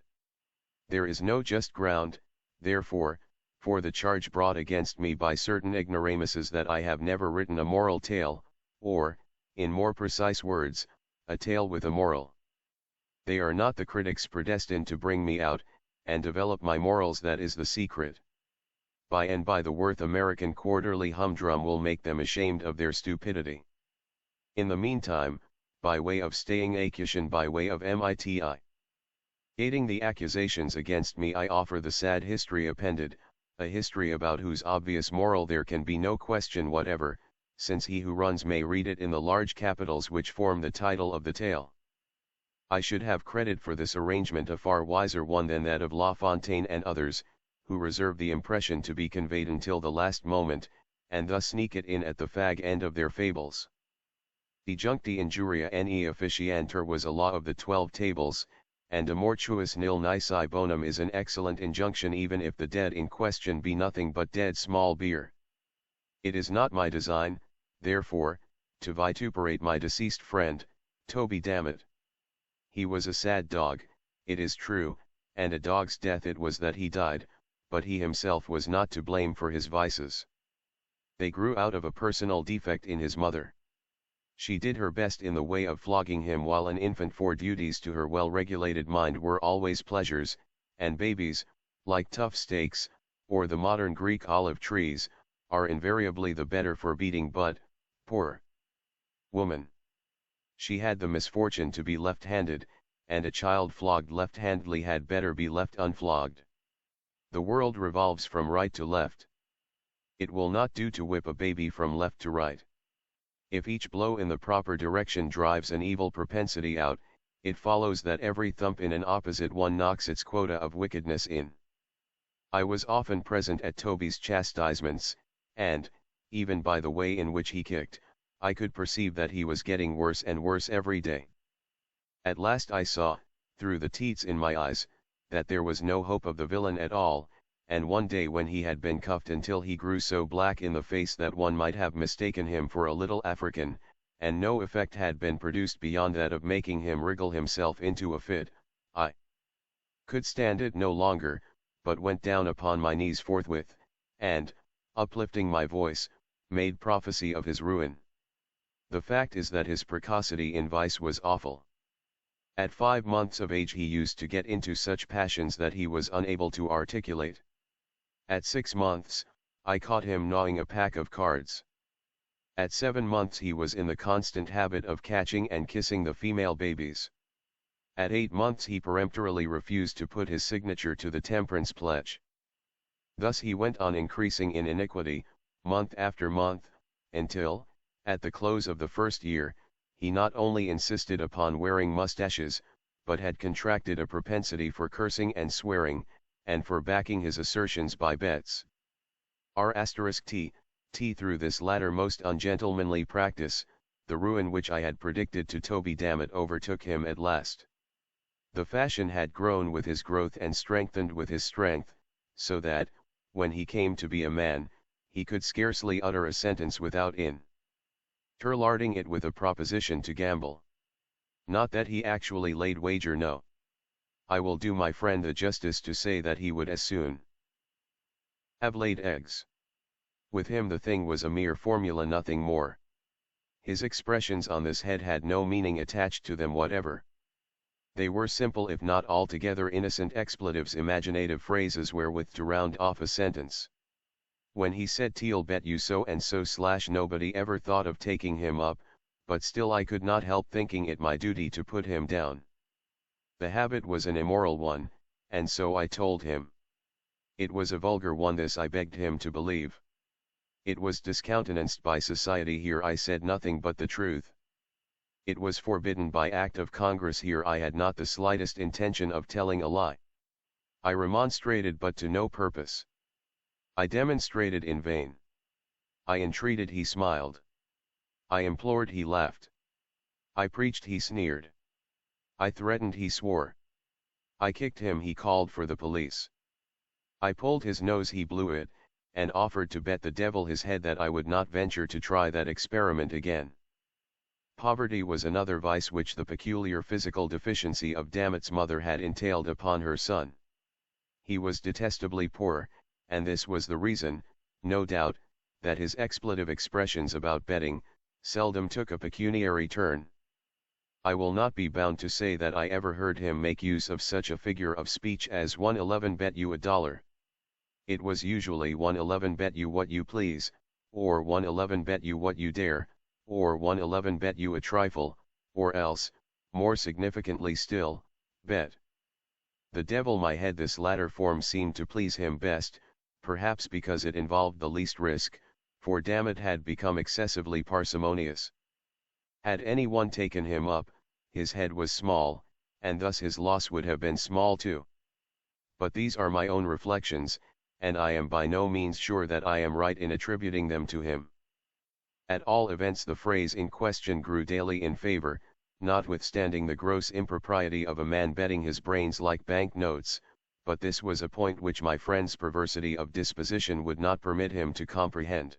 There is no just ground, therefore, for the charge brought against me by certain ignoramuses that I have never written a moral tale, or, in more precise words, a tale with a moral. They are not the critics predestined to bring me out, and develop my morals, that is the secret. By and by the Worth American Quarterly humdrum will make them ashamed of their stupidity. In the meantime, by way of staying achish and by way of miti gating the accusations against me, I offer the sad history appended, a history about whose obvious moral there can be no question whatever, since he who runs may read it in the large capitals which form the title of the tale. I should have credit for this arrangement, a far wiser one than that of La Fontaine and others, who reserve the impression to be conveyed until the last moment, and thus sneak it in at the fag end of their fables. Dejuncti injuria ne officianter was a law of the 12 Tables, and a mortuus nil nisi bonum is an excellent injunction, even if the dead in question be nothing but dead small beer. It is not my design, therefore, to vituperate my deceased friend, Toby Dammit. He was a sad dog, it is true, and a dog's death it was that he died, but he himself was not to blame for his vices. They grew out of a personal defect in his mother. She did her best in the way of flogging him while an infant, for duties to her well-regulated mind were always pleasures, and babies, like tough steaks, or the modern Greek olive trees, are invariably the better for beating. But, poor woman, she had the misfortune to be left-handed, and a child flogged left-handedly had better be left unflogged. The world revolves from right to left. It will not do to whip a baby from left to right. If each blow in the proper direction drives an evil propensity out, it follows that every thump in an opposite one knocks its quota of wickedness in. I was often present at Toby's chastisements, and, even by the way in which he kicked, I could perceive that he was getting worse and worse every day. At last I saw, through the teats in my eyes, that there was no hope of the villain at all, and one day when he had been cuffed until he grew so black in the face that one might have mistaken him for a little African, and no effect had been produced beyond that of making him wriggle himself into a fit, I could stand it no longer, but went down upon my knees forthwith, and, uplifting my voice, made prophecy of his ruin. The fact is that his precocity in vice was awful. At 5 months of age he used to get into such passions that he was unable to articulate. At 6 months, I caught him gnawing a pack of cards. At 7 months he was in the constant habit of catching and kissing the female babies. At 8 months he peremptorily refused to put his signature to the temperance pledge. Thus he went on increasing in iniquity, month after month, until, at the close of the first year, he not only insisted upon wearing mustaches, but had contracted a propensity for cursing and swearing, and for backing his assertions by bets. R*T through this latter most ungentlemanly practice, the ruin which I had predicted to Toby Dammit overtook him at last. The fashion had grown with his growth and strengthened with his strength, so that, when he came to be a man, he could scarcely utter a sentence without interlarding it with a proposition to gamble. Not that he actually laid wager, no. I will do my friend the justice to say that he would as soon have laid eggs. With him the thing was a mere formula, nothing more. His expressions on this head had no meaning attached to them whatever. They were simple if not altogether innocent expletives, imaginative phrases wherewith to round off a sentence. When he said "Te'll bet you so and so," nobody ever thought of taking him up, but still I could not help thinking it my duty to put him down. The habit was an immoral one, and so I told him. It was a vulgar one, this I begged him to believe. It was discountenanced by society, here I said nothing but the truth. It was forbidden by Act of Congress, here I had not the slightest intention of telling a lie. I remonstrated, but to no purpose. I demonstrated in vain. I entreated, he smiled. I implored, he laughed. I preached, he sneered. I threatened, he swore. I kicked him, he called for the police. I pulled his nose, he blew it, and offered to bet the devil his head that I would not venture to try that experiment again. Poverty was another vice which the peculiar physical deficiency of Dammit's mother had entailed upon her son. He was detestably poor, and this was the reason, no doubt, that his expletive expressions about betting seldom took a pecuniary turn. I will not be bound to say that I ever heard him make use of such a figure of speech as 111 bet you $1. It was usually 111 bet you what you please, or 111 bet you what you dare, or 111 bet you a trifle, or else, more significantly still, bet the devil my head. This latter form seemed to please him best, perhaps because it involved the least risk, for Dammit had become excessively parsimonious. Had anyone taken him up, his head was small, and thus his loss would have been small too. But these are my own reflections, and I am by no means sure that I am right in attributing them to him. At all events the phrase in question grew daily in favor, notwithstanding the gross impropriety of a man betting his brains like bank notes, but this was a point which my friend's perversity of disposition would not permit him to comprehend.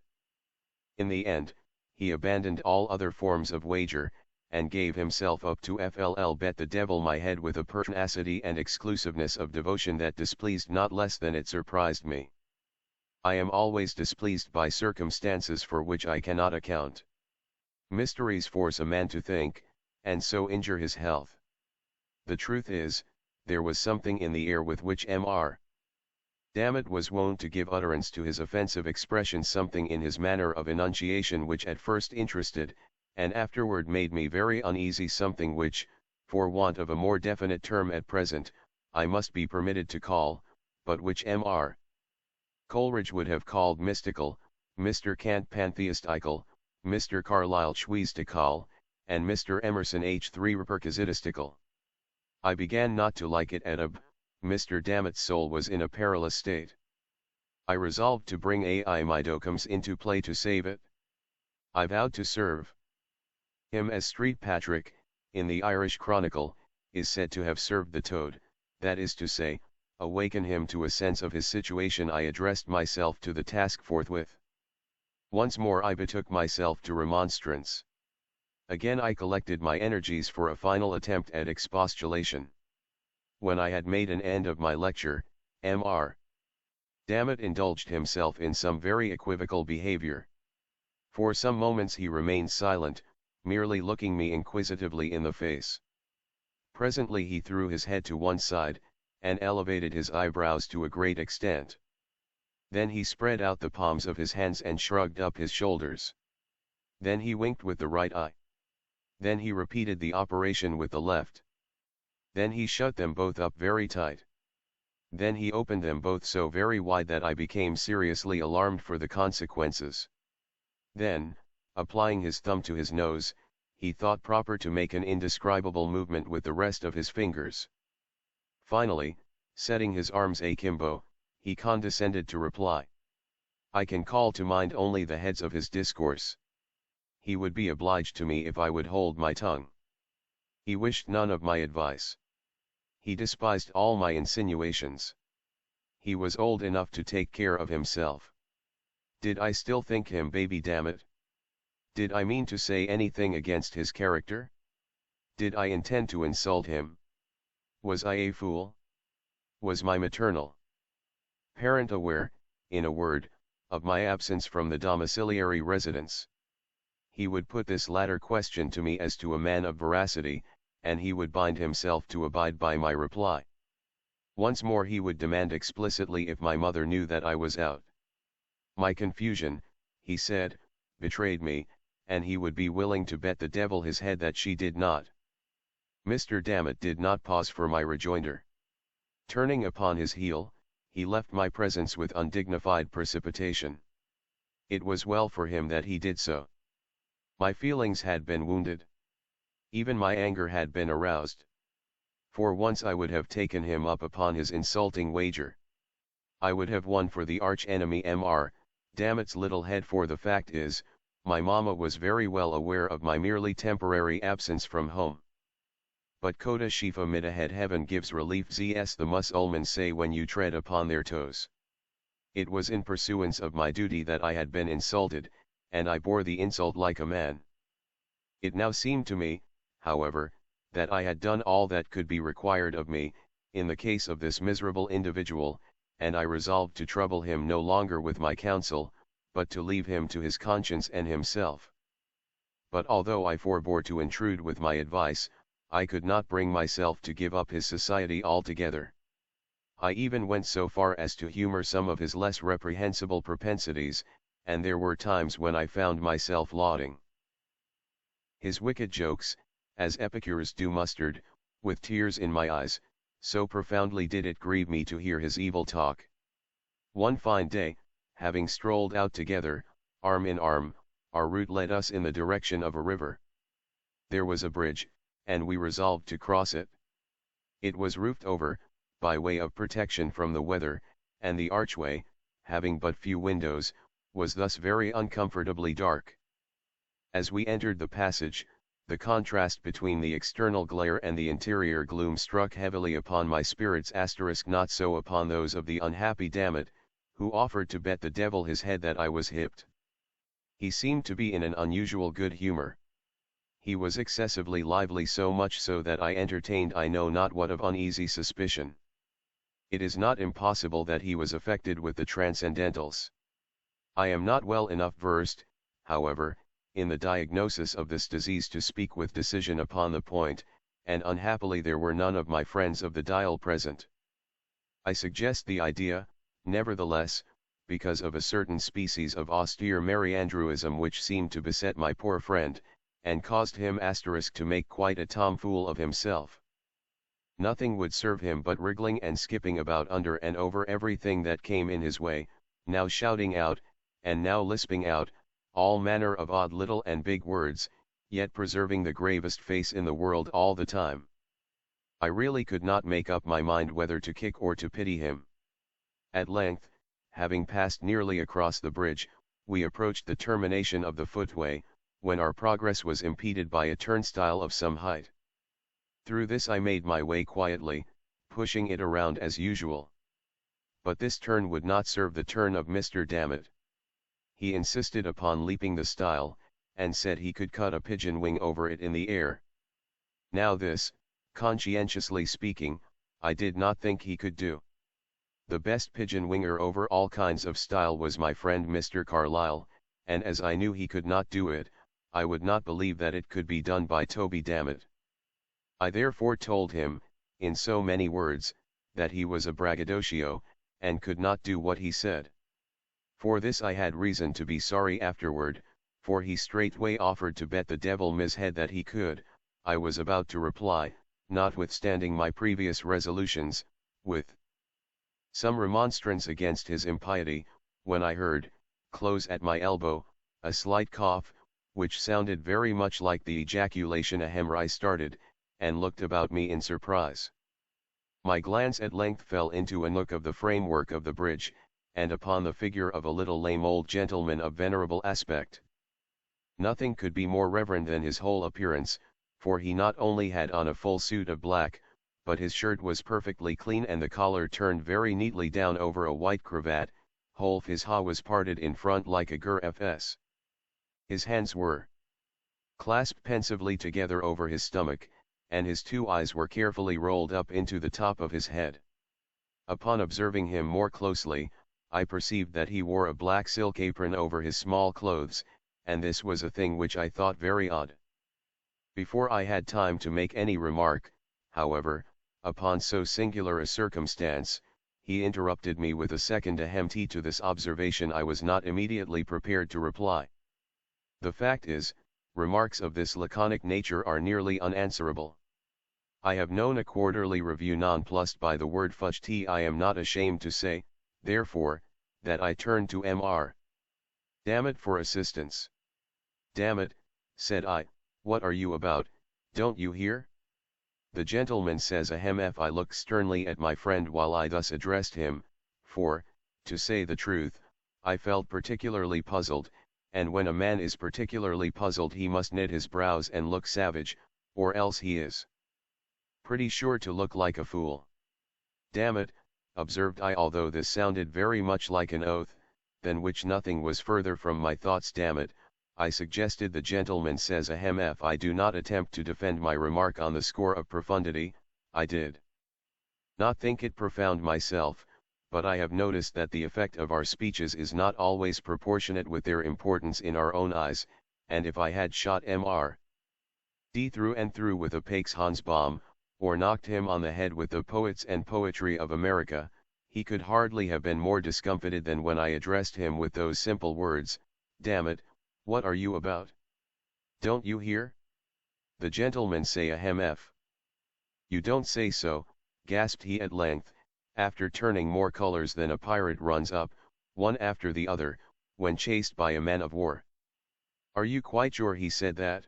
In the end, he abandoned all other forms of wager, and gave himself up to bet the devil my head with a pertinacity and exclusiveness of devotion that displeased not less than it surprised me. I am always displeased by circumstances for which I cannot account. Mysteries force a man to think, and so injure his health. The truth is, there was something in the air with which Mr. Dammit was wont to give utterance to his offensive expression, something in his manner of enunciation which at first interested, and afterward made me very uneasy, something which, for want of a more definite term at present, I must be permitted to call, but which Mr. Coleridge would have called mystical, Mr. Kant pantheistical, Mr. Carlyle schweistical, and Mr. Emerson H3 reperquisitistical. I began not to like it, and Mr. Dammit's soul was in a perilous state. I resolved to bring ai Midocums into play to save it. I vowed to serve him as Street Patrick, in the Irish Chronicle, is said to have served the toad, that is to say, awaken him to a sense of his situation. I addressed myself to the task forthwith. Once more I betook myself to remonstrance. Again I collected my energies for a final attempt at expostulation. When I had made an end of my lecture, Mr. Dammit indulged himself in some very equivocal behavior. For some moments he remained silent, merely looking me inquisitively in the face. Presently he threw his head to one side, and elevated his eyebrows to a great extent. Then he spread out the palms of his hands and shrugged up his shoulders. Then he winked with the right eye. Then he repeated the operation with the left. Then he shut them both up very tight. Then he opened them both so very wide that I became seriously alarmed for the consequences. Then, applying his thumb to his nose, he thought proper to make an indescribable movement with the rest of his fingers. Finally, setting his arms akimbo, he condescended to reply. I can call to mind only the heads of his discourse. He would be obliged to me if I would hold my tongue. He wished none of my advice. He despised all my insinuations. He was old enough to take care of himself. Did I still think him baby, Dammit? Did I mean to say anything against his character? Did I intend to insult him? Was I a fool? Was my maternal parent aware, in a word, of my absence from the domiciliary residence? He would put this latter question to me as to a man of veracity, and he would bind himself to abide by my reply. Once more he would demand explicitly if my mother knew that I was out. My confusion, he said, betrayed me, and he would be willing to bet the devil his head that she did not. Mr. Dammit did not pause for my rejoinder. Turning upon his heel, he left my presence with undignified precipitation. It was well for him that he did so. My feelings had been wounded. Even my anger had been aroused. For once I would have taken him up upon his insulting wager. I would have won for the arch-enemy Mr. Dammit's little head, for the fact is, my mamma was very well aware of my merely temporary absence from home. But Kota Shifa Midahead, heaven gives relief, zs the Mussulmans say when you tread upon their toes. It was in pursuance of my duty that I had been insulted, and I bore the insult like a man. It now seemed to me, however, that I had done all that could be required of me, in the case of this miserable individual, and I resolved to trouble him no longer with my counsel, but to leave him to his conscience and himself. but although I forbore to intrude with my advice, I could not bring myself to give up his society altogether. I even went so far as to humor some of his less reprehensible propensities, and there were times when I found myself lauding his wicked jokes, as epicures do mustard, with tears in my eyes, so profoundly did it grieve me to hear his evil talk. One fine day, having strolled out together, arm in arm, our route led us in the direction of a river. There was a bridge, and we resolved to cross it. It was roofed over, by way of protection from the weather, and the archway, having but few windows, was thus very uncomfortably dark. As we entered the passage, the contrast between the external glare and the interior gloom struck heavily upon my spirits, not so upon those of the unhappy Dammit, who offered to bet the devil his head that I was hipped. He seemed to be in an unusual good humor. He was excessively lively, so much so that I entertained I know not what of uneasy suspicion. It is not impossible that he was affected with the transcendentals. I am not well enough versed, however, in the diagnosis of this disease to speak with decision upon the point, and unhappily there were none of my friends of the dial present. I suggest the idea, nevertheless, because of a certain species of austere Maryandrewism which seemed to beset my poor friend, and caused him to make quite a tomfool of himself. Nothing would serve him but wriggling and skipping about under and over everything that came in his way, now shouting out, and now lisping out, all manner of odd little and big words, yet preserving the gravest face in the world all the time. I really could not make up my mind whether to kick or to pity him. At length, having passed nearly across the bridge, we approached the termination of the footway, when our progress was impeded by a turnstile of some height. Through this I made my way quietly, pushing it around as usual. But this turn would not serve the turn of Mr. Dammit. He insisted upon leaping the stile, and said he could cut a pigeon wing over it in the air. Now this, conscientiously speaking, I did not think he could do. The best pigeon winger over all kinds of style was my friend Mr. Carlyle, and as I knew he could not do it, I would not believe that it could be done by Toby Dammit. I therefore told him, in so many words, that he was a braggadocio, and could not do what he said. For this I had reason to be sorry afterward, for he straightway offered to bet the devil his head that he could. I was about to reply, notwithstanding my previous resolutions, with some remonstrance against his impiety, when I heard, close at my elbow, a slight cough, which sounded very much like the ejaculation ahem. I started, and looked about me in surprise. My glance at length fell into a nook of the framework of the bridge, and upon the figure of a little lame old gentleman of venerable aspect. Nothing could be more reverend than his whole appearance, for he not only had on a full suit of black, but his shirt was perfectly clean and the collar turned very neatly down over a white cravat, his hair was parted in front like a gurfs. His hands were clasped pensively together over his stomach, and his two eyes were carefully rolled up into the top of his head. Upon observing him more closely, I perceived that he wore a black silk apron over his small clothes, and this was a thing which I thought very odd. Before I had time to make any remark, however, upon so singular a circumstance, he interrupted me with a second ahem. To this observation I was not immediately prepared to reply. The fact is, remarks of this laconic nature are nearly unanswerable. I have known a quarterly review nonplussed by the word fudge. I am not ashamed to say, therefore, that I turned to Mr. Dammit for assistance. Dammit, said I, what are you about, don't you hear? The gentleman says ahem. I looked sternly at my friend while I thus addressed him, for, to say the truth, I felt particularly puzzled, and when a man is particularly puzzled he must knit his brows and look savage, or else he is pretty sure to look like a fool. Dammit, observed I, although this sounded very much like an oath, than which nothing was further from my thoughts. Dammit, I suggested. The gentleman says ahem. I do not attempt to defend my remark on the score of profundity. I did not think it profound myself, but I have noticed that the effect of our speeches is not always proportionate with their importance in our own eyes, and if I had shot Mr. D through and through with a Paix Hans bomb, or knocked him on the head with the poets and poetry of America, he could hardly have been more discomfited than when I addressed him with those simple words, "Damn it, what are you about? Don't you hear? The gentlemen say ahem f." "You don't say so," gasped he at length, after turning more colors than a pirate runs up, one after the other, when chased by a man of war. "Are you quite sure he said that?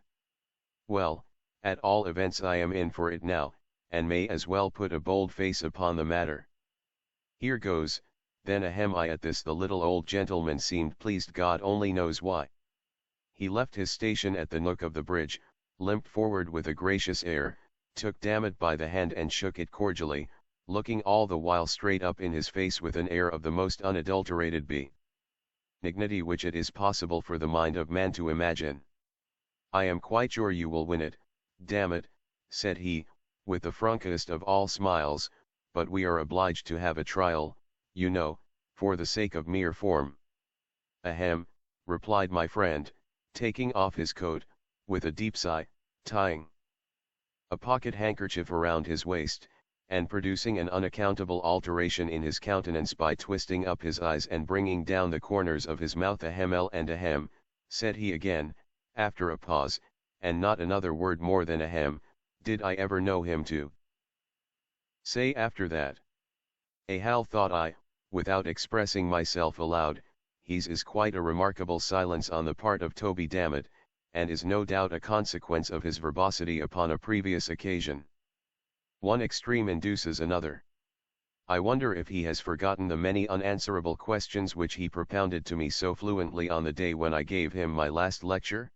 Well, at all events I am in for it now, and may as well put a bold face upon the matter. Here goes." Then ahem I at this the little old gentleman seemed pleased, God only knows why. He left his station at the nook of the bridge, limped forward with a gracious air, took Dammit by the hand and shook it cordially, looking all the while straight up in his face with an air of the most unadulterated benignity which it is possible for the mind of man to imagine. "I am quite sure you will win it, Dammit," said he, with the frankest of all smiles, "but we are obliged to have a trial, you know, for the sake of mere form." "Ahem," replied my friend, taking off his coat, with a deep sigh, tying a pocket handkerchief around his waist, and producing an unaccountable alteration in his countenance by twisting up his eyes and bringing down the corners of his mouth. "Ahem l and ahem," said he again, after a pause, and not another word more than ahem, did I ever know him to say after that. Hal, thought I, without expressing myself aloud, his is quite a remarkable silence on the part of Toby Dammit, and is no doubt a consequence of his verbosity upon a previous occasion. One extreme induces another. I wonder if he has forgotten the many unanswerable questions which he propounded to me so fluently on the day when I gave him my last lecture?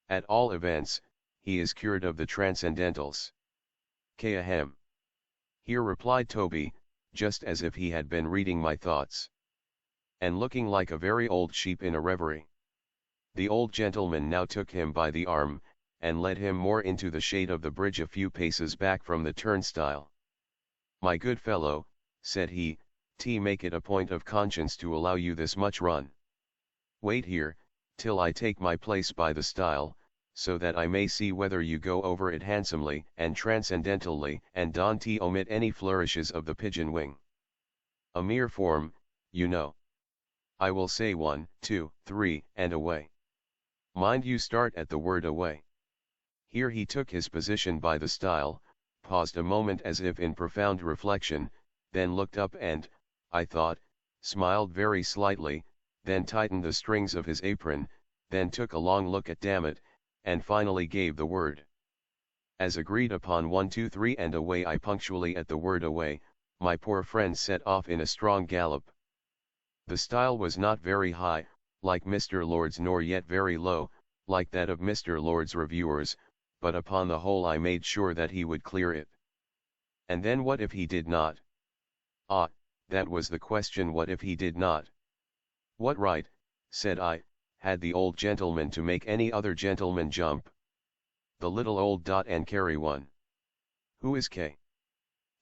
At all events, he is cured of the transcendentals. Ahem. Here replied Toby, just as if he had been reading my thoughts, and looking like a very old sheep in a reverie. The old gentleman now took him by the arm, and led him more into the shade of the bridge a few paces back from the turnstile. "My good fellow," said he, "make it a point of conscience to allow you this much run. Wait here, till I take my place by the stile, so that I may see whether you go over it handsomely and transcendentally, and don't omit any flourishes of the pigeon wing. A mere form, you know. I will say 1, 2, 3, and away. Mind you start at the word away." Here he took his position by the stile, paused a moment as if in profound reflection, then looked up and, I thought, smiled very slightly, then tightened the strings of his apron, then took a long look at Dammit, and finally gave the word. As agreed upon 1, 2, 3 and away I punctually at the word away, my poor friend set off in a strong gallop. The stile was not very high, like Mr. Lord's, nor yet very low, like that of Mr. Lord's reviewers, but upon the whole I made sure that he would clear it. And then what if he did not? Ah, that was the question. What if he did not? What right, said I, had the old gentleman to make any other gentleman jump? The little old dot and carry one. Who is K?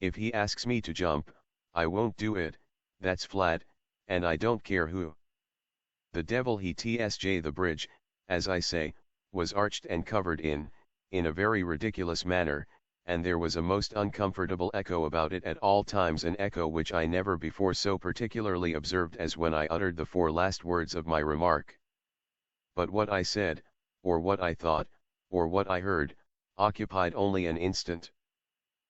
If he asks me to jump, I won't do it, that's flat, and I don't care who. The devil he tsj. The bridge, as I say, was arched and covered in a very ridiculous manner, and there was a most uncomfortable echo about it at all times, an echo which I never before so particularly observed as when I uttered the 4 last words of my remark. But what I said, or what I thought, or what I heard, occupied only an instant.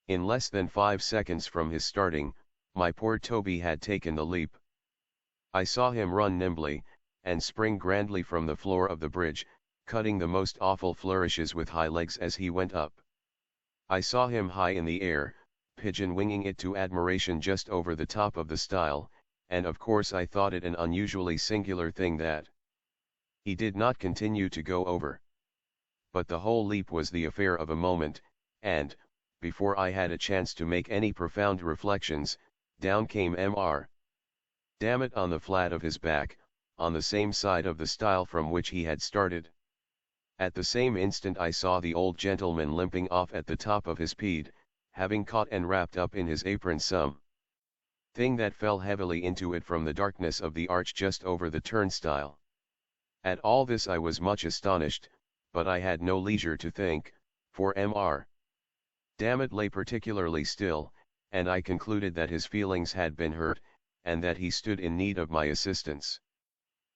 In less than 5 seconds from his starting, my poor Toby had taken the leap. I saw him run nimbly, and spring grandly from the floor of the bridge, cutting the most awful flourishes with high legs as he went up. I saw him high in the air, pigeon-winging it to admiration just over the top of the stile, and of course I thought it an unusually singular thing that he did not continue to go over. But the whole leap was the affair of a moment, and, before I had a chance to make any profound reflections, down came Mr. Dammit on the flat of his back, on the same side of the stile from which he had started. At the same instant I saw the old gentleman limping off at the top of his peed, having caught and wrapped up in his apron some thing that fell heavily into it from the darkness of the arch just over the turnstile. At all this I was much astonished, but I had no leisure to think, for Mr. Dammit lay particularly still, and I concluded that his feelings had been hurt, and that he stood in need of my assistance.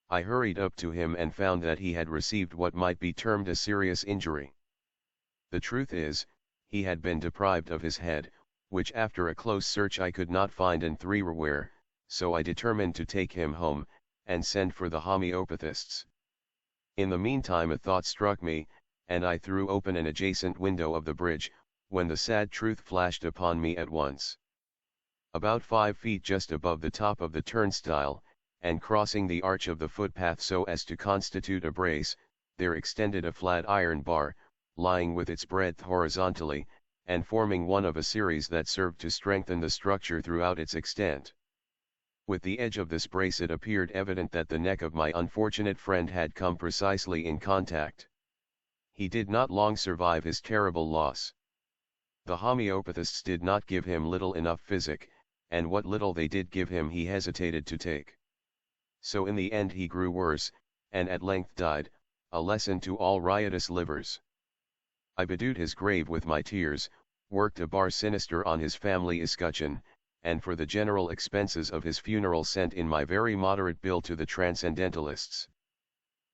I hurried up to him and found that he had received what might be termed a serious injury. The truth is, he had been deprived of his head, which after a close search I could not find everywhere, so I determined to take him home, and send for the homeopathists. In the meantime a thought struck me, and I threw open an adjacent window of the bridge, when the sad truth flashed upon me at once. About 5 feet just above the top of the turnstile, and crossing the arch of the footpath so as to constitute a brace, there extended a flat iron bar, lying with its breadth horizontally, and forming one of a series that served to strengthen the structure throughout its extent. With the edge of this brace it appeared evident that the neck of my unfortunate friend had come precisely in contact. He did not long survive his terrible loss. The homeopathists did not give him little enough physic, and what little they did give him he hesitated to take. So in the end he grew worse, and at length died, a lesson to all riotous livers. I bedewed his grave with my tears, worked a bar sinister on his family escutcheon, and for the general expenses of his funeral sent in my very moderate bill to the transcendentalists.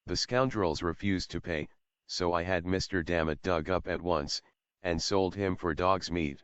The scoundrels refused to pay, so I had Mr. Dammit dug up at once, and sold him for dog's meat.